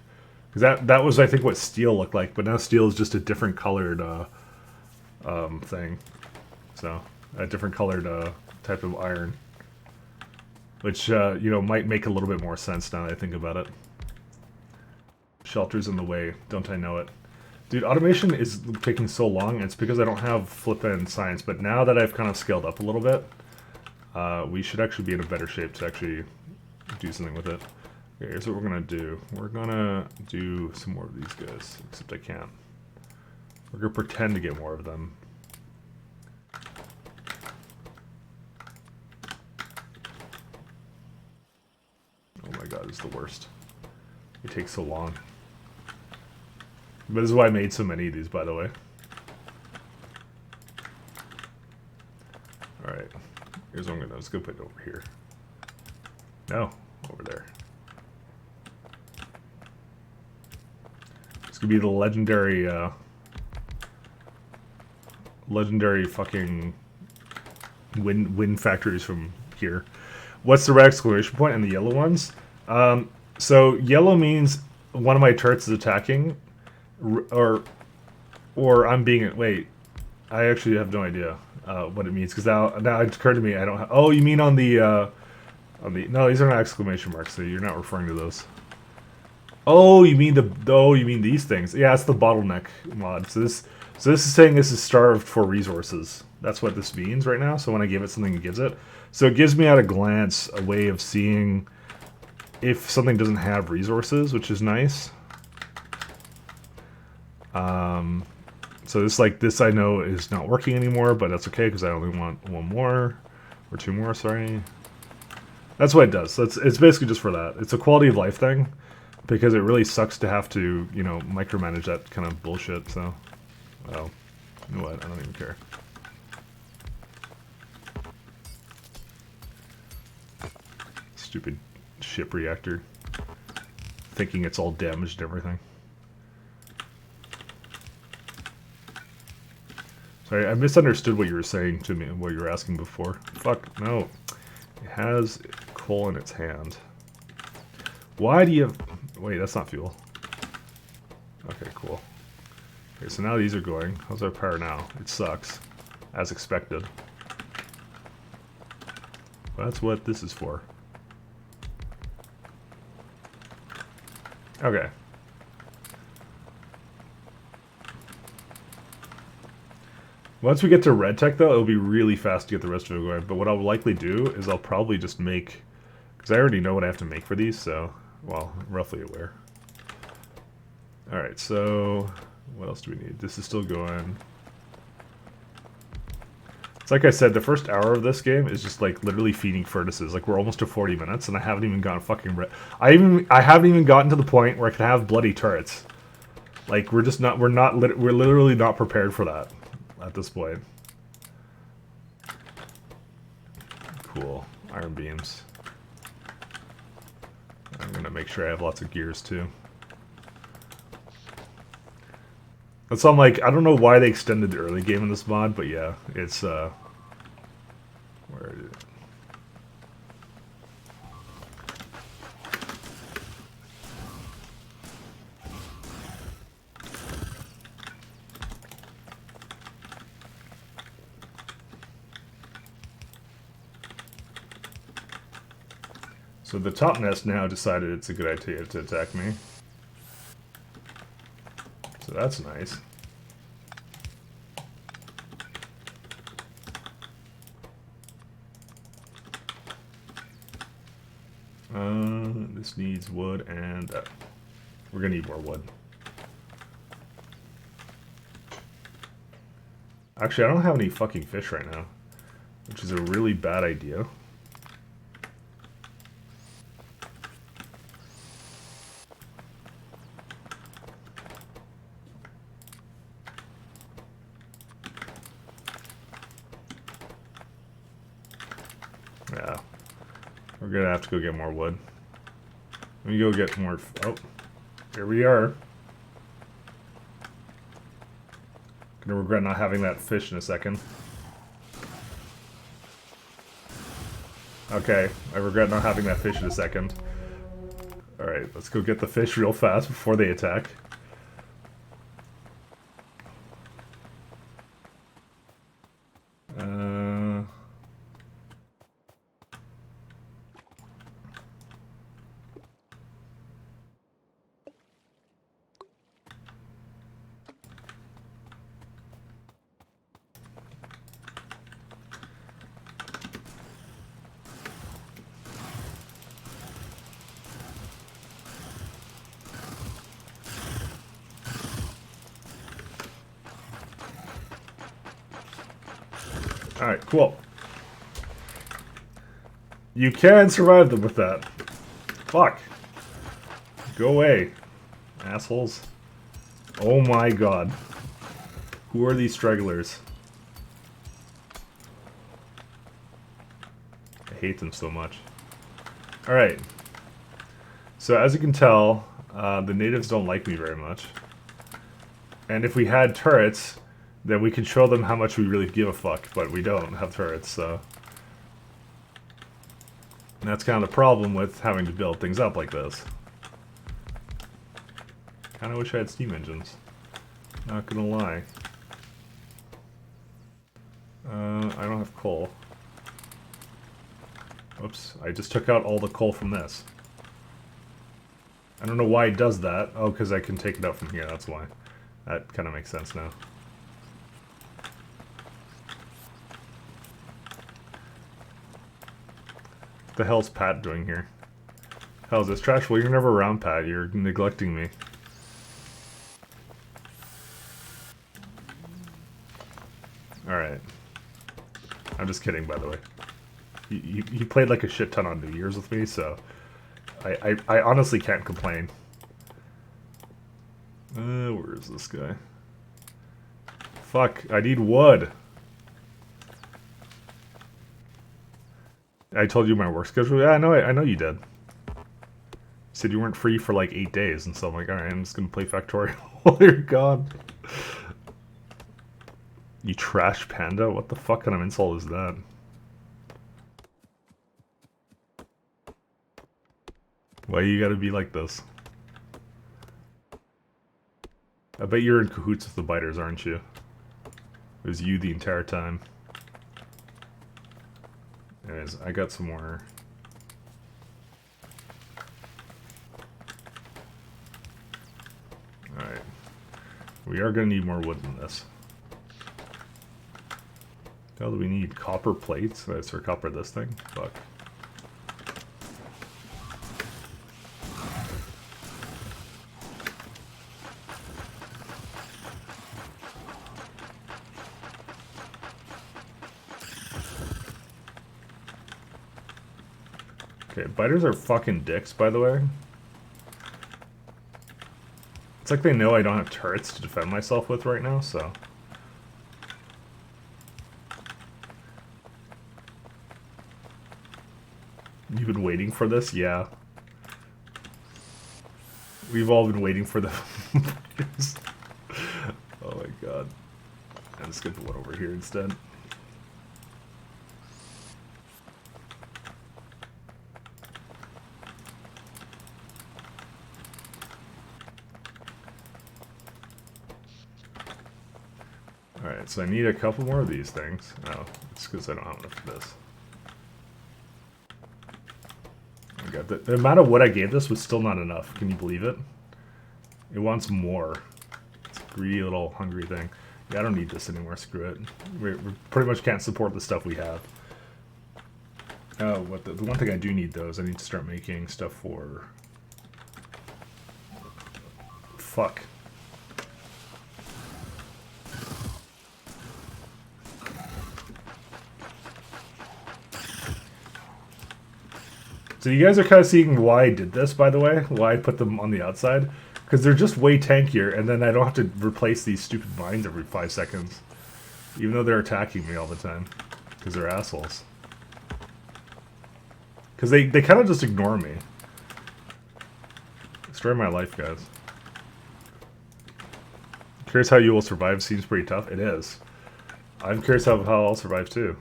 Because that was, I think, what steel looked like, but now steel is just a different colored thing. So a different colored type of iron, which you know, might make a little bit more sense now that I think about it. Shelter's in the way, don't I know it? Dude, automation is taking so long. It's because I don't have flippin' science, but now that I've kind of scaled up a little bit, we should actually be in a better shape to actually do something with it. Okay, here's what we're gonna do. We're gonna do some more of these guys, except I can't. We're gonna pretend to get more of them. Oh my god, it's the worst. It takes so long. But this is why I made so many of these, by the way. Alright. Here's what I'm gonna do. Let's go put it over here. No, over there. It's gonna be the legendary fucking wind factories from here. What's the red exclamation point and the yellow ones? So yellow means one of my turrets is attacking, or I'm being, wait, I actually have no idea what it means, because now it occurred to me I don't have, oh, you mean on the no, these are not exclamation marks, so you're not referring to those. Oh, you mean you mean these things. Yeah, it's the bottleneck mod. So this is saying this is starved for resources. That's what this means right now. So when I give it something, it gives it. So it gives me at a glance a way of seeing if something doesn't have resources, which is nice. So this I know is not working anymore, but that's okay because I only want one more or two more. Sorry. That's what it does. So it's basically just for that. It's a quality of life thing, because it really sucks to have to, you know, micromanage that kind of bullshit. So, well, you know what? I don't even care. Stupid ship reactor, thinking it's all damaged and everything. Sorry, I misunderstood what you were saying to me, what you were asking before. Fuck, no. It has coal in its hand. Why do you have... Wait, that's not fuel. Okay, cool. Okay, so now these are going. How's our power now? It sucks. As expected. But that's what this is for. Okay. Once we get to red tech, though, it'll be really fast to get the rest of it going. But what I'll likely do is I'll probably just make... Because I already know what I have to make for these, so... Well, roughly aware. Alright, so... What else do we need? This is still going. It's like I said, the first hour of this game is just like literally feeding furnaces. Like we're almost to 40 minutes, and I haven't even gotten fucking. I haven't even gotten to the point where I can have bloody turrets. Like we're just not. We're literally not prepared for that at this point. Cool. Iron beams. I'm gonna make sure I have lots of gears too. And so I'm like, I don't know why they extended the early game in this mod, but yeah, it's where is it? So the top nest now decided it's a good idea to attack me. So that's nice. This needs wood and we're gonna need more wood. Actually, I don't have any fucking fish right now, which is a really bad idea. Yeah, we're gonna have to go get more wood. Let me go get more. Oh, here we are. Gonna regret not having that fish in a second. Okay, I regret not having that fish in a second. Alright, let's go get the fish real fast before they attack. Alright, cool. You can survive them with that. Fuck. Go away, assholes. Oh my god. Who are these stragglers? I hate them so much. Alright. So as you can tell, the natives don't like me very much. And if we had turrets, then we could show them how much we really give a fuck, but we don't have turrets, so... And that's kind of the problem with having to build things up like this. Kinda wish I had steam engines. Not gonna lie. I don't have coal. Oops, I just took out all the coal from this. I don't know why it does that. Oh, because I can take it out from here, that's why. That kind of makes sense now. What the hell's Pat doing here? Hell's this trash? Well, you're never around, Pat. You're neglecting me. Alright. I'm just kidding, by the way. He played like a shit ton on New Year's with me, so... I honestly can't complain. Where is this guy? Fuck, I need wood. I told you my work schedule? Yeah, I know you did. You said you weren't free for like 8 days, and so I'm like, alright, I'm just gonna play Factorial while you're gone. You trash panda? What the fuck kind of insult is that? Why you gotta be like this? I bet you're in cahoots with the biters, aren't you? It was you the entire time. Anyways, I got some more. Alright. We are gonna need more wood than this. What the hell do we need? Copper plates? Let's copper this thing? Fuck. Okay, biters are fucking dicks, by the way. It's like they know I don't have turrets to defend myself with right now, so... You've been waiting for this? Yeah. We've all been waiting for the... Oh my god. I'm just gonna put one over here instead. Alright, so I need a couple more of these things. Oh, it's because I don't have enough of this. Oh god, the amount of wood I gave this was still not enough. Can you believe it? It wants more. It's a greedy little hungry thing. Yeah, I don't need this anymore. Screw it. We pretty much can't support the stuff we have. Oh, what the one thing I do need though is I need to start making stuff for... Fuck. So you guys are kind of seeing why I did this, by the way? Why I put them on the outside? Because they're just way tankier, and then I don't have to replace these stupid mines every 5 seconds. Even though they're attacking me all the time. Because they're assholes. Because they kind of just ignore me. Destroy my life, guys. Curious how you will survive. Seems pretty tough. It is. I'm curious how I'll survive too.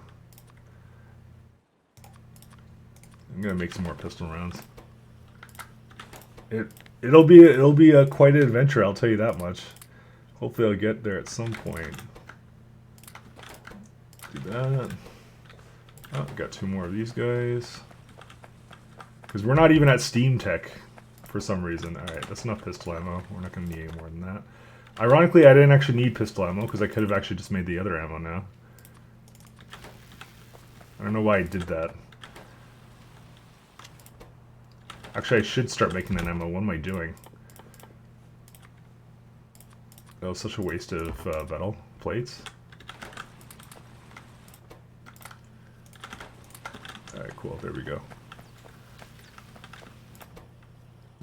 I'm gonna make some more pistol rounds. It'll be a quite an adventure. I'll tell you that much. Hopefully, I'll get there at some point. Do that. Oh, got 2 more of these guys. Because we're not even at Steam Tech for some reason. Alright, that's enough pistol ammo. We're not going to need any more than that. Ironically, I didn't actually need pistol ammo because I could have actually just made the other ammo now. I don't know why I did that. Actually, I should start making that ammo. What am I doing? That was such a waste of metal plates. Alright, cool. There we go.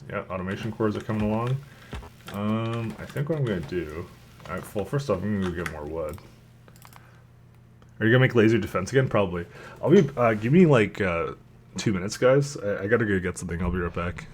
Yeah, automation cores are coming along. I think what I'm going to do... Alright, well, first off, I'm going to go get more wood. Are you going to make laser defense again? Probably. I'll be... give me, like, 2 minutes, guys. I gotta go get something. I'll be right back.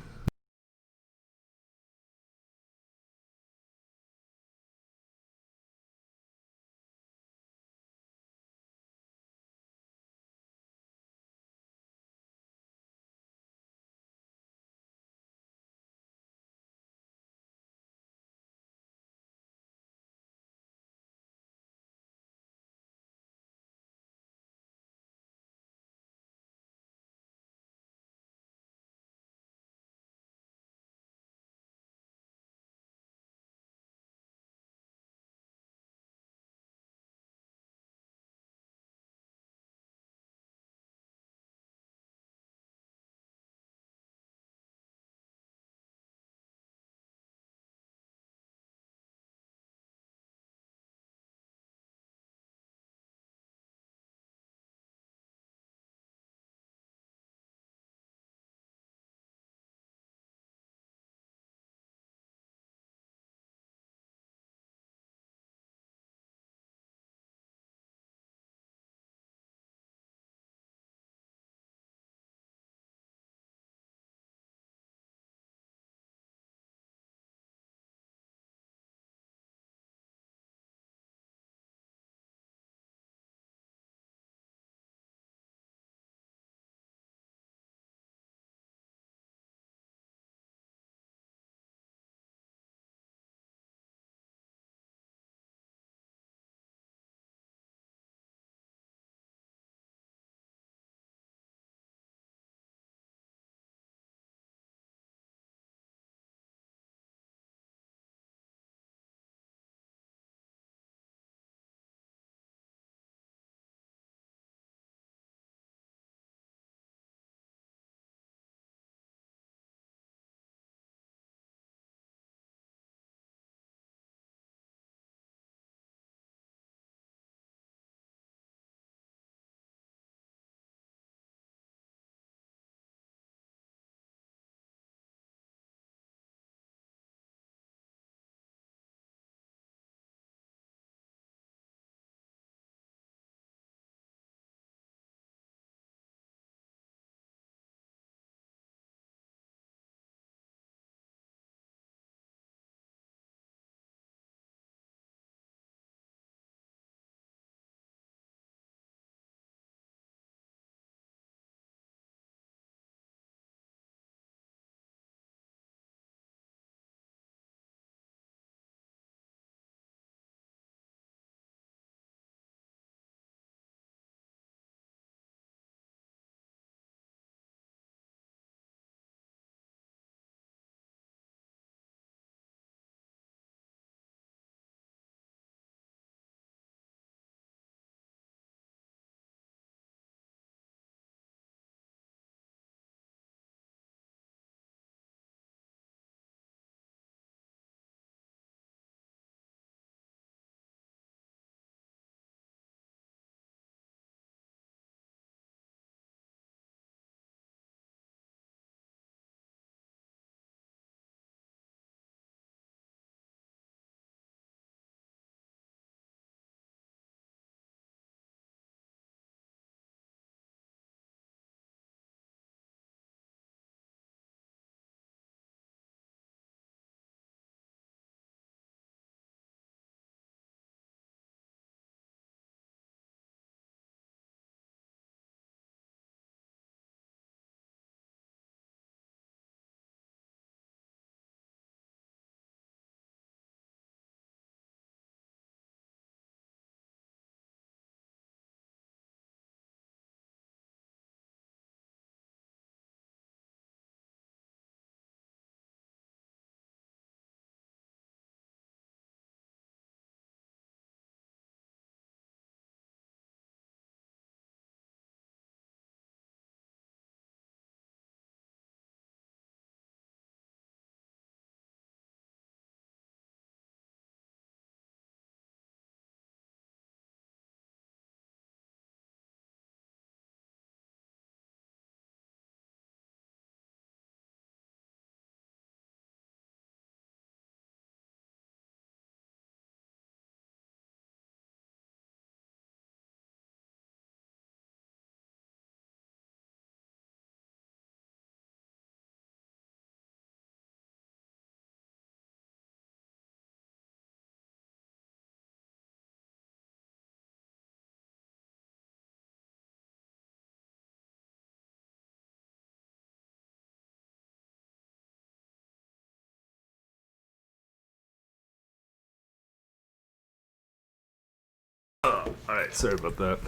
Alright, sorry about that.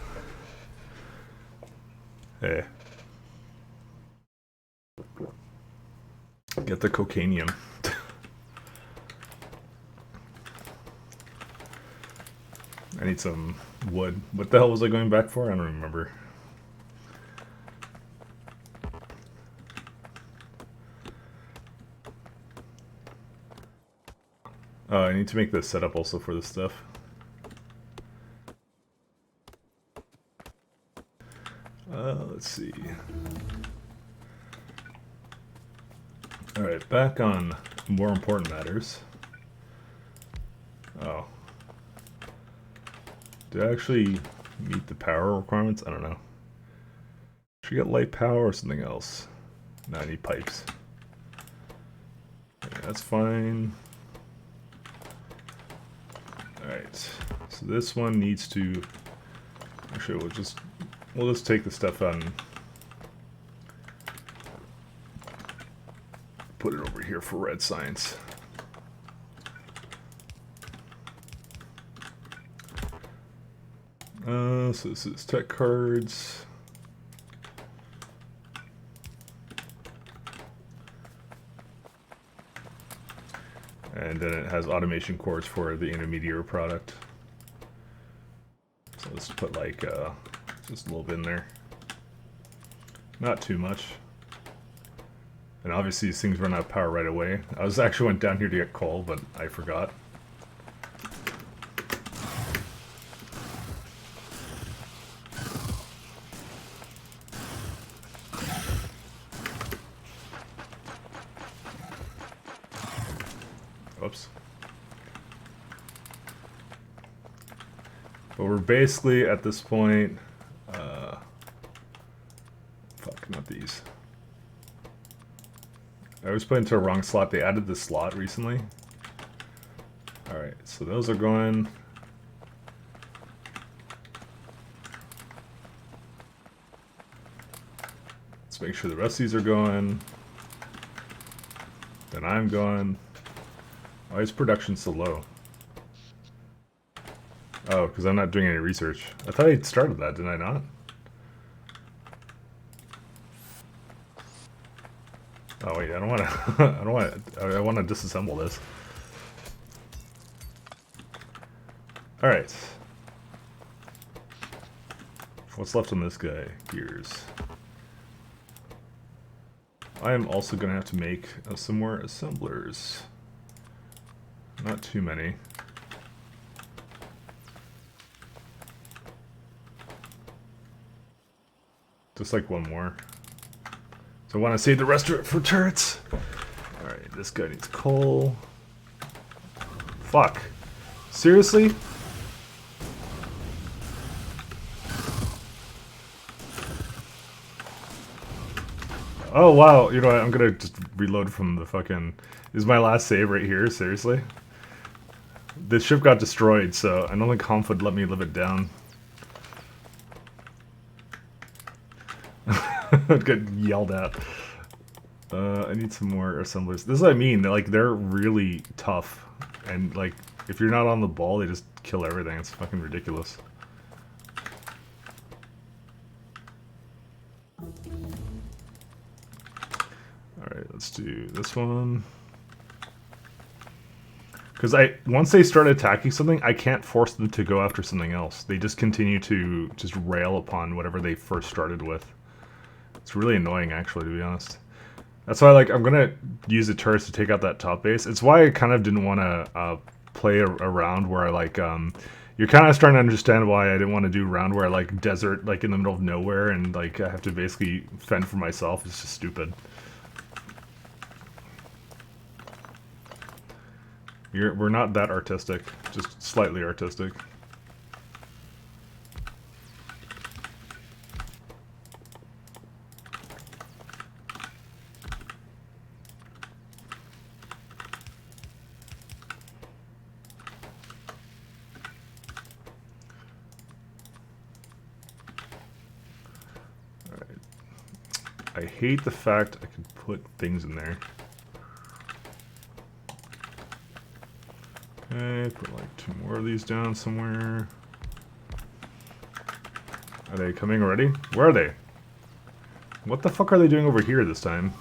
Hey. Get the cocainium. I need some wood. What the hell was I going back for? I don't remember. Oh, I need to make the setup also for this stuff. Let's see. Alright, back on more important matters. Oh. Did I actually meet the power requirements? I don't know. Should I get light power or something else? No, I need pipes. Okay, that's fine. Alright, so this one needs to... Actually, we'll just take the stuff out and put it over here for red science. So this is tech cards. And then it has automation cores for the intermediary product. So let's put like just a little bit in there. Not too much. And obviously these things run out of power right away. I actually went down here to get coal, but I forgot. Oops. But we're basically at this point, fuck, not these. I was put into a wrong slot. They added this slot recently. Alright, so those are going. Let's make sure the rest of these are going. Then I'm going. Why is production so low? Oh, because I'm not doing any research. I thought I started that, did I not? Oh wait, I don't want to. I want to disassemble this. All right. What's left on this guy? Gears. I am also gonna have to make some more assemblers. Not too many. Just like one more. So I want to save the rest of it for turrets. Alright, this guy needs coal. Fuck. Seriously? Oh wow, you know what, I'm gonna just reload from the fucking... This is my last save right here, seriously? The ship got destroyed, so I don't think Conf would let me live it down. I'd get yelled at. I need some more assemblers. This is what I mean, they're really tough. And like, if you're not on the ball, they just kill everything. It's fucking ridiculous. Alright, let's do this one. Because once they start attacking something, I can't force them to go after something else. They just continue to just rail upon whatever they first started with. It's really annoying, actually, to be honest. That's why, like, I'm gonna use the turrets to take out that top base. It's why I kind of didn't want to play a round where I, like, you're kind of starting to understand why I didn't want to do a round where I, like, desert, like, in the middle of nowhere and, like, I have to basically fend for myself. It's just stupid. We're not that artistic, just slightly artistic. Alright. I hate the fact I can put things in there. Okay, put like 2 more of these down somewhere. Are they coming already? Where are they? What the fuck are they doing over here this time?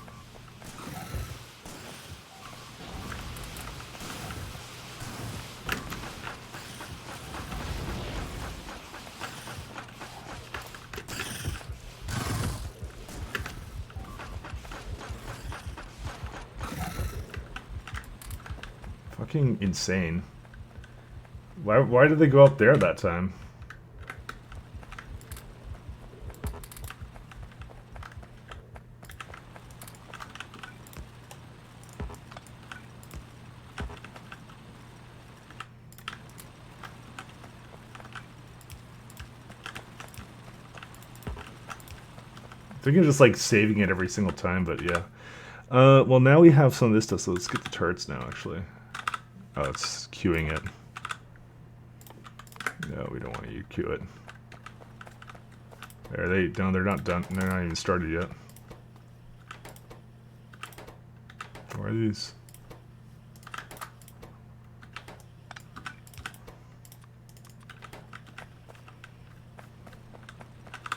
Fucking insane. Why did they go up there that time? I think I'm just like saving it every single time, but yeah. Well, now we have some of this stuff, so let's get the turrets now, actually. Oh, it's queuing it. No, we don't want to queue it. Are they done? They're not done. They're not even started yet. Where are these?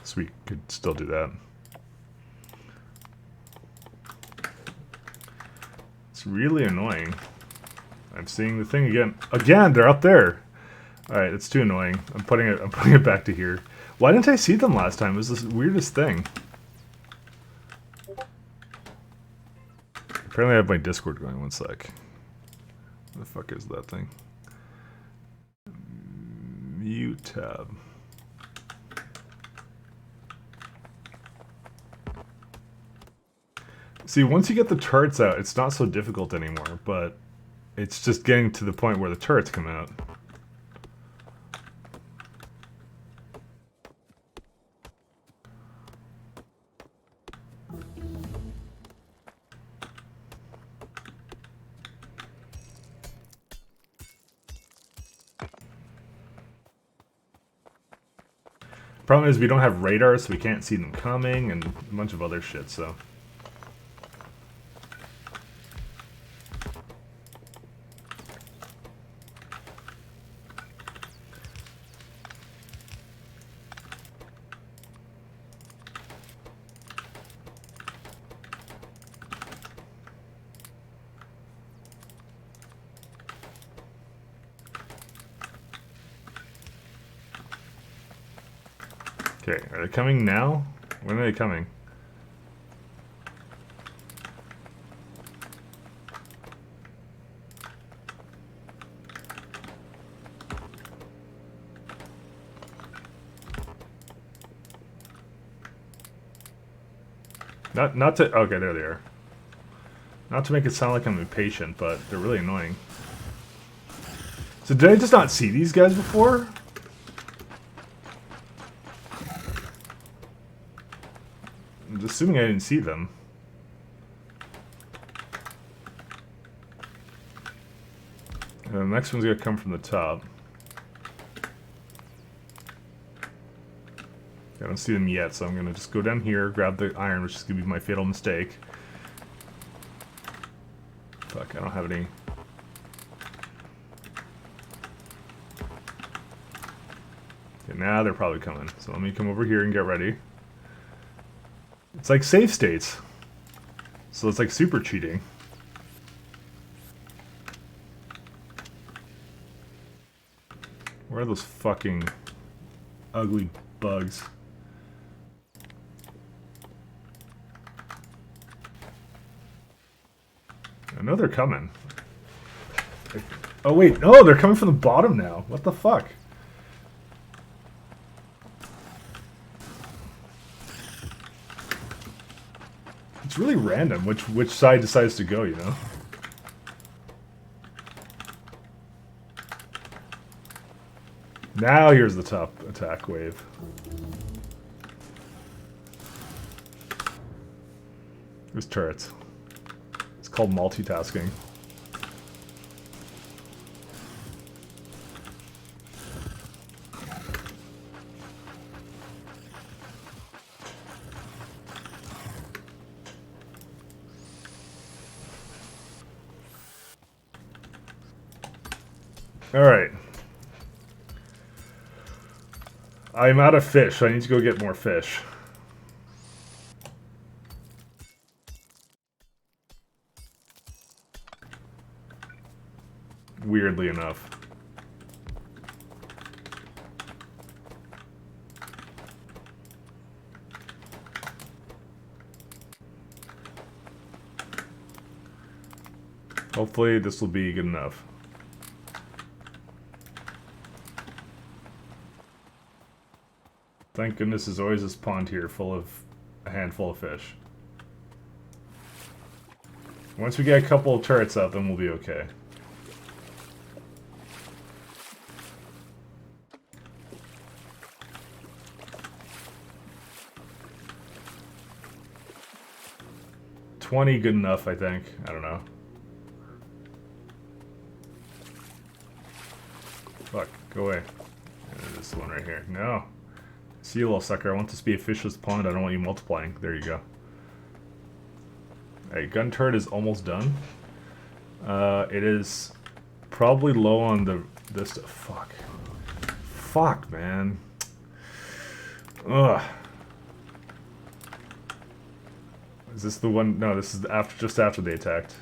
So we could still do that. It's really annoying. I'm seeing the thing again. Again, they're up there. All right, it's too annoying. I'm putting it back to here. Why didn't I see them last time? It was the weirdest thing. Apparently I have my Discord going. One sec. What the fuck is that thing? Mute tab. See, once you get the turrets out, it's not so difficult anymore, but it's just getting to the point where the turrets come out. Problem is we don't have radar, so we can't see them coming, and a bunch of other shit, so... Okay, are they coming now? When are they coming? Not to... Okay, there they are. Not to make it sound like I'm impatient, but they're really annoying. So did I just not see these guys before? I'm assuming I didn't see them. And the next one's gonna come from the top. I don't see them yet, so I'm gonna just go down here, grab the iron, which is gonna be my fatal mistake. Fuck, I don't have any. Okay, now they're probably coming. So let me come over here and get ready. It's like save states. So it's like super cheating. Where are those fucking ugly bugs? I know they're coming. Oh wait, no, they're coming from the bottom now. What the fuck? It's really random which side decides to go, you know? Now here's the top attack wave. There's turrets. It's called multitasking. All right. I'm out of fish, so I need to go get more fish. Weirdly enough. Hopefully this will be good enough. Thank goodness there's always this pond here full of a handful of fish. Once we get a couple of turrets up, then we'll be okay. $20 good enough, I think. I don't know. Fuck, go away. This one right here. No. See you, little sucker. I want this to be a fishless pond. I don't want you multiplying. There you go. Alright, gun turret is almost done. It is probably low on this. Fuck. Fuck, man. Ugh. Is this the one? No, this is just after they attacked.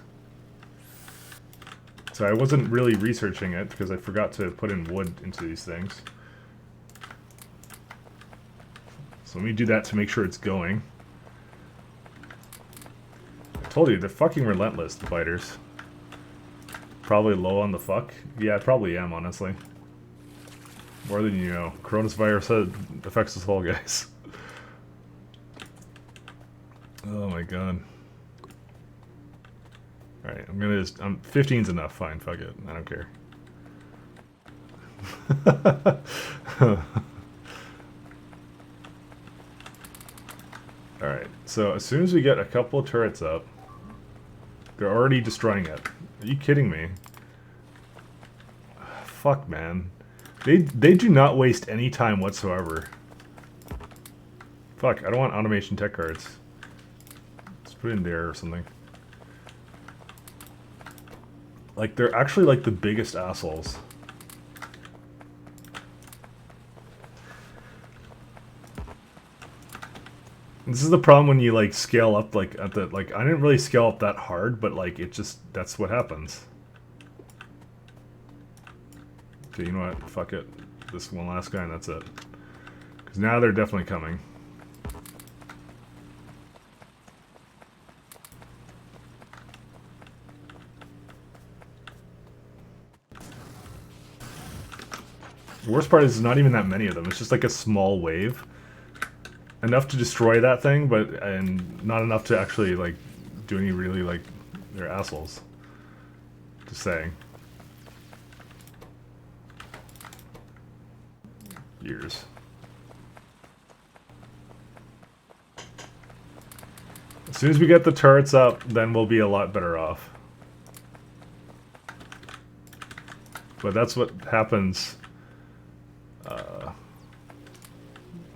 So I wasn't really researching it because I forgot to put in wood into these things. So let me do that to make sure it's going. I told you, they're fucking relentless, the fighters. Probably low on the fuck? Yeah, I probably am, honestly. More than you know. Coronavirus affects us all, guys. Oh my god. Alright, I'm gonna just... 15's enough, fine, fuck it. I don't care. Alright, so as soon as we get a couple of turrets up, they're already destroying it. Are you kidding me? Fuck, man. They do not waste any time whatsoever. Fuck, I don't want automation tech cards. Let's put it in there or something. Like, they're actually like the biggest assholes. This is the problem when you like scale up like at the I didn't really scale up that hard, but like it just that's what happens. Okay, you know what? Fuck it. This one last guy and that's it. Because now they're definitely coming. The worst part is not even that many of them. It's just like a small wave. Enough to destroy that thing, and not enough to actually like do any really like they're assholes. Just saying. Years. As soon as we get the turrets up, then we'll be a lot better off. But that's what happens. Let's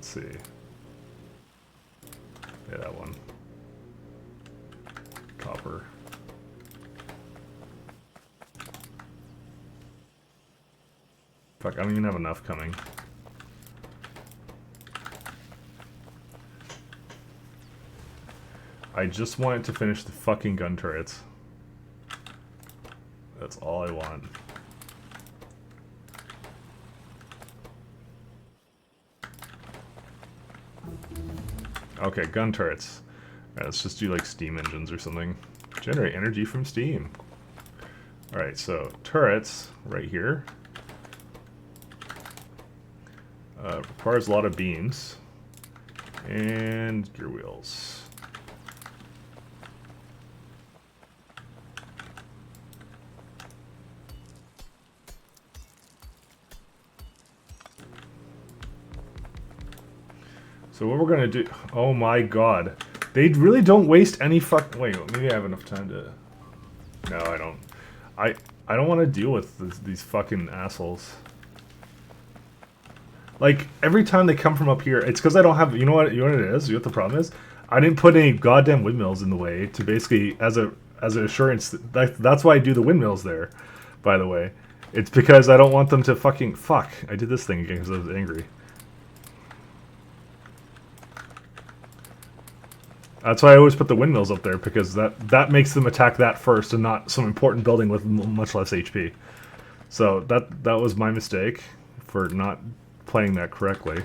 see. Yeah, that one. Copper. Fuck, I don't even have enough coming. I just wanted to finish the fucking gun turrets. That's all I want. Okay, gun turrets. Alright, let's just do like steam engines or something. Generate energy from steam. Alright, so turrets right here. Requires a lot of beams. And gear wheels. So what we're gonna do... Oh my god. They really don't waste any fuck... Wait, maybe I have enough time to... No, I don't. I don't want to deal with these fucking assholes. Like, every time they come from up here, it's because I don't have... You know what it is? You know what the problem is? I didn't put any goddamn windmills in the way to basically... As an assurance... That's why I do the windmills there, by the way. It's because I don't want them to fucking... Fuck. I did this thing again because I was angry. That's why I always put the windmills up there, because that makes them attack that first and not some important building with much less HP. So that was my mistake for not playing that correctly.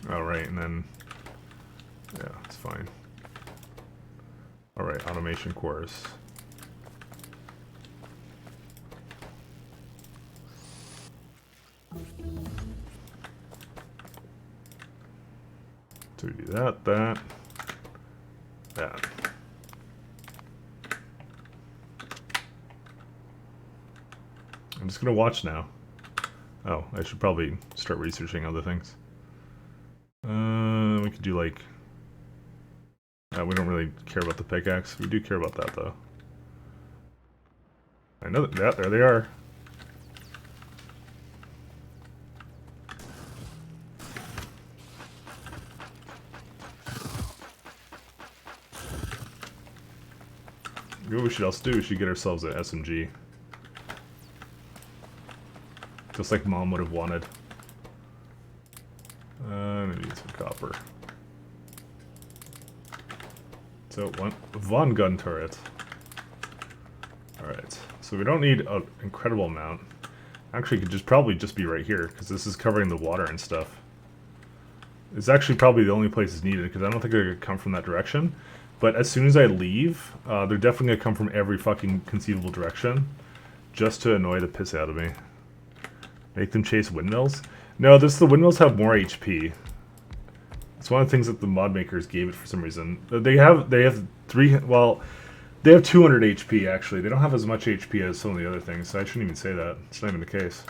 Alright, and then... yeah, it's fine. Alright, automation cores. So we do that. I'm just gonna watch now. Oh, I should probably start researching other things. We could do like... we don't really care about the pickaxe. We do care about that though. I know that. There they are. You know what we should also do? We should get ourselves an SMG. Just like Mom would have wanted. I need some copper. So, one gun turret. Alright, so we don't need an incredible amount. Actually, it could probably just be right here, because this is covering the water and stuff. It's actually probably the only place it's needed, because I don't think they're going to come from that direction. But as soon as I leave, they're definitely going to come from every fucking conceivable direction, just to annoy the piss out of me. Make them chase windmills? No, the windmills have more HP. It's one of the things that the mod makers gave it for some reason. They have 200 HP actually. They don't have as much HP as some of the other things, so I shouldn't even say that. It's not even the case.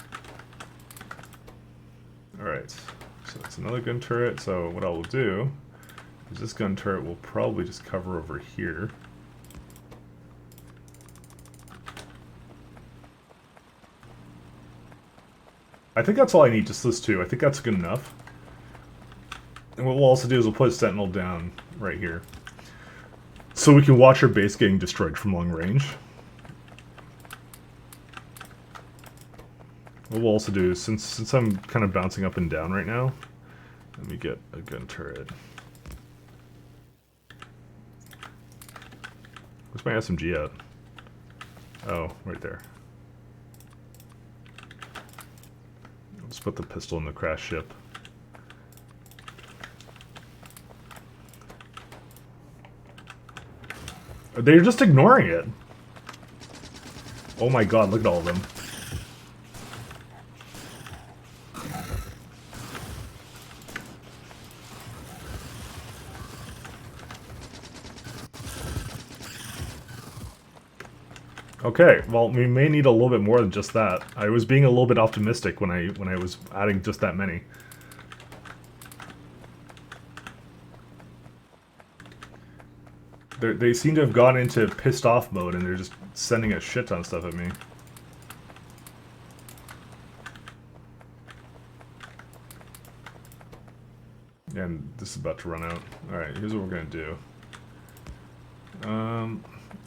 Alright, so it's another gun turret. So what I will do is this gun turret will probably just cover over here. I think that's all I need, just those two. I think that's good enough. And what we'll also do is we'll put a sentinel down right here. So we can watch our base getting destroyed from long range. What we'll also do is, since I'm kind of bouncing up and down right now, let me get a gun turret. Where's my SMG at? Oh, right there. Let's put the pistol in the crash ship. They're just ignoring it. Oh my god, look at all of them. Okay, well, we may need a little bit more than just that. I was being a little bit optimistic when I was adding just that many. They seem to have gone into pissed off mode and they're just sending a shit ton of stuff at me. And this is about to run out. Alright, here's what we're gonna do. I'm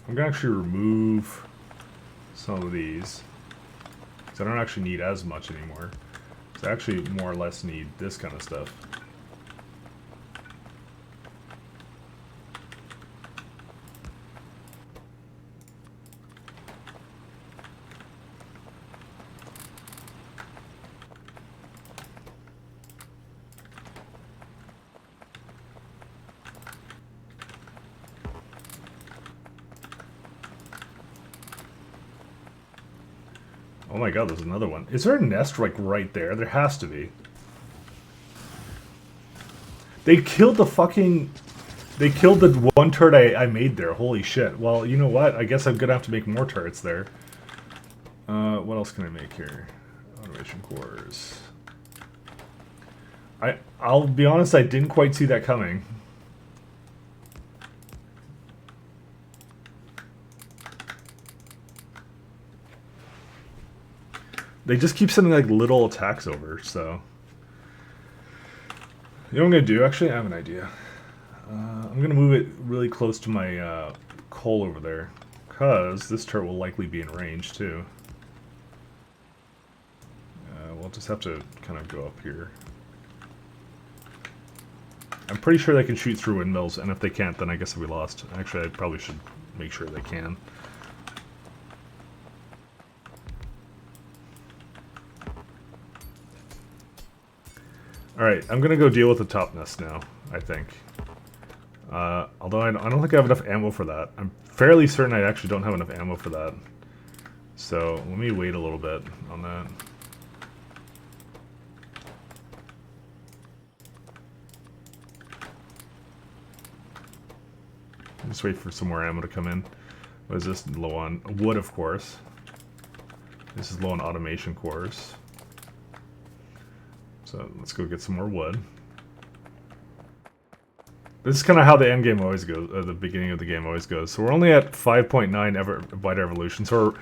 gonna actually remove some of these, because I don't actually need as much anymore. So I actually more or less need this kind of stuff. Oh my god, there's another one. Is there a nest like right there? There has to be. They killed the fucking... They killed the one turret I made there. Holy shit. Well, you know what? I guess I'm gonna have to make more turrets there. What else can I make here? Automation cores. I'll be honest, I didn't quite see that coming. They just keep sending like little attacks over, so... You know what I'm going to do? Actually, I have an idea. I'm going to move it really close to my coal over there. Because this turret will likely be in range, too. We'll just have to kind of go up here. I'm pretty sure they can shoot through windmills, and if they can't, then I guess we lost. Actually, I probably should make sure they can. Alright, I'm gonna go deal with the top nest now, I think. Although I don't think I have enough ammo for that. I'm fairly certain I actually don't have enough ammo for that. So, let me wait a little bit on that. Just wait for some more ammo to come in. What is this? Low on wood, of course. This is low on automation cores. So let's go get some more wood. This is kind of how the end game always goes, the beginning of the game always goes. So we're only at 5.9 byte evolution. So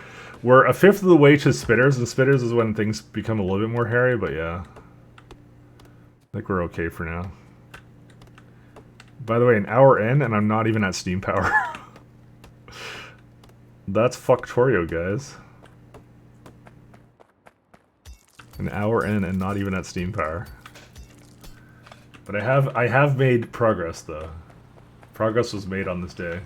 we're a fifth of the way to spitters, and spitters is when things become a little bit more hairy, but yeah. I think we're okay for now. By the way, an hour in, and I'm not even at steam power. That's Fucktorio, guys. An hour in and not even at steam power. But I have made progress, though. Progress was made on this day.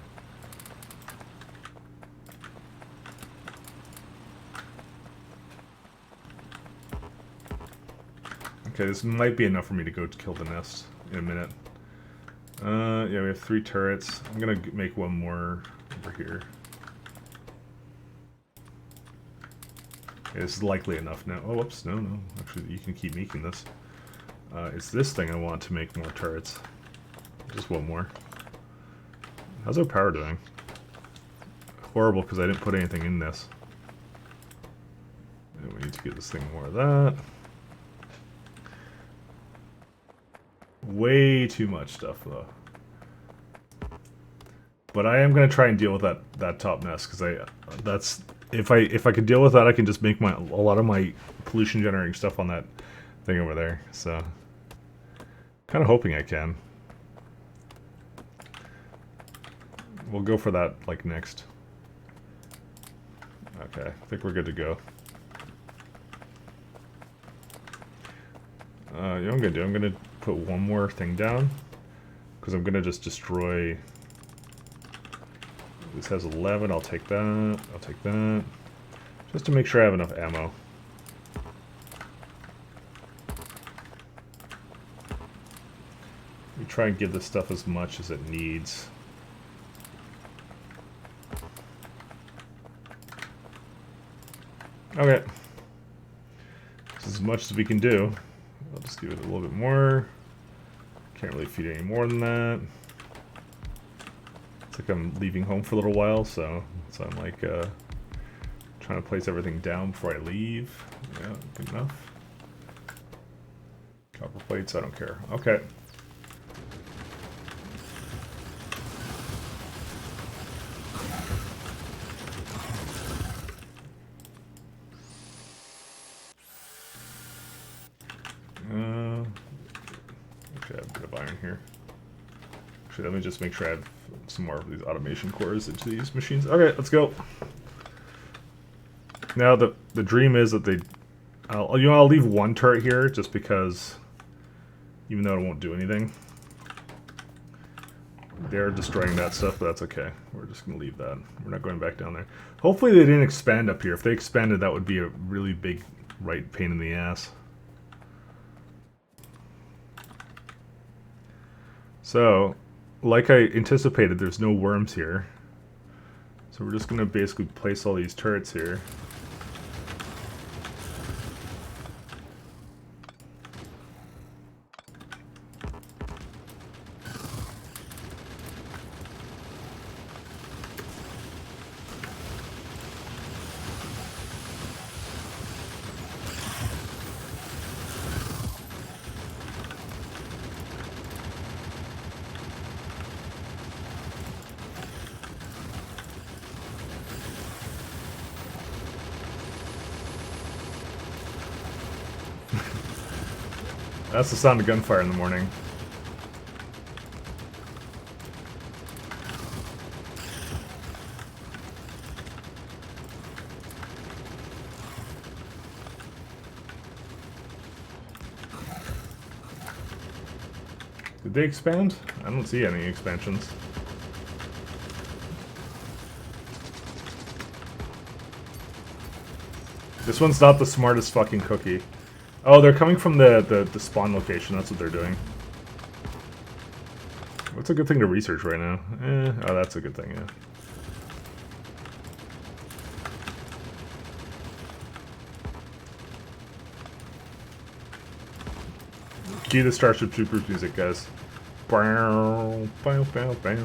Okay, this might be enough for me to go kill the nest in a minute. Yeah, we have 3 turrets. I'm gonna make one more over here. Okay, this is likely enough now. Oh, whoops, no. Actually, you can keep making this. It's this thing I want to make more turrets. Just one more. How's our power doing? Horrible, because I didn't put anything in this. And we need to get this thing more of that. Way too much stuff, though. But I am gonna try and deal with that top nest, because that's if I can deal with that, I can just make a lot of my pollution generating stuff on that thing over there. So, kind of hoping I can. We'll go for that like next. Okay, I think we're good to go. You know what I'm gonna do? I'm gonna put one more thing down, because I'm gonna just destroy. This has 11, I'll take that, I'll take that. Just to make sure I have enough ammo. We try and give this stuff as much as it needs. Okay. This is as much as we can do. I'll just give it a little bit more. Can't really feed any more than that. It's like I'm leaving home for a little while, so I'm like trying to place everything down before I leave. Yeah, good enough. Copper plates, I don't care. Okay. Actually, I have a bit of iron here. Actually, let me just make sure I have some more of these automation cores into these machines. Okay, let's go. Now the dream is that I'll leave one turret here just because, even though it won't do anything, they're destroying that stuff, but that's okay. We're just gonna leave that. We're not going back down there. Hopefully they didn't expand up here. If they expanded, that would be a really big right pain in the ass. So, like I anticipated, there's no worms here. So we're just going to basically place all these turrets here. That's the sound of gunfire in the morning. Did they expand? I don't see any expansions. This one's not the smartest fucking cookie. Oh, they're coming from the spawn location. That's what they're doing. What's a good thing to research right now? Oh, that's a good thing, yeah. Cue the Starship Troopers music, guys. Bow, bow, bow, bow.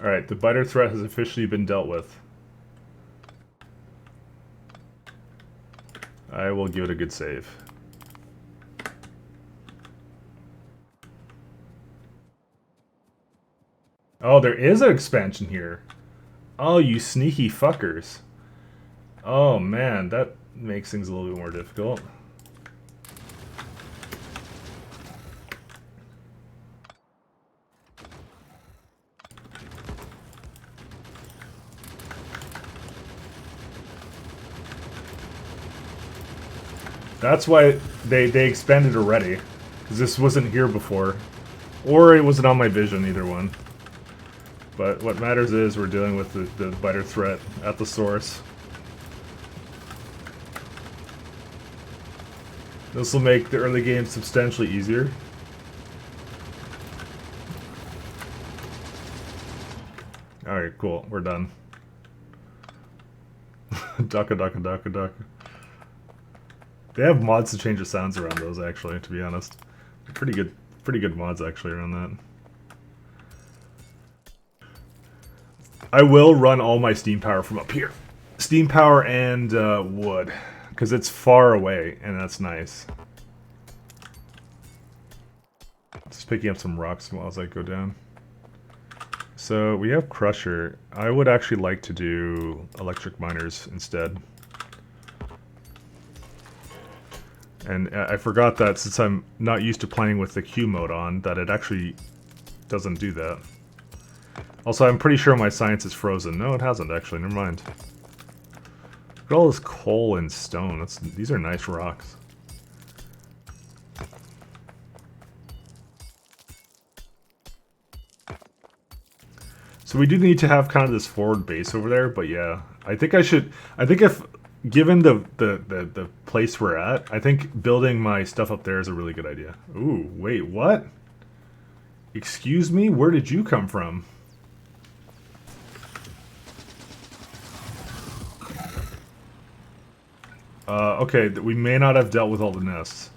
Alright, the biter threat has officially been dealt with. I will give it a good save. Oh, there is an expansion here. Oh, you sneaky fuckers. Oh man, that makes things a little bit more difficult. That's why they expanded already. Because this wasn't here before. Or it wasn't on my vision, either one. But what matters is we're dealing with the biter threat at the source. This will make the early game substantially easier. Alright, cool. We're done. Daka daka daka daka. They have mods to change the sounds around those, actually, to be honest. Pretty good mods, actually, around that. I will run all my steam power from up here. Steam power and wood. Because it's far away, and that's nice. Just picking up some rocks while as I go down. So, we have Crusher. I would actually like to do electric miners instead. And I forgot that since I'm not used to playing with the Q mode on, that it actually doesn't do that. Also, I'm pretty sure my science is frozen. No, it hasn't actually. Never mind. Look at all this coal and stone. These are nice rocks. So we do need to have kind of this forward base over there, but yeah. I think if given the place we're at, I think building my stuff up there is a really good idea. Ooh, wait, what? Excuse me? Where did you come from? Okay, we may not have dealt with all the nests.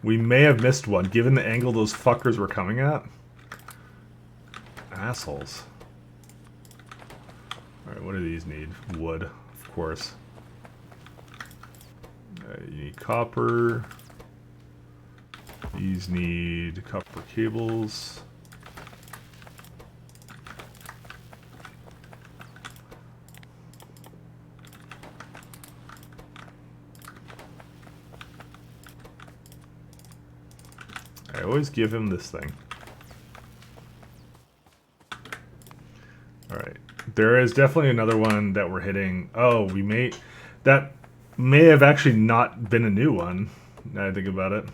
We may have missed one, given the angle those fuckers were coming at. Assholes. Alright, what do these need? Wood, of course. You need copper. These need copper cables. I always give him this thing. Alright. There is definitely another one that we're hitting. Oh, that may have actually not been a new one, now I think about it.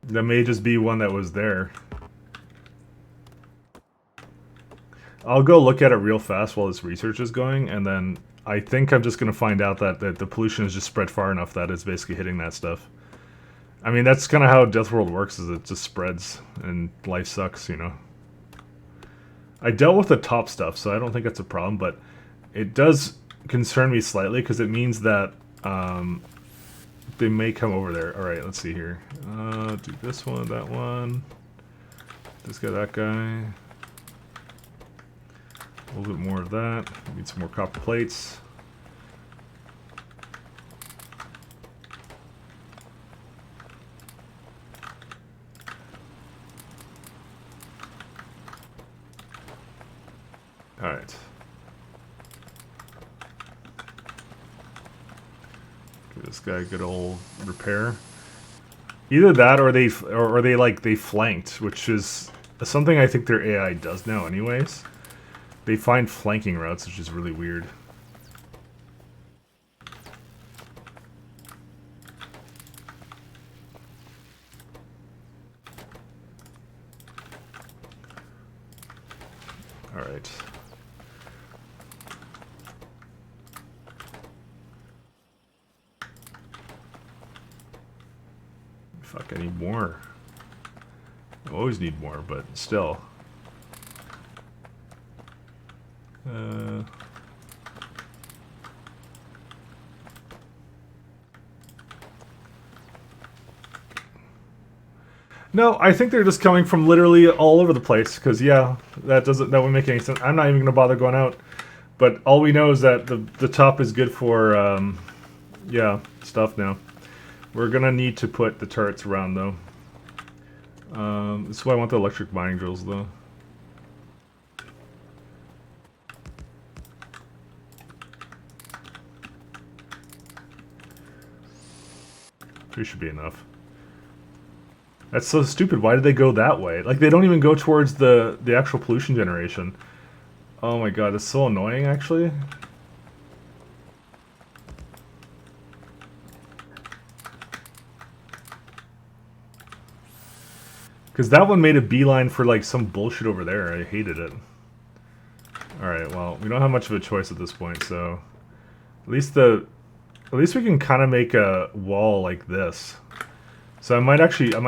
That may just be one that was there. I'll go look at it real fast while this research is going, and then I think I'm just going to find out that the pollution is just spread far enough that it's basically hitting that stuff. I mean, that's kind of how deathworld works, is it just spreads, and life sucks, you know. I dealt with the top stuff, so I don't think that's a problem, but it does concern me slightly, because it means that they may come over there. Alright, let's see here. Do this one, that one. This guy, that guy. A little bit more of that. Need some more copper plates. Alright. Give this guy a good old repair. Either that or they flanked, which is something I think their AI does now anyways. They find flanking routes, which is really weird. Alright. Fuck, I need more. I always need more, but still. No, I think they're just coming from literally all over the place. Because yeah, that wouldn't make any sense. I'm not even gonna bother going out. But all we know is that the top is good for yeah, stuff now. We're gonna need to put the turrets around though. That's why I want the electric mining drills though. Three should be enough. That's so stupid. Why did they go that way? Like, they don't even go towards the actual pollution generation. Oh my god, it's so annoying, actually. Because that one made a beeline for, like, some bullshit over there. I hated it. Alright, well, we don't have much of a choice at this point, so... At least we can kind of make a wall like this. So I might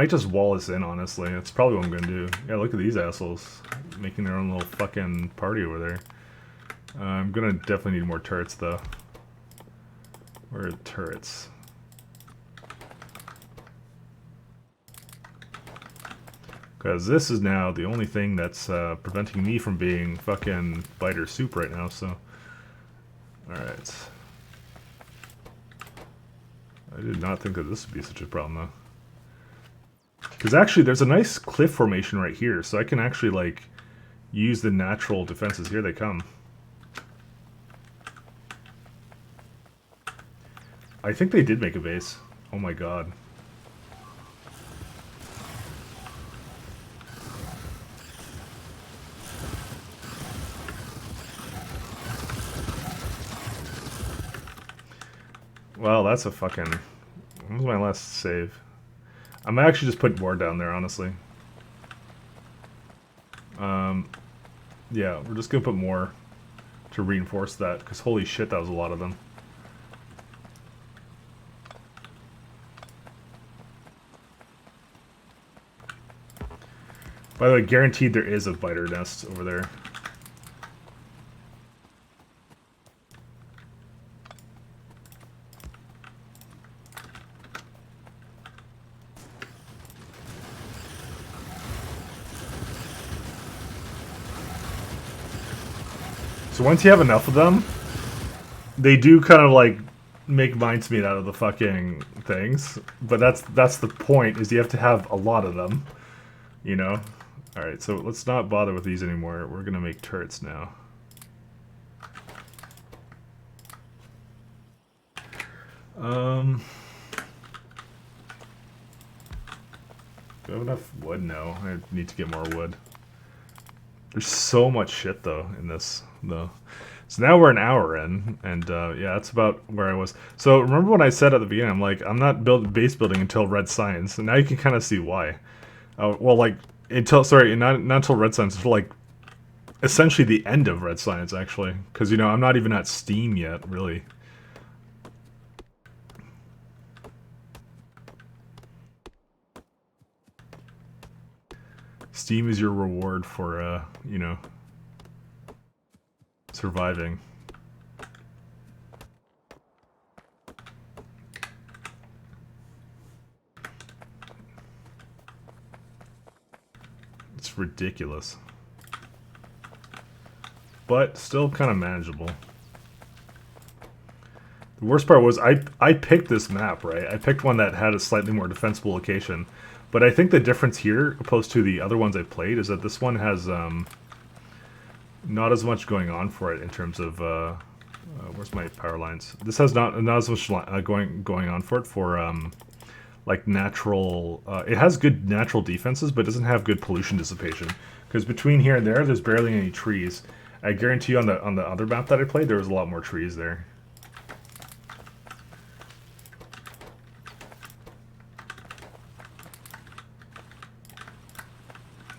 just wall this in, honestly. That's probably what I'm going to do. Yeah, look at these assholes. Making their own little fucking party over there. I'm going to definitely need more turrets, though. Where are the turrets? Because this is now the only thing that's preventing me from being fucking biter soup right now, so... Alright. I did not think that this would be such a problem, though. Because actually, there's a nice cliff formation right here, so I can actually, like, use the natural defenses. Here they come. I think they did make a base. Oh my god. Well, that's a fucking... When was my last save? I might actually just put more down there, honestly. Yeah, we're just gonna put more to reinforce that, because holy shit, that was a lot of them. By the way, guaranteed there is a biter nest over there. So once you have enough of them, they do kind of like make mincemeat out of the fucking things. But that's the point, is you have to have a lot of them, you know? Alright, so let's not bother with these anymore. We're gonna make turrets now. Do I have enough wood? No, I need to get more wood. There's so much shit, though, in this, though. So now we're an hour in, and yeah, that's about where I was. So remember when I said at the beginning, I'm like, I'm not base building until Red Science, and now you can kind of see why. Well, like, sorry, not until Red Science, until, like, essentially the end of Red Science, actually. Because, you know, I'm not even at Steam yet, really. Steam is your reward for, you know, surviving. It's ridiculous. But still kind of manageable. The worst part was I picked this map, right? I picked one that had a slightly more defensible location. But I think the difference here, opposed to the other ones I played, is that this one has not as much going on for it in terms of where's my power lines? This has not as much going on for it for like natural. It has good natural defenses, but doesn't have good pollution dissipation. Because between here and there, there's barely any trees. I guarantee you, on the other map that I played, there was a lot more trees there.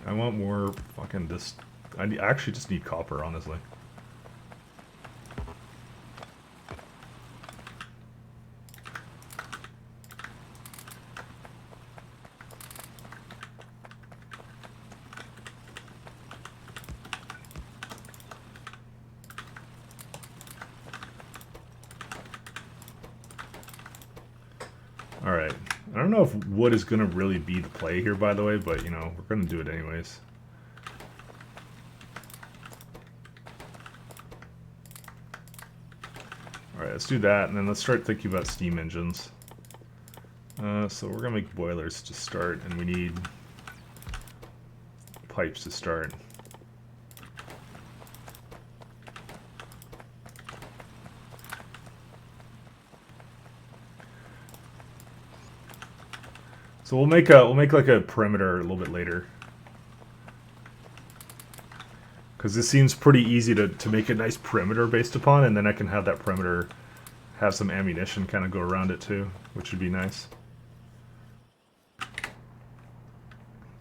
I want more fucking this. I actually just need copper, honestly. Alright. I don't know if wood is going to really be the play here, by the way, but, you know, we're going to do it anyways. Alright, let's do that, and then let's start thinking about steam engines. So we're going to make boilers to start, and we need pipes to start. So we'll make like a perimeter a little bit later, because this seems pretty easy to make a nice perimeter based upon, and then I can have that perimeter have some ammunition kind of go around it too, which would be nice.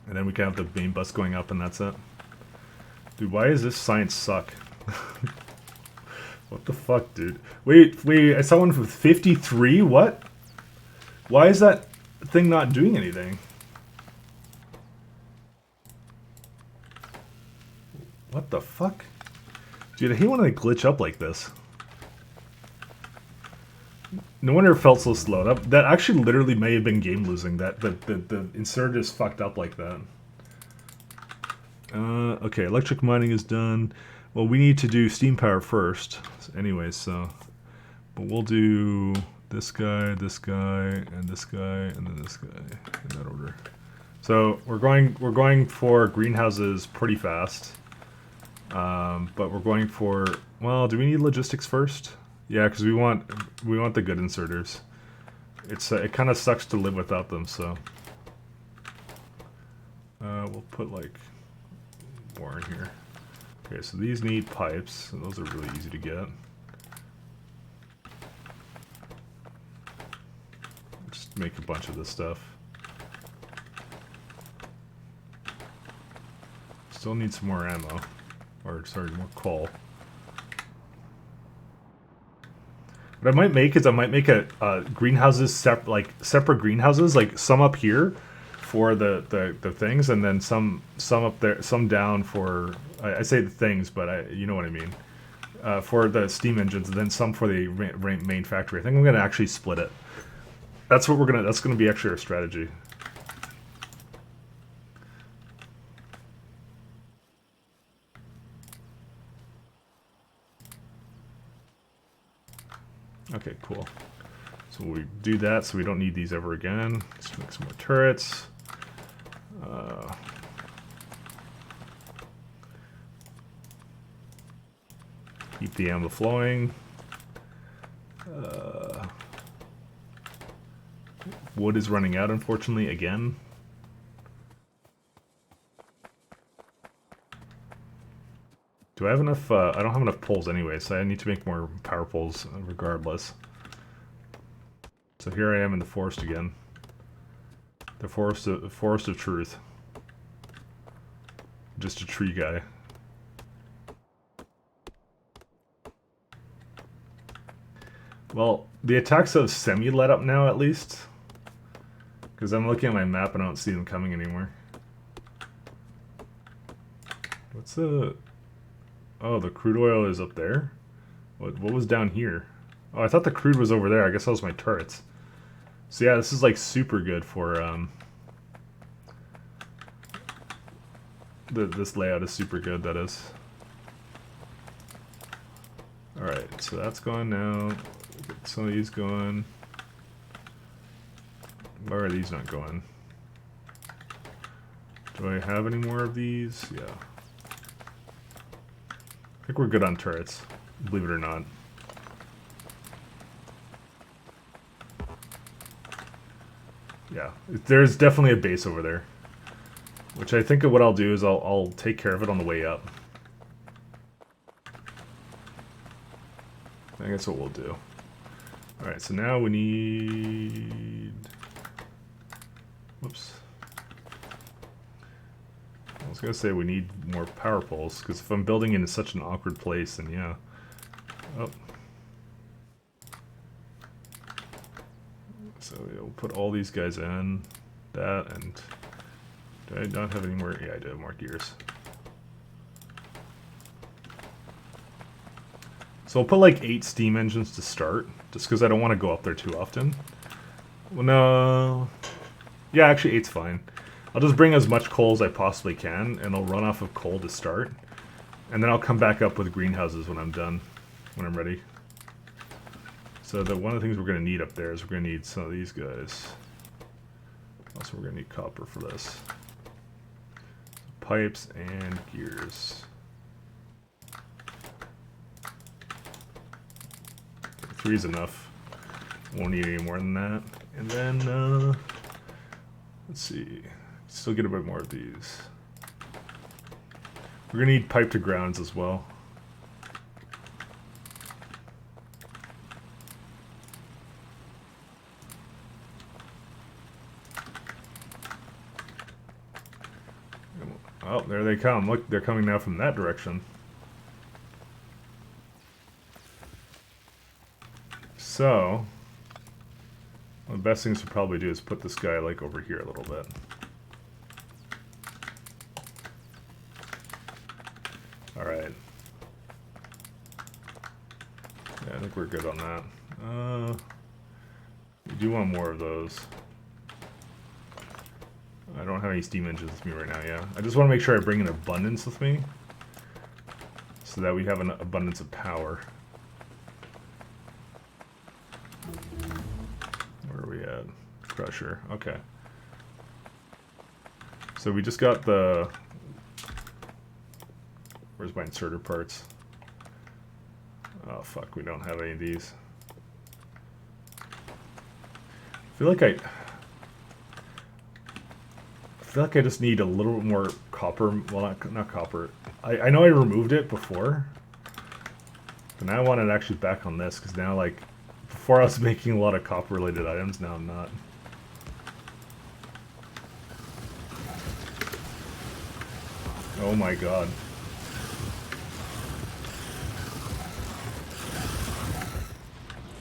And then we can have the main bus going up, and that's it. Dude, why does this science suck? What the fuck, dude? Wait, I saw one with 53? What? Why is that thing not doing anything? What the fuck? Dude, I hate when they glitch up like this. No wonder it felt so slow. That actually literally may have been game losing. That the insert is fucked up like that. Okay, electric mining is done. Well, we need to do steam power first. Anyway, so... But we'll do this guy, and this guy, and then this guy, in that order. So we're going for greenhouses pretty fast. But we're going for... Well, do we need logistics first? Yeah, because we want the good inserters. It kind of sucks to live without them, so... we'll put, like... more in here. Okay, so these need pipes, and those are really easy to get. Just make a bunch of this stuff. Still need some more ammo. Or, sorry, more coal. What I might make is I might make a greenhouses, separate greenhouses, like some up here for the things, and then some up there, some down for, I say the things, but you know what I mean, for the steam engines, and then some for the main factory. I think I'm gonna actually split it. That's gonna be actually our strategy. Okay, cool. So we do that so we don't need these ever again. Let's make some more turrets. Keep the ammo flowing. Wood is running out, unfortunately, again. Do I have enough? I don't have enough poles anyway, so I need to make more power poles regardless. So here I am in the forest again. The forest of truth. Just a tree guy. Well, the attacks have semi-let up now, at least. Because I'm looking at my map and I don't see them coming anymore. What's the... Oh, the crude oil is up there? What was down here? Oh, I thought the crude was over there. I guess that was my turrets. So yeah, this is like super good for... this layout is super good, that is. Alright, so that's gone now. Get some of these going. Why are these not going? Do I have any more of these? Yeah. I think we're good on turrets, believe it or not. Yeah, there's definitely a base over there. Which I think what I'll do is I'll take care of it on the way up. I think that's what we'll do. Alright, so now we need... Whoops. I was going to say we need more power poles, because if I'm building in such an awkward place, then yeah. Oh. So yeah, we'll put all these guys in. That, and... Do I not have any more? Yeah, I do have more gears. So I'll put like 8 steam engines to start, just because I don't want to go up there too often. Well, no... Yeah, actually 8's fine. I'll just bring as much coal as I possibly can, and I'll run off of coal to start. And then I'll come back up with greenhouses when I'm done, when I'm ready. So one of the things we're going to need up there is we're going to need some of these guys. Also, we're going to need copper for this. Pipes and gears. 3 is enough. Won't need any more than that. And then, let's see. Still get a bit more of these. We're gonna need pipe to grounds as well. Oh, there they come. Look, they're coming now from that direction. So, one of the best things to probably do is put this guy like over here a little bit. Alright. Yeah, I think we're good on that. We do want more of those. I don't have any steam engines with me right now, yeah. I just want to make sure I bring an abundance with me, so that we have an abundance of power. Where are we at? Crusher, okay. So we just got the... Where's my inserter parts? Oh fuck, we don't have any of these. I feel like I just need a little bit more copper. Well, not copper. I know I removed it before, but now I want it actually back on this, because now, like, before I was making a lot of copper related items, now I'm not. Oh my god.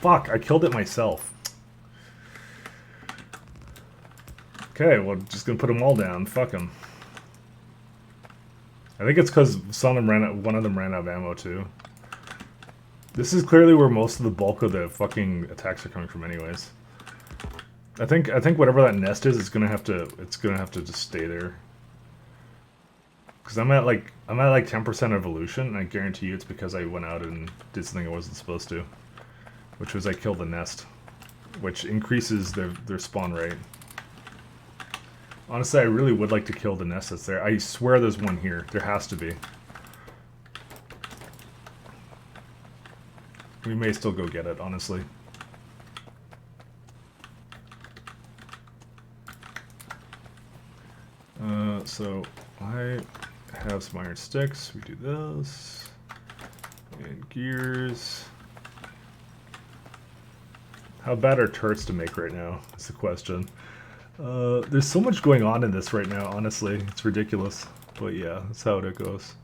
Fuck, I killed it myself. Okay, well, just gonna put them all down. Fuck them. I think it's because one of them ran out of ammo too. This is clearly where most of the bulk of the fucking attacks are coming from, anyways. I think whatever that nest is, it's gonna have to just stay there. Because I'm at like 10% evolution, and I guarantee you it's because I went out and did something I wasn't supposed to, which was I killed the nest, which increases their spawn rate. Honestly, I really would like to kill the nest that's there. I swear there's one here. There has to be. We may still go get it, honestly. So I have some iron sticks. We do this. And gears. How bad are turrets to make right now? That's the question. There's so much going on in this right now, honestly. It's ridiculous. But yeah, that's how it goes.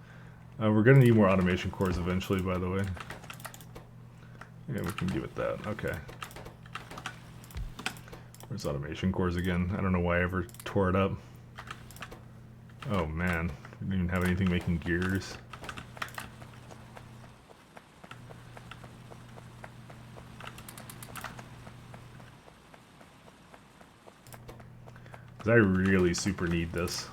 We're gonna need more automation cores eventually, by the way. Yeah, we can give it that. Okay. Where's automation cores again? I don't know why I ever tore it up. Oh man, we didn't even have anything making gears. I really super need this.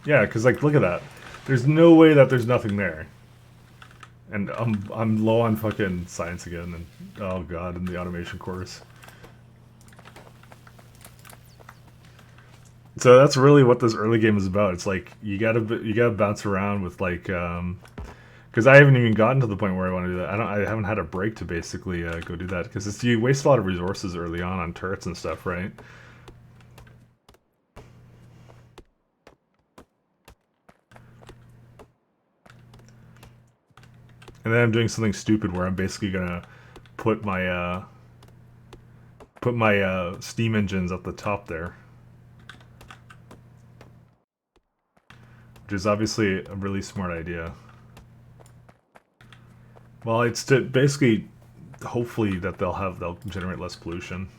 Yeah, because like, look at that. There's no way that there's nothing there. And I'm low on fucking science again, and oh god, and the automation course. So that's really what this early game is about. It's like you gotta bounce around with like Because I haven't even gotten to the point where I want to do that. I haven't had a break to basically go do that. Because you waste a lot of resources early on turrets and stuff, right? And then I'm doing something stupid where I'm basically gonna put my steam engines at the top there, which is obviously a really smart idea. Well, it's to basically, hopefully that they'll generate less pollution.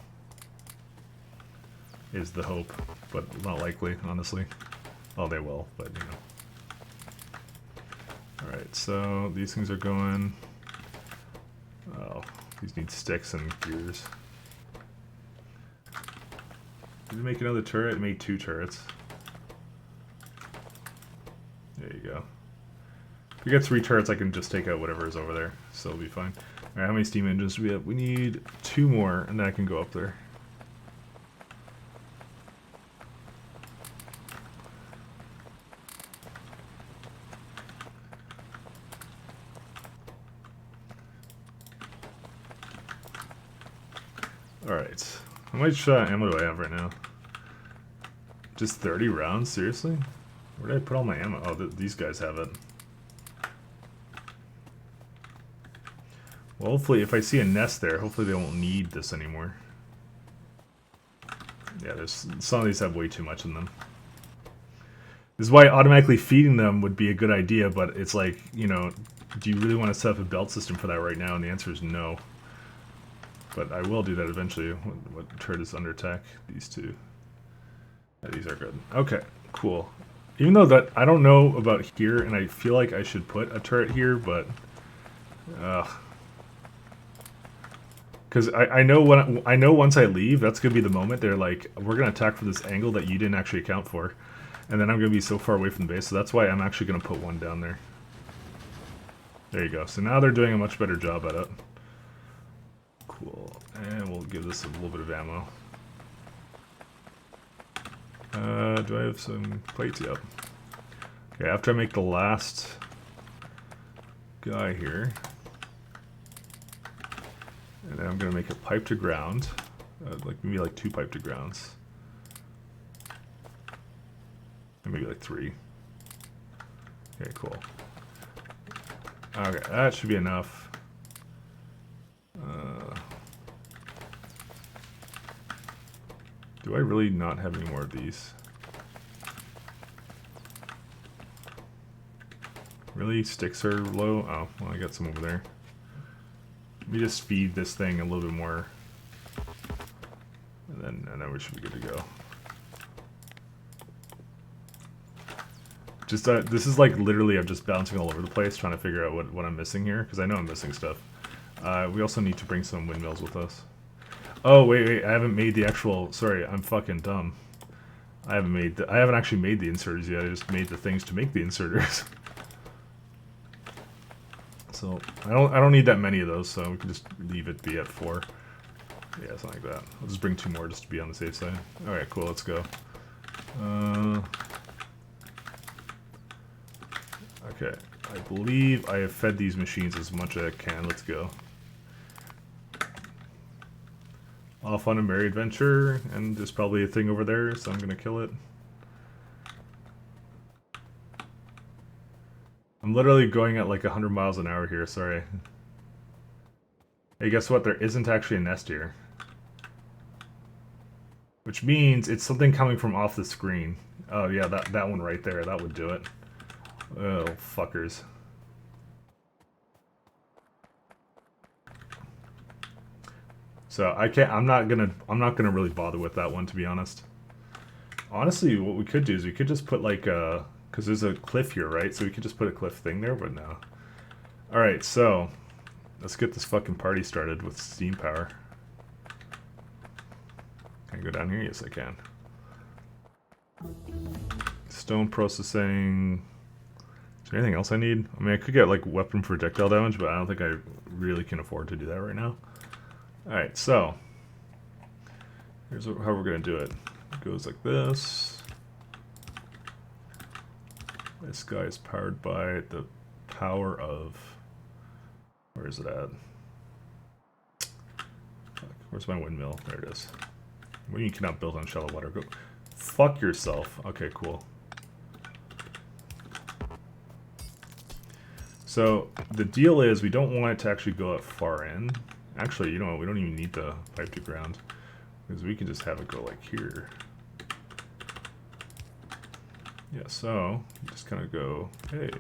Is the hope, but not likely, honestly. Oh, they will, but you know. All right, so these things are going. Oh, these need sticks and gears. Did it make another turret? It made 2 turrets. There you go. If we get 3 turrets, I can just take out whatever is over there, so it'll be fine. Alright, how many steam engines do we have? We need 2 more, and then I can go up there. Alright. How much ammo do I have right now? Just 30 rounds? Seriously? Where did I put all my ammo? Oh, these guys have it. Well, hopefully, if I see a nest there, hopefully they won't need this anymore. Yeah, some of these have way too much in them. This is why automatically feeding them would be a good idea, but it's like, you know, do you really want to set up a belt system for that right now? And the answer is no. But I will do that eventually. What turret is under attack? These 2. Yeah, these are good. Okay, cool. Even though that I don't know about here, and I feel like I should put a turret here, but because I know once I leave, that's gonna be the moment they're like, we're gonna attack from this angle that you didn't actually account for, and then I'm gonna be so far away from the base. So that's why I'm actually gonna put one down there. There you go. So now they're doing a much better job at it. Cool. And we'll give this a little bit of ammo. Do I have some plates? Yep. Okay, after I make the last guy here, and then I'm gonna make a pipe to ground, maybe like 2 pipe to grounds, and maybe like 3. Okay, cool. Okay, that should be enough. Do I really not have any more of these? Really? Sticks are low? Oh, well, I got some over there. Let me just feed this thing a little bit more. And then we should be good to go. Just, this is like literally I'm just bouncing all over the place trying to figure out what I'm missing here, because I know I'm missing stuff. We also need to bring some windmills with us. Oh, wait, I haven't made the actual... Sorry, I'm fucking dumb. I haven't actually made the inserters yet, I just made the things to make the inserters. So, I don't need that many of those, so we can just leave it be at 4. Yeah, something like that. I'll just bring 2 more just to be on the safe side. Alright, cool, let's go. Okay, I believe I have fed these machines as much as I can. Let's go. Off on a merry adventure, and there's probably a thing over there, so I'm gonna kill it. I'm literally going at like 100 miles an hour here, sorry. Hey, guess what? There isn't actually a nest here. Which means it's something coming from off the screen. Oh yeah, that one right there, that would do it. Oh, fuckers. So I'm not gonna really bother with that one, to be honest. Honestly, what we could do is we could just put like a, because there's a cliff here, right? So we could just put a cliff thing there, but no. Alright, so let's get this fucking party started with steam power. Can I go down here? Yes, I can. Stone processing. Is there anything else I need? I mean, I could get like weapon projectile damage, but I don't think I really can afford to do that right now. Alright, so here's how we're going to do it. It goes like this. This guy is powered by the power of... Where is it at? Where's my windmill? There it is. Well, you cannot build on shallow water. Go fuck yourself. Okay, cool. So the deal is we don't want it to actually go up far in. Actually, you know what? We don't even need the pipe to ground because we can just have it go like here. Yeah, so you just kind of go, hey.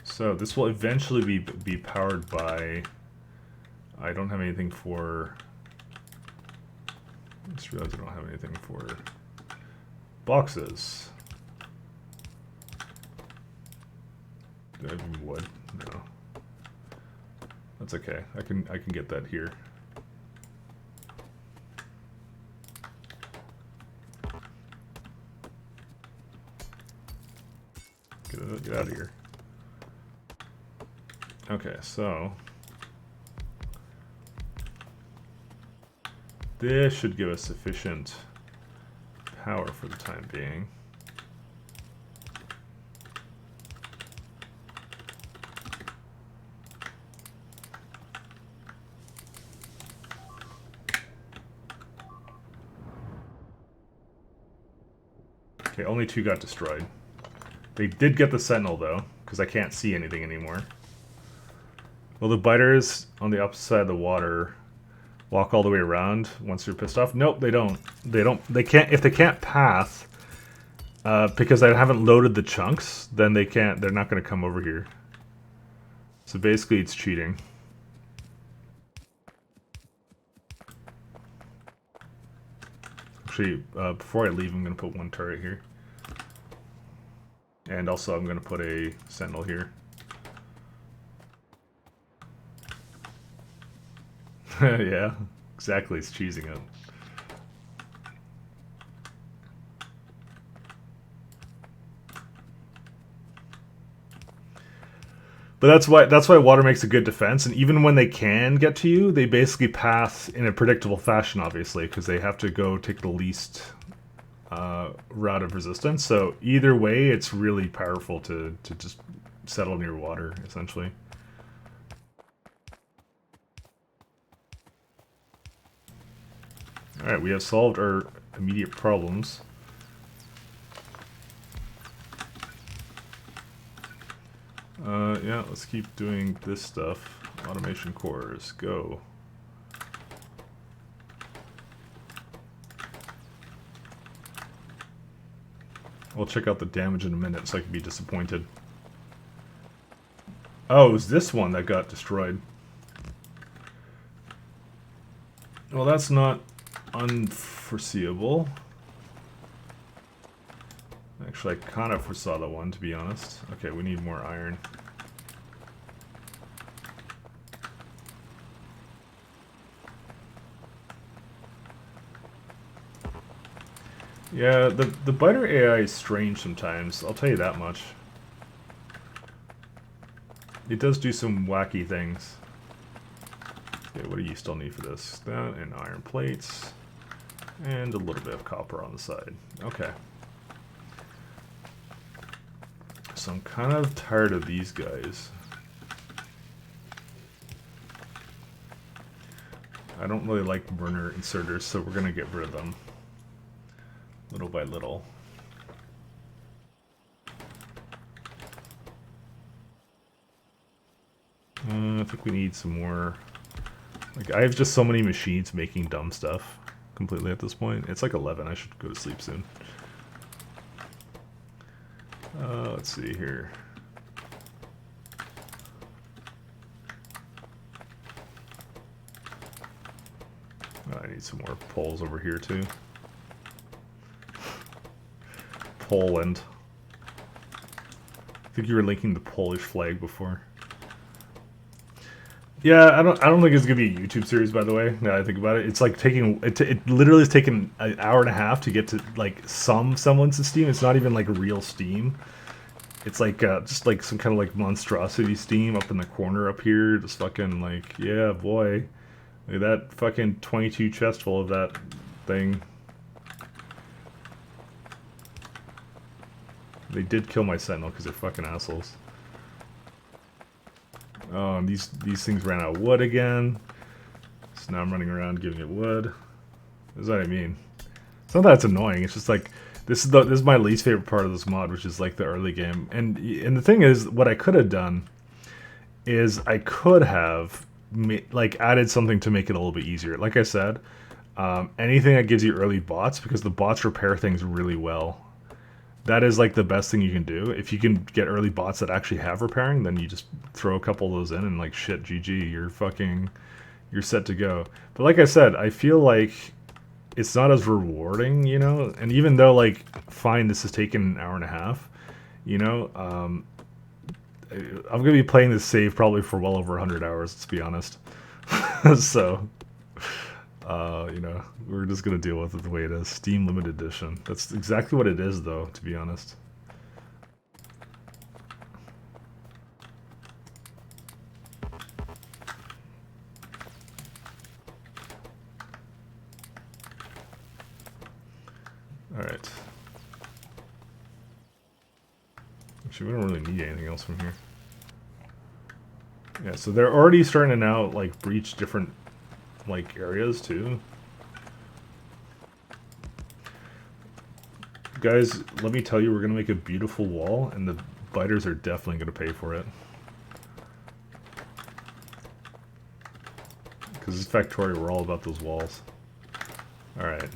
So this will eventually be powered by... I don't have anything for... I just realized I don't have anything for boxes. Do I have any wood? No. That's okay. I can get that here. Get out of here. Okay, so this should give us sufficient power for the time being. Okay, only 2 got destroyed. They did get the sentinel though, because I can't see anything anymore. Will the biters on the opposite side of the water walk all the way around once you're pissed off? Nope, they don't. They can't. If they can't path, because I haven't loaded the chunks, then they can't. They're not going to come over here. So basically, it's cheating. Actually, before I leave, I'm going to put 1 turret here, and also I'm going to put a sentinel here. Yeah, exactly. It's cheesing it. But that's why water makes a good defense. And even when they can get to you, they basically pass in a predictable fashion, obviously, because they have to go take the least route of resistance. So either way, it's really powerful to just settle near water, essentially. Alright, we have solved our immediate problems. Yeah, let's keep doing this stuff. Automation cores, go. We'll check out the damage in a minute so I can be disappointed. Oh, it was this one that got destroyed. Well, that's not unforeseeable. Actually, I kind of foresaw that one, to be honest. Okay, we need more iron. Yeah, the biter AI is strange sometimes, I'll tell you that much. It does do some wacky things. Okay, what do you still need for this? That and iron plates. And a little bit of copper on the side. Okay. So I'm kind of tired of these guys. I don't really like burner inserters, so we're going to get rid of them. Little by little. I think we need some more. Like, I have just so many machines making dumb stuff completely at this point. It's like 11. I should go to sleep soon. Let's see here. I need some more poles over here too. Poland. I think you were linking the Polish flag before. Yeah, I don't think it's gonna be a YouTube series, by the way. Now I think about it, it's like taking it literally has taken an hour and a half to get to like some semblance of Steam. It's not even like real Steam. It's like just like some kind of like monstrosity Steam up in the corner up here. Just fucking like, yeah, boy, look at that fucking 22 chest full of that thing. They did kill my sentinel because they're fucking assholes. Oh, and these things ran out of wood again. So now I'm running around giving it wood. That's what I mean. It's not that it's annoying. It's just like this is my least favorite part of this mod, which is like the early game. And the thing is, what I could have done is I could have like added something to make it a little bit easier. Like I said, anything that gives you early bots, because the bots repair things really well. That is like the best thing you can do. If you can get early bots that actually have repairing, then you just throw a couple of those in and like shit, GG, you're set to go. But like I said, I feel like it's not as rewarding, you know? And even though, like, fine, this has taken an hour and a half, you know? I'm going to be playing this save probably for well over 100 hours, let's be honest. So, you know, we're just going to deal with it the way it is. Steam Limited Edition. That's exactly what it is, though, to be honest. Alright. Actually, we don't really need anything else from here. Yeah, so they're already starting to now, like, breach different, like, areas, too. Guys, let me tell you, we're going to make a beautiful wall, and the biters are definitely going to pay for it. Because this Factorio, we're all about those walls. Alright.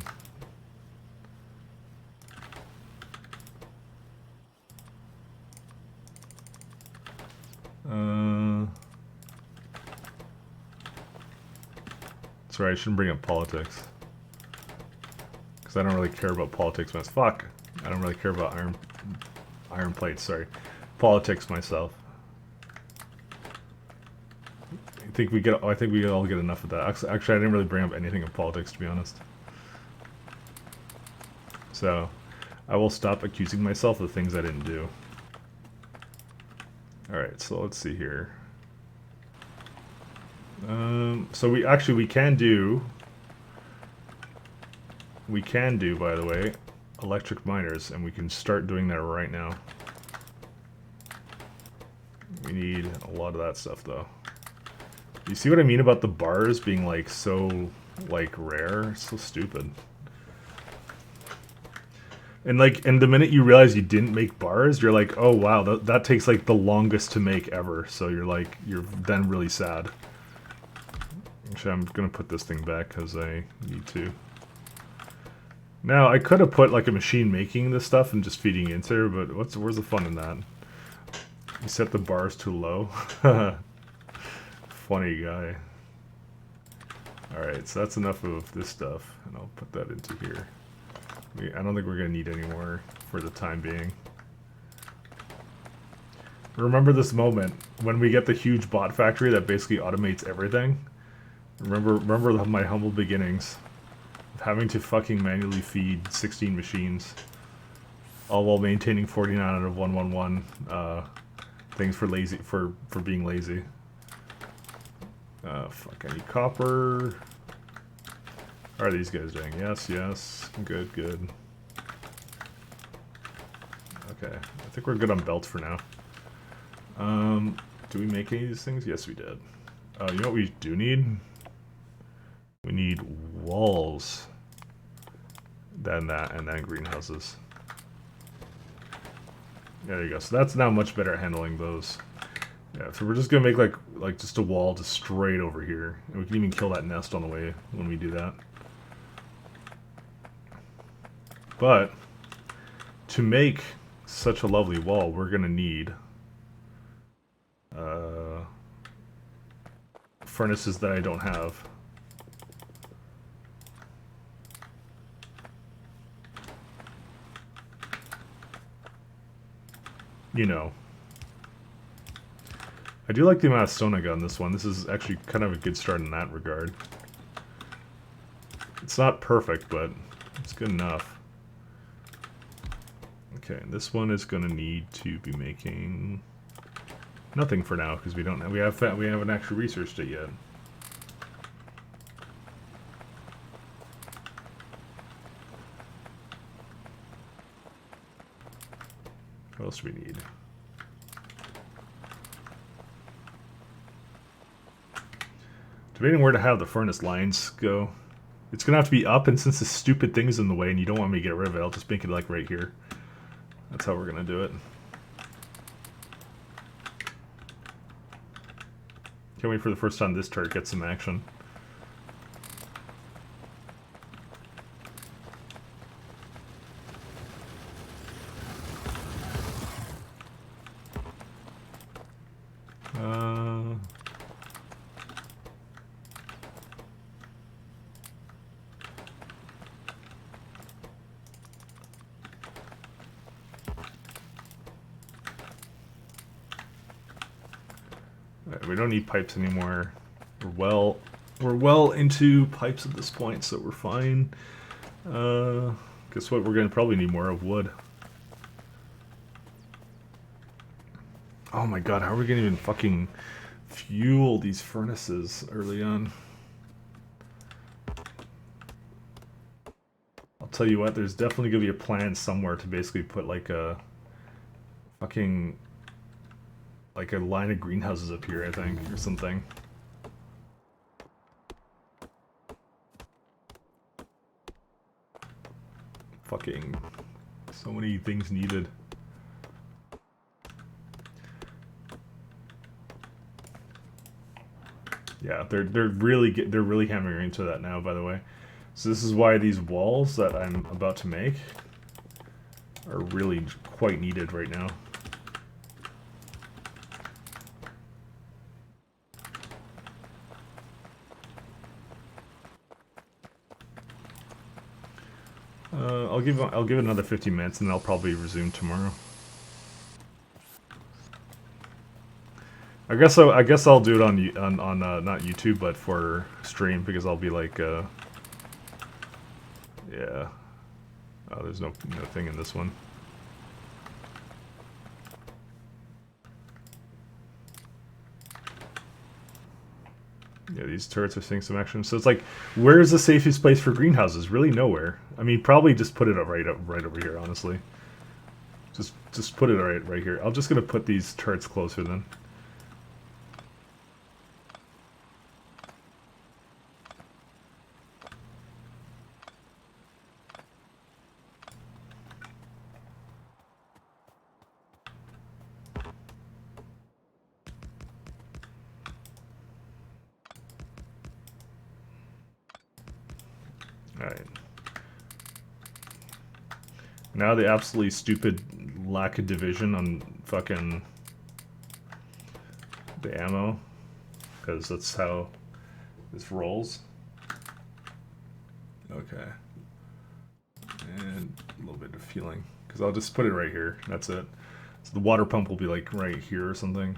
Sorry, I shouldn't bring up politics. Because I don't really care about politics myself. Fuck! I don't really care about iron plates, sorry. Politics myself. I think we all get enough of that. Actually, I didn't really bring up anything of politics, to be honest. So, I will stop accusing myself of things I didn't do. Alright, so let's see here. So we can do, by the way, electric miners, and we can start doing that right now. We need a lot of that stuff, though. You see what I mean about the bars being, like, so, like, rare? It's so stupid. And, like, and the minute you realize you didn't make bars, you're like, oh, wow, that takes, like, the longest to make ever. So you're, like, you're then really sad. Actually, I'm gonna put this thing back, because I need to. Now, I could have put, like, a machine making this stuff and just feeding into it, but where's the fun in that? You set the bars too low. Funny guy. Alright, so that's enough of this stuff, and I'll put that into here. I don't think we're going to need any more for the time being. Remember this moment, when we get the huge bot factory that basically automates everything? Remember my humble beginnings of having to fucking manually feed 16 machines, all while maintaining 49 out of 111 things for being lazy. Fuck, I need copper. How are these guys doing? Yes, yes. Good, good. Okay, I think we're good on belts for now. Do we make any of these things? Yes, we did. You know what we do need? We need walls. Then that, and then greenhouses. There you go. So that's now much better at handling those. Yeah, so we're just gonna make like just a wall just straight over here. And we can even kill that nest on the way when we do that. But to make such a lovely wall, we're gonna need furnaces that I don't have. You know. I do like the amount of stone I got in this one. This is actually kind of a good start in that regard. It's not perfect, but it's good enough. Okay, this one is going to need to be making nothing for now because we haven't actually researched it yet. What else do we need? Debating where to have the furnace lines go. It's gonna have to be up, and since this stupid thing is in the way and you don't want me to get rid of it, I'll just make it like right here. That's how we're gonna do it. Can't wait for the first time this turret gets some action. We don't need pipes anymore. We're well into pipes at this point, so we're fine. Guess what? We're gonna probably need more of wood. Oh my god, how are we gonna even fucking fuel these furnaces early on? I'll tell you what, there's definitely gonna be a plan somewhere to basically put like a fucking like a line of greenhouses up here, I think, or something. Fucking so many things needed. Yeah, they're really hammering into that now, by the way. So this is why these walls that I'm about to make are really quite needed right now. I'll give it another 15 minutes, and then I'll probably resume tomorrow. I guess I'll do it on not YouTube, but for stream, because I'll be like yeah. Oh, there's no thing in this one. Yeah, these turrets are seeing some action. So it's like, where's the safest place for greenhouses? Really nowhere. I mean, probably just put it right over here, honestly. Just put it right here. I'm just gonna put these turrets closer then. Alright. Now the absolutely stupid lack of division on fucking the ammo, because that's how this rolls. Okay. And a little bit of fueling, because I'll just put it right here. That's it. So the water pump will be like right here or something.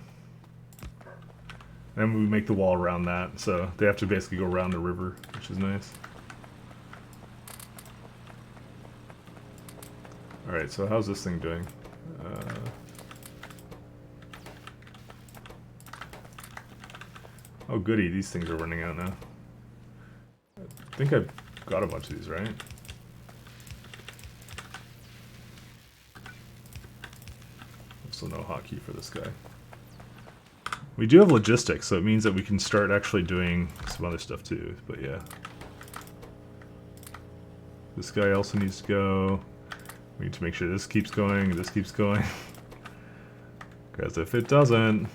And we make the wall around that, so they have to basically go around the river, which is nice. Alright, so how's this thing doing? Oh goody, these things are running out now. I think I've got a bunch of these, right? Also no hotkey for this guy. We do have logistics, so it means that we can start actually doing some other stuff too, but yeah. This guy also needs to go. We need to make sure this keeps going, and this keeps going. Because if it doesn't...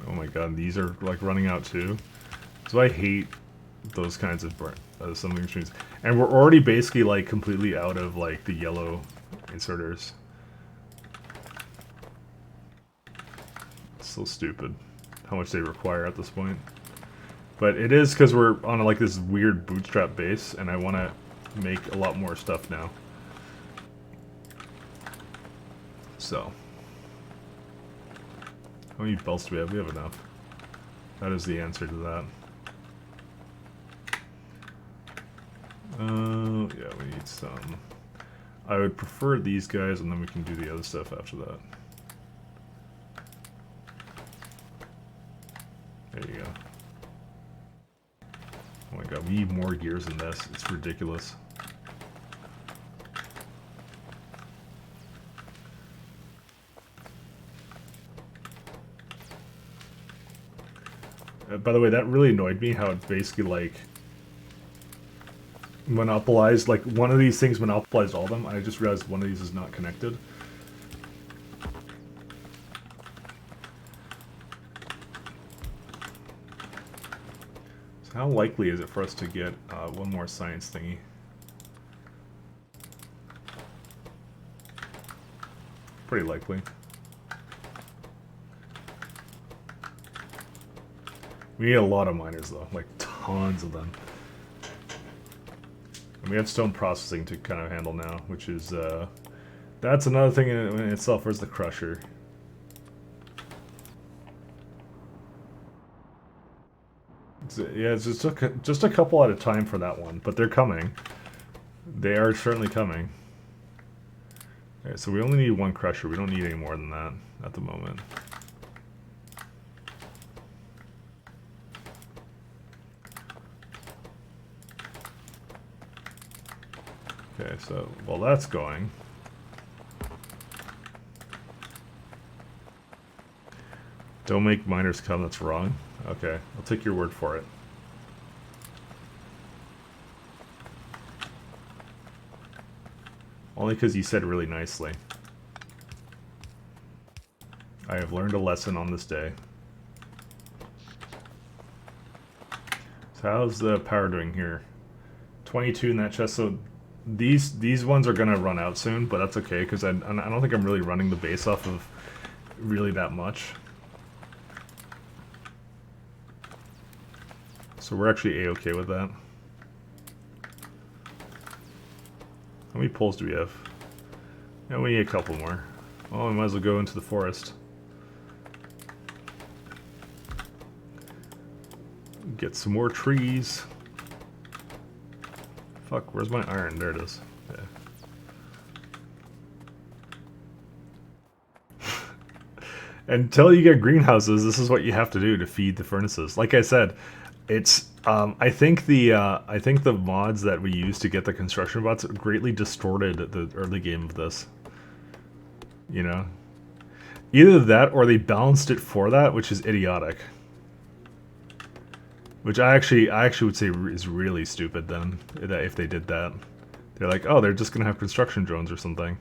Oh my god, these are like running out too. So I hate those kinds of summoning machines. And we're already basically like completely out of like the yellow inserters. It's so stupid how much they require at this point. But it is because we're on like this weird bootstrap base, and I want to make a lot more stuff now. So, how many belts do we have? We have enough. That is the answer to that. Yeah, we need some. I would prefer these guys, and then we can do the other stuff after that. There you go. Oh my god, we need more gears than this. It's ridiculous. By the way, that really annoyed me, how it basically, like, monopolized, like, one of these things monopolized all of them. I just realized one of these is not connected. So how likely is it for us to get one more science thingy? Pretty likely. We need a lot of miners, though, like tons of them. And we have stone processing to kind of handle now, which is, that's another thing in itself. Where's the crusher? Yeah, it's just a couple at a time for that one, but they're coming. They are certainly coming. Okay, so we only need one crusher. We don't need any more than that at the moment. Okay, so while that's going, don't make miners come, that's wrong. Okay, I'll take your word for it. Only because you said really nicely. I have learned a lesson on this day. So how's the power doing here? 22 in that chest, so these ones are gonna run out soon, but that's okay, because I don't think I'm really running the base off of really that much. So we're actually a-okay with that. How many poles do we have? Yeah, we need a couple more. Oh, we might as well go into the forest. Get some more trees. Fuck, where's my iron? There it is. Yeah. Until you get greenhouses, this is what you have to do to feed the furnaces. Like I said, it's I think the mods that we use to get the construction bots greatly distorted the early game of this. You know, either that or they balanced it for that, which is idiotic. Which I actually would say is really stupid then, that if they did that. They're like, oh, they're just gonna have construction drones or something.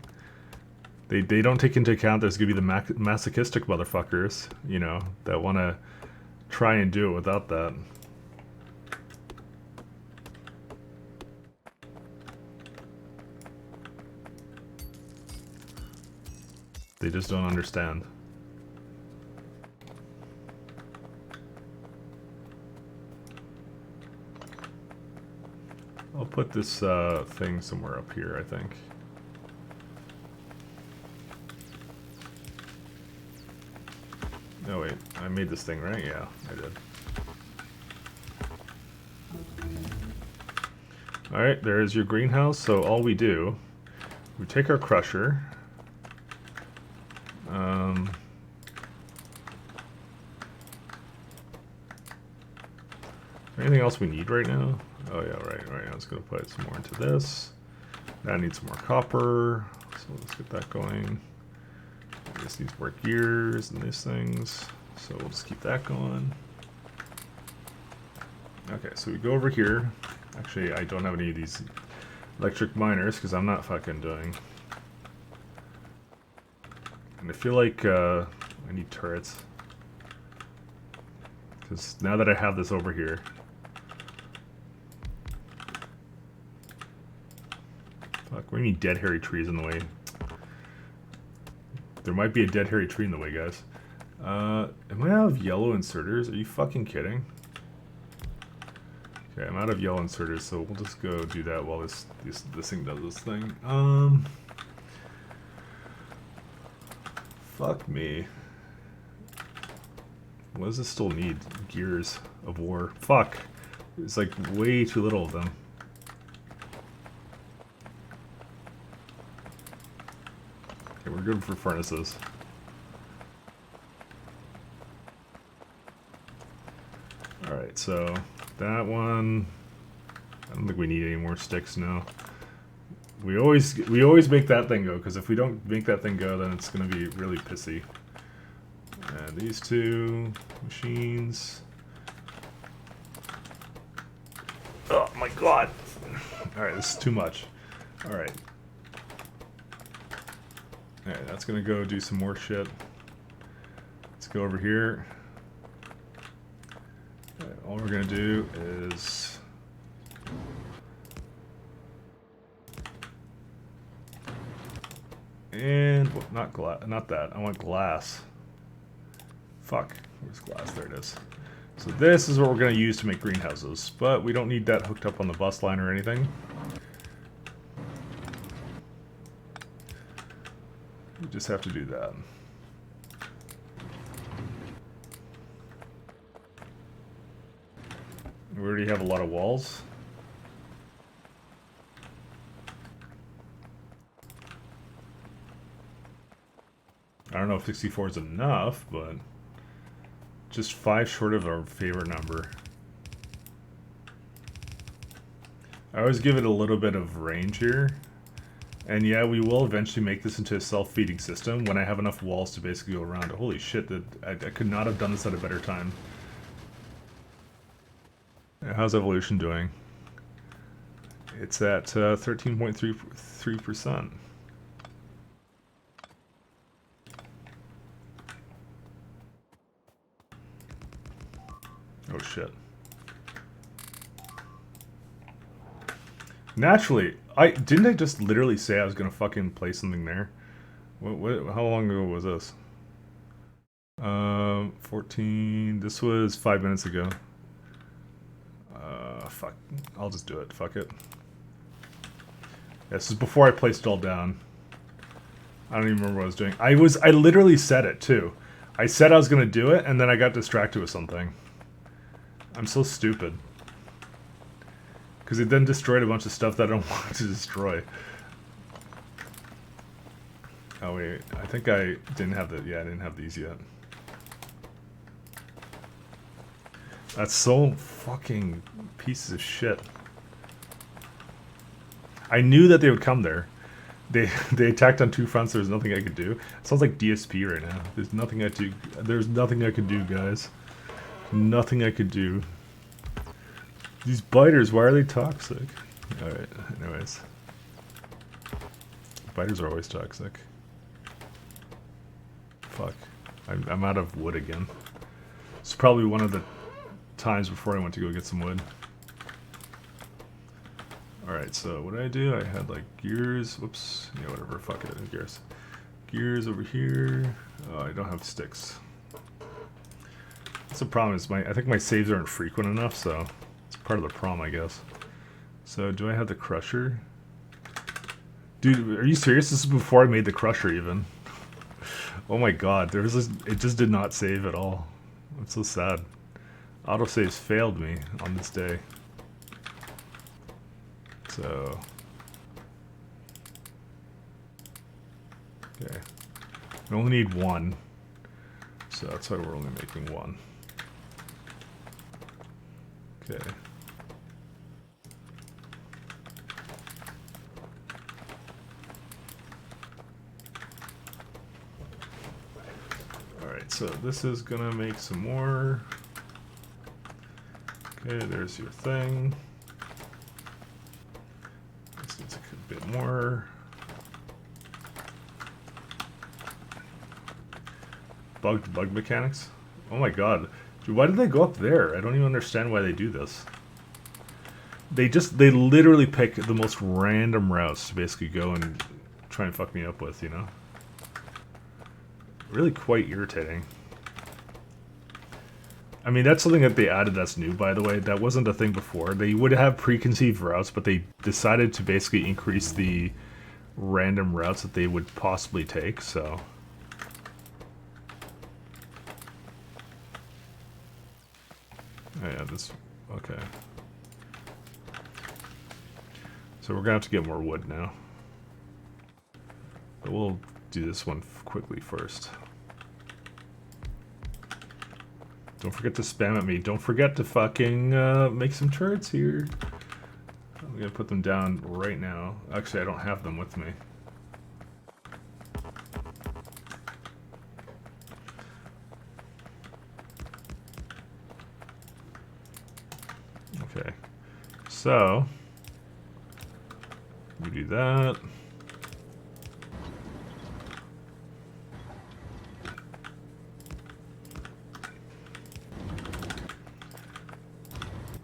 They don't take into account there's gonna be the masochistic motherfuckers, you know, that wanna try and do it without that. They just don't understand. I'll put this thing somewhere up here, I think. No, wait. I made this thing, right? Yeah, I did. Alright, there's your greenhouse. So all we do, we take our crusher. Anything else we need right now? Oh yeah, right. I was going to put some more into this. That needs some more copper, so let's get that going. This needs more gears and these things, so we'll just keep that going. Okay, so we go over here. Actually, I don't have any of these electric miners because I'm not fucking doing. And I feel like I need turrets. Because now that I have this over here. Fuck, what do you mean dead hairy trees in the way? There might be a dead hairy tree in the way, guys. Am I out of yellow inserters? Are you fucking kidding? Okay, I'm out of yellow inserters, so we'll just go do that while this thing does this thing. Fuck me. What does this still need? Gears of war. Fuck. It's like way too little of them. Okay, we're good for furnaces. Alright, so that one, I don't think we need any more sticks now. We always make that thing go, because if we don't make that thing go, then it's going to be really pissy. And these two machines, Oh my god. Alright, this is too much. Alright. Alright, that's gonna go do some more shit. Let's go over here. Alright, all we're gonna do is... And... not glass. Not that. I want glass. Fuck. Where's glass? There it is. So this is what we're going to use to make greenhouses. But we don't need that hooked up on the bus line or anything. We just have to do that. We already have a lot of walls. I don't know if 64 is enough, but just 5 short of our favorite number. I always give it a little bit of range here. And yeah, we will eventually make this into a self-feeding system when I have enough walls to basically go around it. Holy shit, I could not have done this at a better time. How's evolution doing? It's at 13.33%. Oh shit. Naturally, didn't I just literally say I was gonna fucking play something there? How long ago was this? 14. This was 5 minutes ago. Fuck. I'll just do it. Fuck it. This is before I placed it all down. I don't even remember what I was doing. I literally said it too. I said I was gonna do it, and then I got distracted with something. I'm so stupid. Because it then destroyed a bunch of stuff that I don't want to destroy. Oh wait, I think I didn't have the... Yeah, I didn't have these yet. That's so fucking pieces of shit. I knew that they would come there. They attacked on 2 fronts. There's nothing I could do. It sounds like DSP right now. There's nothing I do. There's nothing I could do, guys. Nothing I could do. These biters, why are they toxic? Alright, anyways. Biters are always toxic. Fuck. I'm out of wood again. It's probably one of the times before I went to go get some wood. Alright, so what did I do? I had like gears. Whoops. Yeah, whatever. Fuck it. Gears. Gears over here. Oh, I don't have sticks. That's the problem is I think my saves aren't frequent enough, so it's part of the problem, I guess. So do I have the crusher? Dude, are you serious? This is before I made the crusher even. Oh my god, it just did not save at all. I'm so sad. Autosaves failed me on this day. So... okay. We only need 1. So that's why we're only making 1. Okay. Alright, so this is gonna make some more. Okay, there's your thing. This needs a bit more. Bug mechanics? Oh my god. Dude, why did they go up there? I don't even understand why they do this. They literally pick the most random routes to basically go and try and fuck me up with, you know? Really quite irritating. I mean, that's something that they added that's new, by the way. That wasn't a thing before. They would have preconceived routes, but they decided to basically increase the random routes that they would possibly take, so... oh yeah, this... okay. So we're gonna have to get more wood now. But we'll do this one quickly first. Don't forget to spam at me. Don't forget to fucking make some turrets here. I'm gonna put them down right now. Actually, I don't have them with me. Okay. So we do that.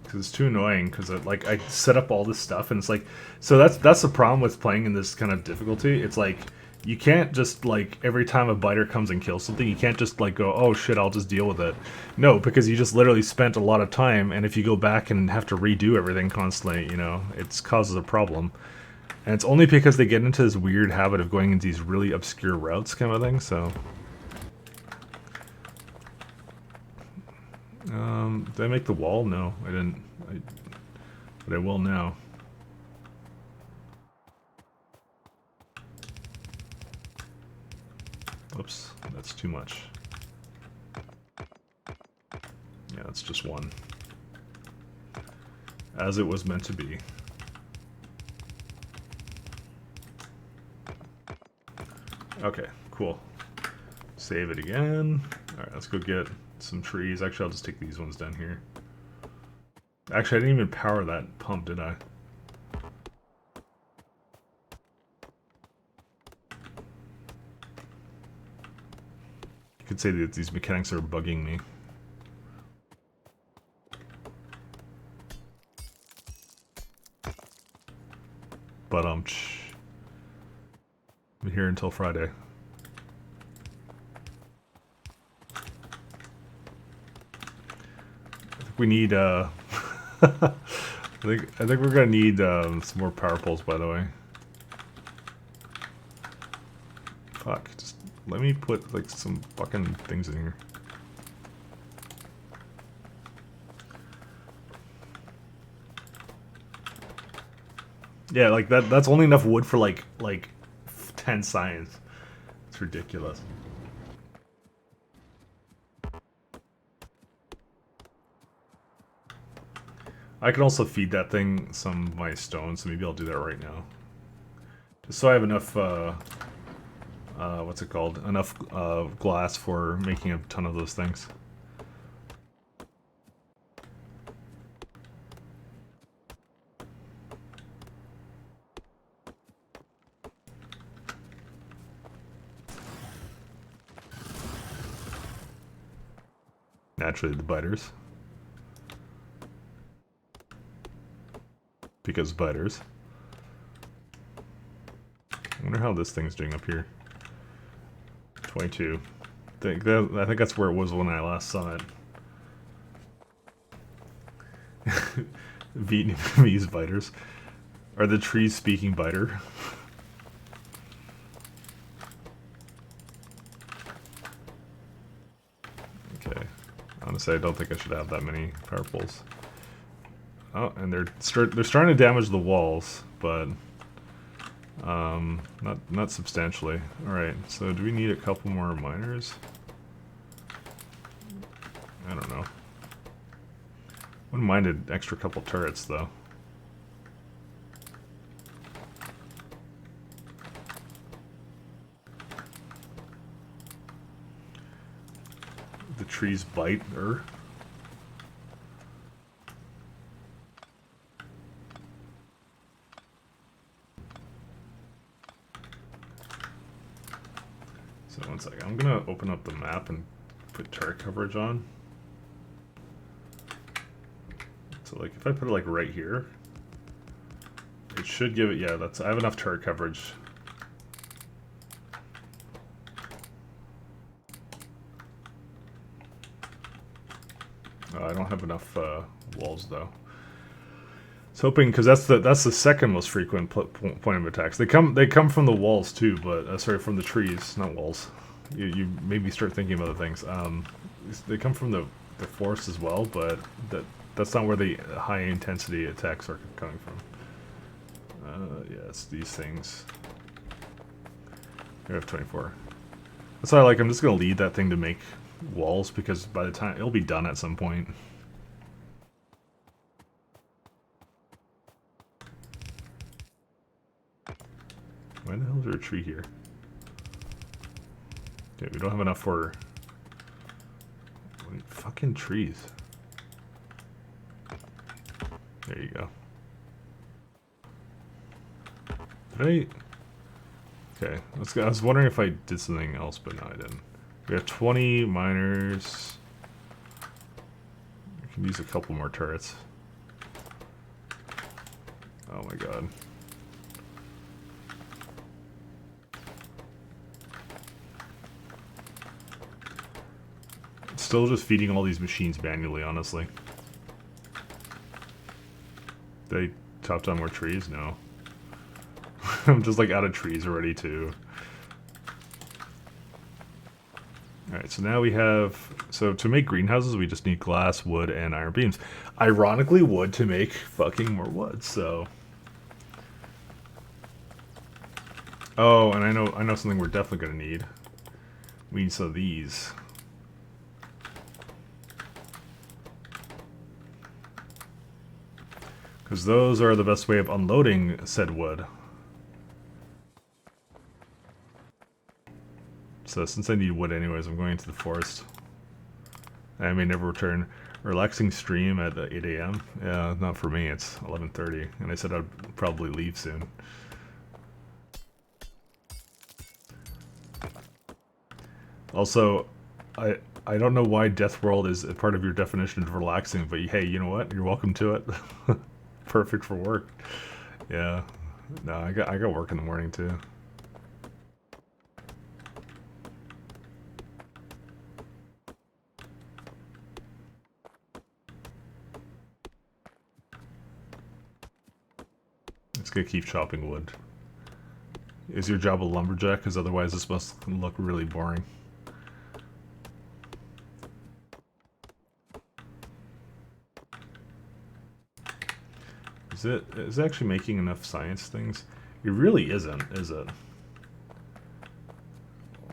Because it's too annoying. Because like I set up all this stuff and it's like, so that's the problem with playing in this kind of difficulty. It's like you can't just like every time a biter comes and kills something, you can't just like go, oh shit, I'll just deal with it. No, because you just literally spent a lot of time, and if you go back and have to redo everything constantly, you know, it causes a problem. And it's only because they get into this weird habit of going into these really obscure routes kind of thing, so. Did I make the wall? No, I didn't. But I will now. Oops, that's too much. Yeah, that's just one. As it was meant to be. Okay, cool. Save it again. Alright, let's go get some trees. Actually, I'll just take these ones down here. Actually, I didn't even power that pump, did I? You could say that these mechanics are bugging me. But, I'm here until Friday. We need, I think we're gonna need, some more power poles, by the way. Fuck, just let me put, like, some fucking things in here. Yeah, like, that's only enough wood for, like 10 science. It's ridiculous. I can also feed that thing some of my stone, so maybe I'll do that right now. Just so I have enough, what's it called? Enough glass for making a ton of those things. Naturally, the biters. Because biters. I wonder how this thing's doing up here. 22. I think that's where it was when I last saw it. Vietnamese biters. Are the trees speaking biter? Okay. Honestly, I don't think I should have that many power poles. Oh, and they're starting to damage the walls, but not substantially. All right. So do we need a couple more miners? I don't know. Wouldn't mind an extra couple turrets though. The trees bite her. So one second, I'm gonna open up the map and put turret coverage on. So like if I put it like right here, it should give it, yeah, I have enough turret coverage. I don't have enough walls though. It's hoping, because that's the second most frequent point of attacks. They come from the walls too, but sorry, from the trees, not walls. You maybe start thinking of other things. They come from the forest as well, but that's not where the high intensity attacks are coming from. Yeah, it's these things. I have 24. That's why I'm just gonna lead that thing to make walls, because by the time it'll be done at some point. Why the hell is there a tree here? Okay, we don't have enough for fucking trees. There you go. Did I? Okay, let's go. I was wondering if I did something else, but no, I didn't. We have 20 miners. We can use a couple more turrets. Oh my god. Still just feeding all these machines manually, honestly. They chopped down more trees? No. I'm just like out of trees already too. Alright, so now we have... So to make greenhouses, we just need glass, wood, and iron beams. Ironically, wood to make fucking more wood, so... Oh, and I know something we're definitely gonna need. We need some of these. Because those are the best way of unloading said wood. So since I need wood anyways, I'm going into the forest. I may never return. Relaxing stream at 8 a.m. Yeah, not for me, it's 11:30. And I said I'd probably leave soon. Also, I don't know why deathworld is a part of your definition of relaxing, but hey, you know what? You're welcome to it. Perfect for work. Yeah. No, I got work in the morning too. It's gonna keep chopping wood. Is your job a lumberjack? Because otherwise this must look really boring. Is it actually making enough science things? It really isn't, is it?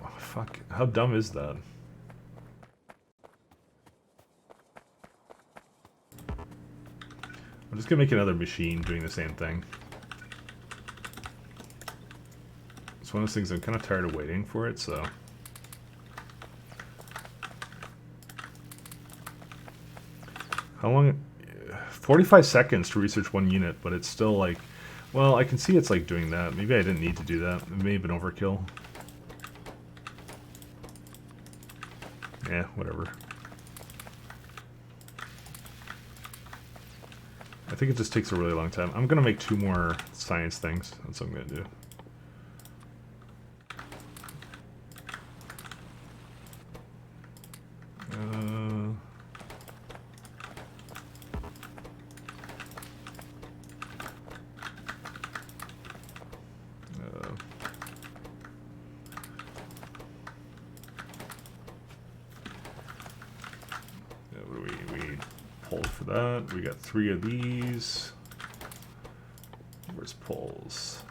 Oh, fuck. How dumb is that? I'm just gonna make another machine doing the same thing. It's one of those things I'm kind of tired of waiting for it, so... How long... 45 seconds to research one unit, but it's still like... Well, I can see it's like doing that. Maybe I didn't need to do that. It may have been overkill. Yeah, whatever. I think it just takes a really long time. I'm gonna make 2 more science things. That's what I'm gonna do. For that, we got 3 of these. Where's poles?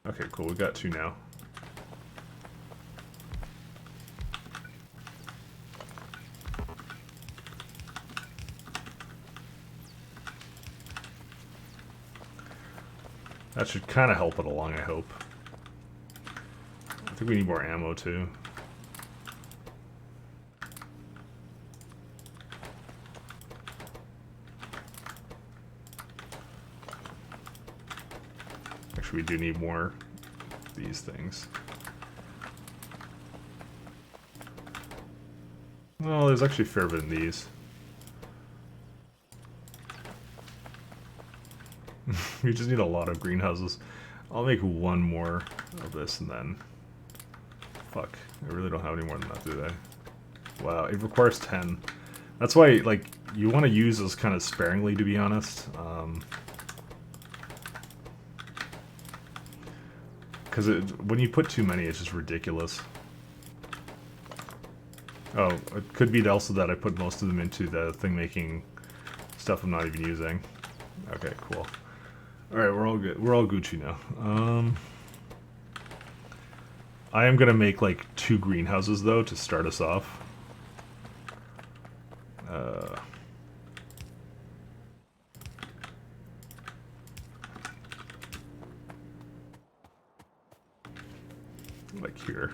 Okay, cool. We got 2 now. That should kind of help it along, I hope. I think we need more ammo too. We do need more of these things. Well, there's actually a fair bit in these. We just need a lot of greenhouses. I'll make 1 more of this and then... Fuck, I really don't have any more than that, do they? Wow, it requires 10. That's why, like, you want to use those kind of sparingly, to be honest. Because when you put too many, it's just ridiculous. Oh, it could be also that I put most of them into the thing making stuff I'm not even using. Okay, cool. Alright, we're all good. We're all Gucci now. I am gonna make like 2 greenhouses though to start us off. Like here.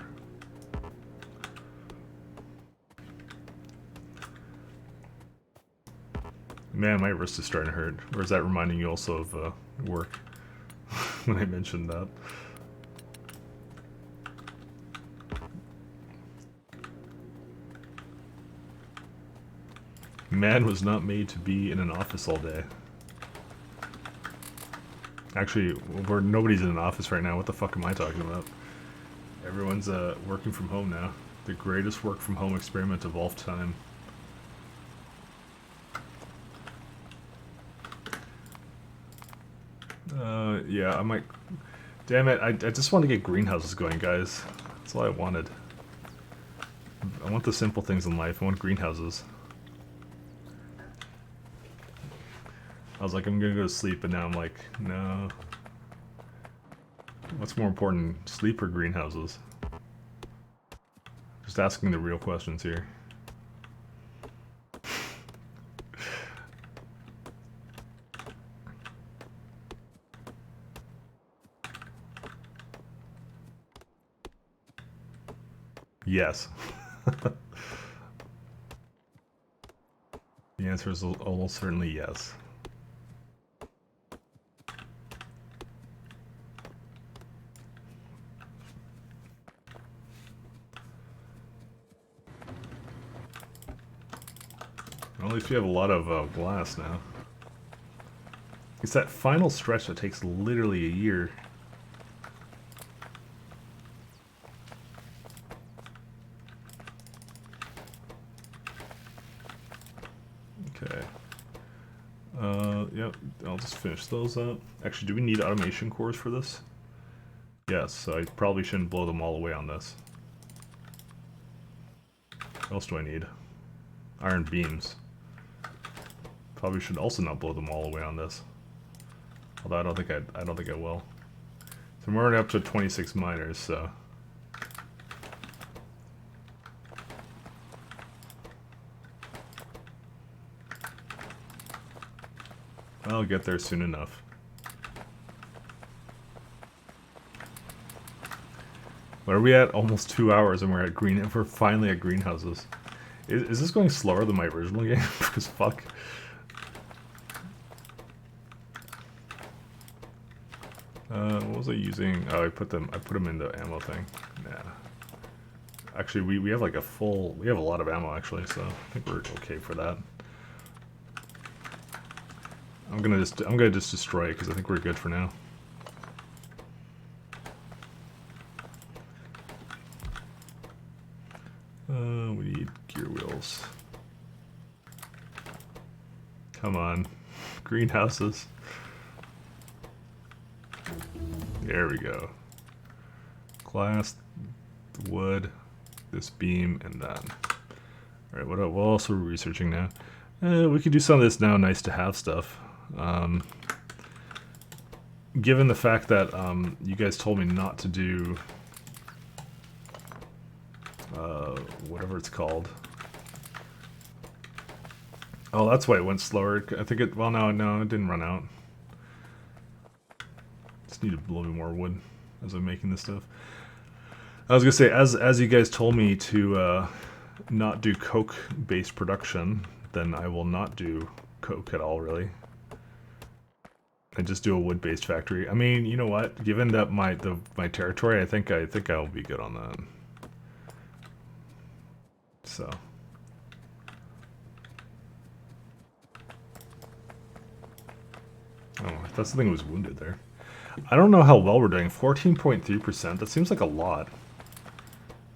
Man, my wrist is starting to hurt. Or is that reminding you also of work when I mentioned that? Man was not made to be in an office all day. Actually, nobody's in an office right now. What the fuck am I talking about? Everyone's working from home now. The greatest work from home experiment of all time. Yeah, I might... Damn it, I just want to get greenhouses going, guys. That's all I wanted. I want the simple things in life. I want greenhouses. I was like, I'm gonna go to sleep, but now I'm like, no. What's more important, sleep or greenhouses? Just asking the real questions here. Yes. The answer is almost certainly yes. Well, at least we have a lot of glass now. It's that final stretch that takes literally a year. Okay. Yep, I'll just finish those up. Actually, do we need automation cores for this? Yes, so I probably shouldn't blow them all away on this. What else do I need? Iron beams. Probably should also not blow them all away on this. Although I don't think I will. So we're already up to 26 miners, so. I'll get there soon enough. Where are we at? Almost 2 hours, and we're finally at greenhouses. Is this going slower than my original game? Because fuck. What was I using? Oh, I put them in the ammo thing. Nah. Actually, we have like we have a lot of ammo actually, so I think we're okay for that. I'm gonna just destroy it because I think we're good for now. We need gear wheels. Come on, greenhouses. There we go. Glass, wood, this beam, and that. Alright, what else are we researching now? We could do some of this now nice to have stuff. Given the fact that you guys told me not to do whatever it's called. Oh, that's why it went slower. I think it, well, no, it didn't run out. Just need a little bit more wood as I'm making this stuff. I was gonna say, as you guys told me to not do coke-based production, then I will not do coke at all, really. And just do a wood-based factory. I mean, you know what? Given that my territory, I think I'll be good on that. So. Oh, that's the thing was wounded there. I don't know how well we're doing. 14.3%. That seems like a lot.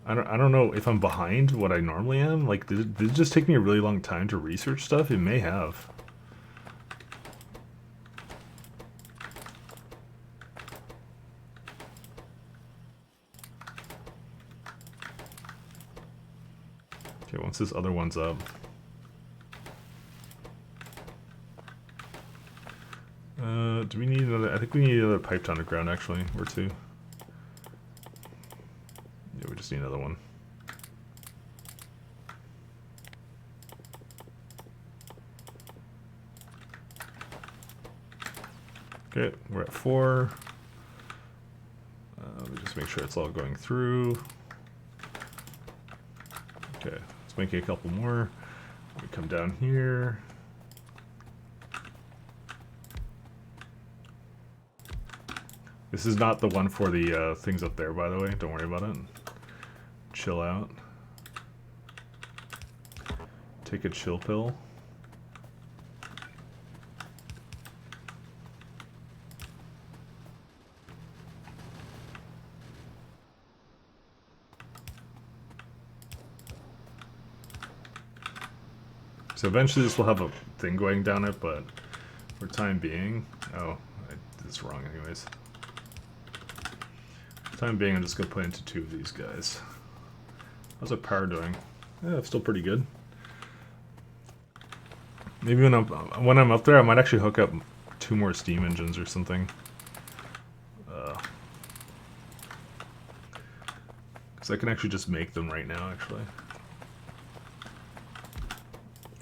I don't know if I'm behind what I normally am. Like, did it just take me a really long time to research stuff? It may have. Okay, once this other one's up. Do we need another? I think we need another pipe to underground, actually, or two. Yeah, we just need another one. Okay, we're at 4. Let me just make sure it's all going through. Okay, let's make a couple more. We come down here. This is not the one for the things up there, by the way. Don't worry about it. Chill out. Take a chill pill. So eventually this will have a thing going down it, but for time being... Oh, I did this wrong anyways. For time being, I'm just going to put into 2 of these guys. How's our power doing? Yeah, it's still pretty good. Maybe when I'm up there, I might actually hook up 2 more steam engines or something. Because I can actually just make them right now, actually.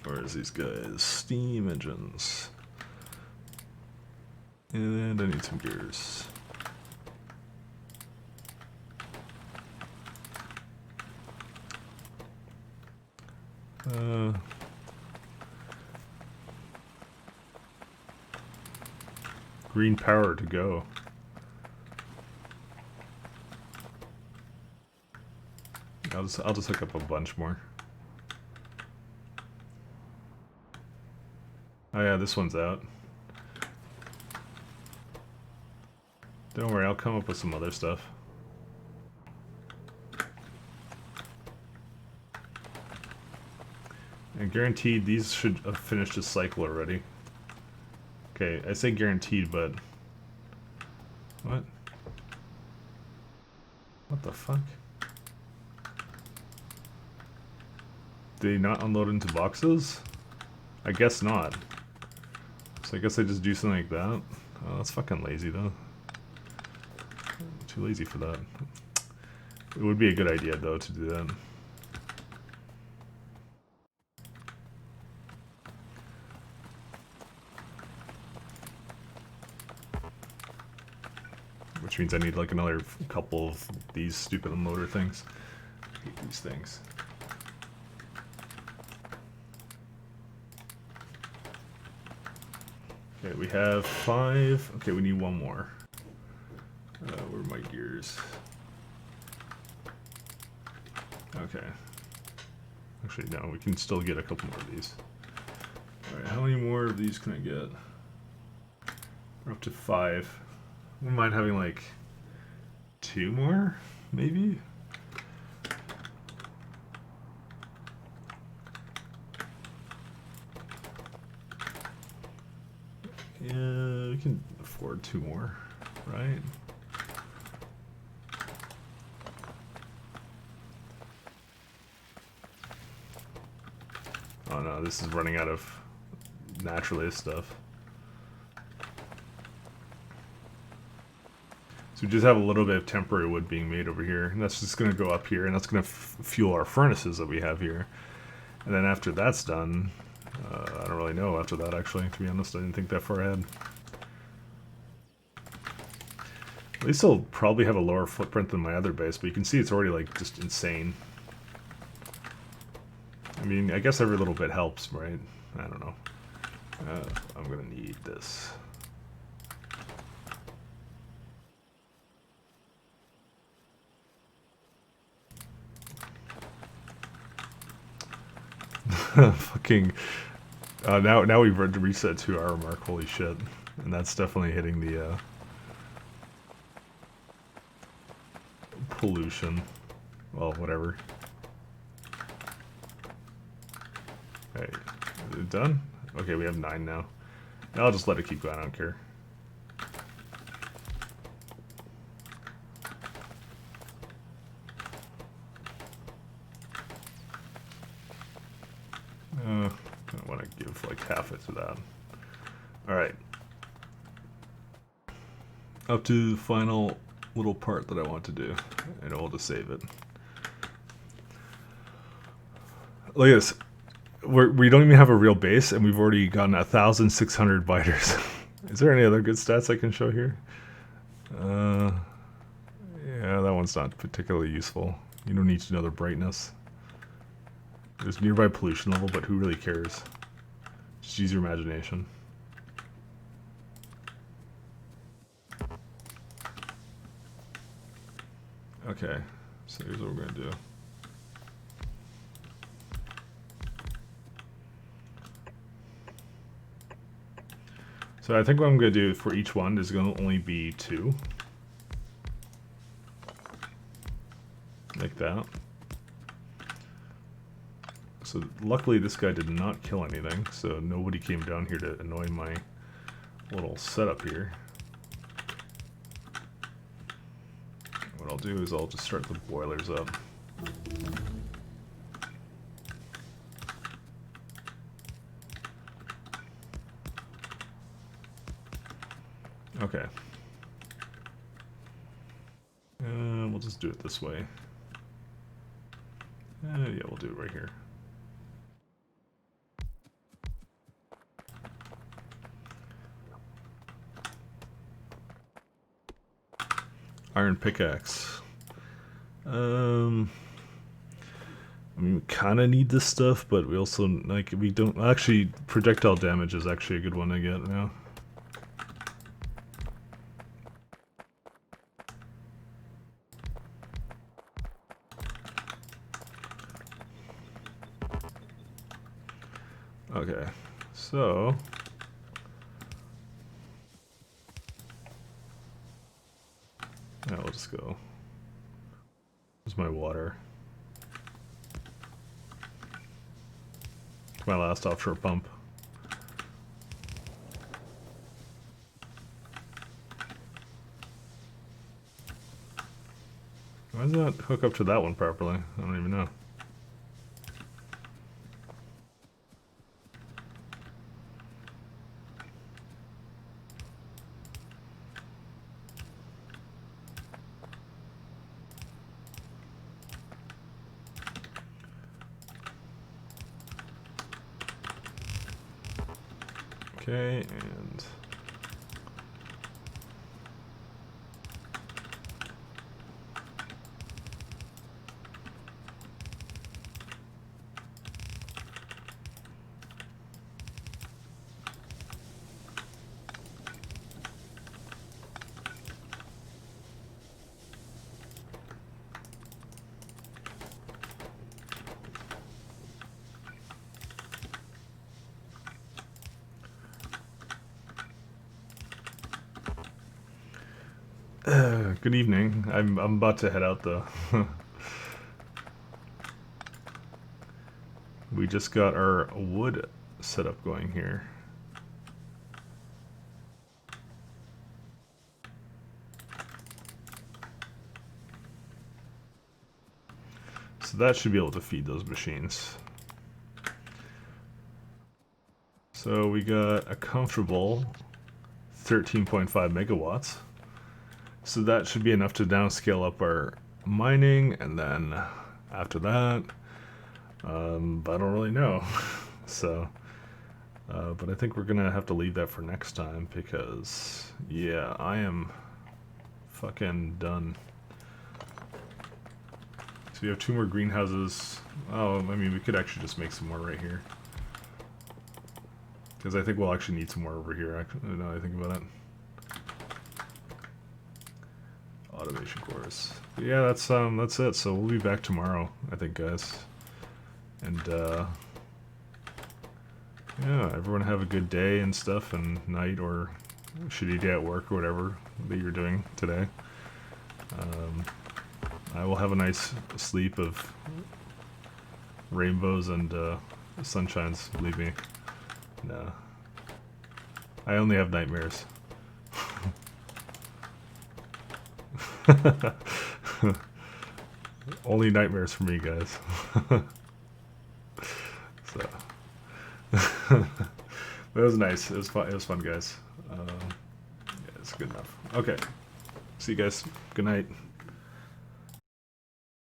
Where's these guys? Steam engines. And I need some gears. Green power to go. I'll just hook up a bunch more. Oh yeah, this one's out. Don't worry, I'll come up with some other stuff. And guaranteed, these should have finished this cycle already. Okay, I say guaranteed, but... What? What the fuck? Did they not unload into boxes? I guess not. So I guess I just do something like that. Oh, that's fucking lazy though. I'm too lazy for that. It would be a good idea though to do that. Which means I need like another couple of these stupid motor things. I hate these things. Okay, we have 5. Okay, we need 1 more. Where are my gears? Okay. Actually, no, we can still get a couple more of these. Alright, how many more of these can I get? We're up to 5. I wouldn't mind having like 2 more, maybe? Yeah, we can afford 2 more, right? Oh no, this is running out of naturalist stuff. So we just have a little bit of temporary wood being made over here, and that's just going to go up here, and that's going to fuel our furnaces that we have here. And then after that's done, I don't really know after that, actually, to be honest. I didn't think that far ahead. At least I'll probably have a lower footprint than my other base, but you can see it's already, like, just insane. I mean, I guess every little bit helps, right? I don't know. I'm going to need this. Fucking now we've reset 2-hour mark. Holy shit! And that's definitely hitting the pollution. Well, whatever. Hey, is it done? Okay, we have 9 now. I'll just let it keep going. I don't care. I want to give like half it to that. Alright. Up to the final little part that I want to do. And I'll just save it. Look at this. We don't even have a real base, and we've already gotten 1,600 biters. Is there any other good stats I can show here? Yeah, that one's not particularly useful. You don't need to know the brightness. There's nearby pollution level, but who really cares? Just use your imagination. Okay, so here's what we're gonna do. So I think what I'm gonna do for each one is gonna only be 2. Like that. So luckily this guy did not kill anything, so nobody came down here to annoy my little setup here. What I'll do is I'll just start the boilers up. Okay. We'll just do it this way. Yeah, we'll do it right here. Iron pickaxe. I mean, we kind of need this stuff, but we also, like, we don't... Actually, projectile damage is actually a good one to get now. Okay, so... Yeah, we'll just go. Here's my water. My last offshore pump. Why does that hook up to that one properly? I don't even know. Okay, and... Good evening. I'm about to head out though. We just got our wood setup going here. So that should be able to feed those machines. So we got a comfortable 13.5 megawatts. So that should be enough to downscale up our mining, and then after that, but I don't really know. So, but I think we're gonna have to leave that for next time because, yeah, I am fucking done. So we have 2 more greenhouses. Oh, I mean, we could actually just make some more right here. Because I think we'll actually need some more over here, actually, now that I think about it. Automation cores. Yeah, that's it. So we'll be back tomorrow, I think, guys. And yeah, everyone have a good day and stuff, and night or shitty day at work or whatever that you're doing today. I will have a nice sleep of rainbows and sunshines. Believe me. No, I only have nightmares. Only nightmares for me, guys. So, but it was nice. It was fun. It was fun, guys. Yeah, it's good enough. Okay. See you guys. Good night.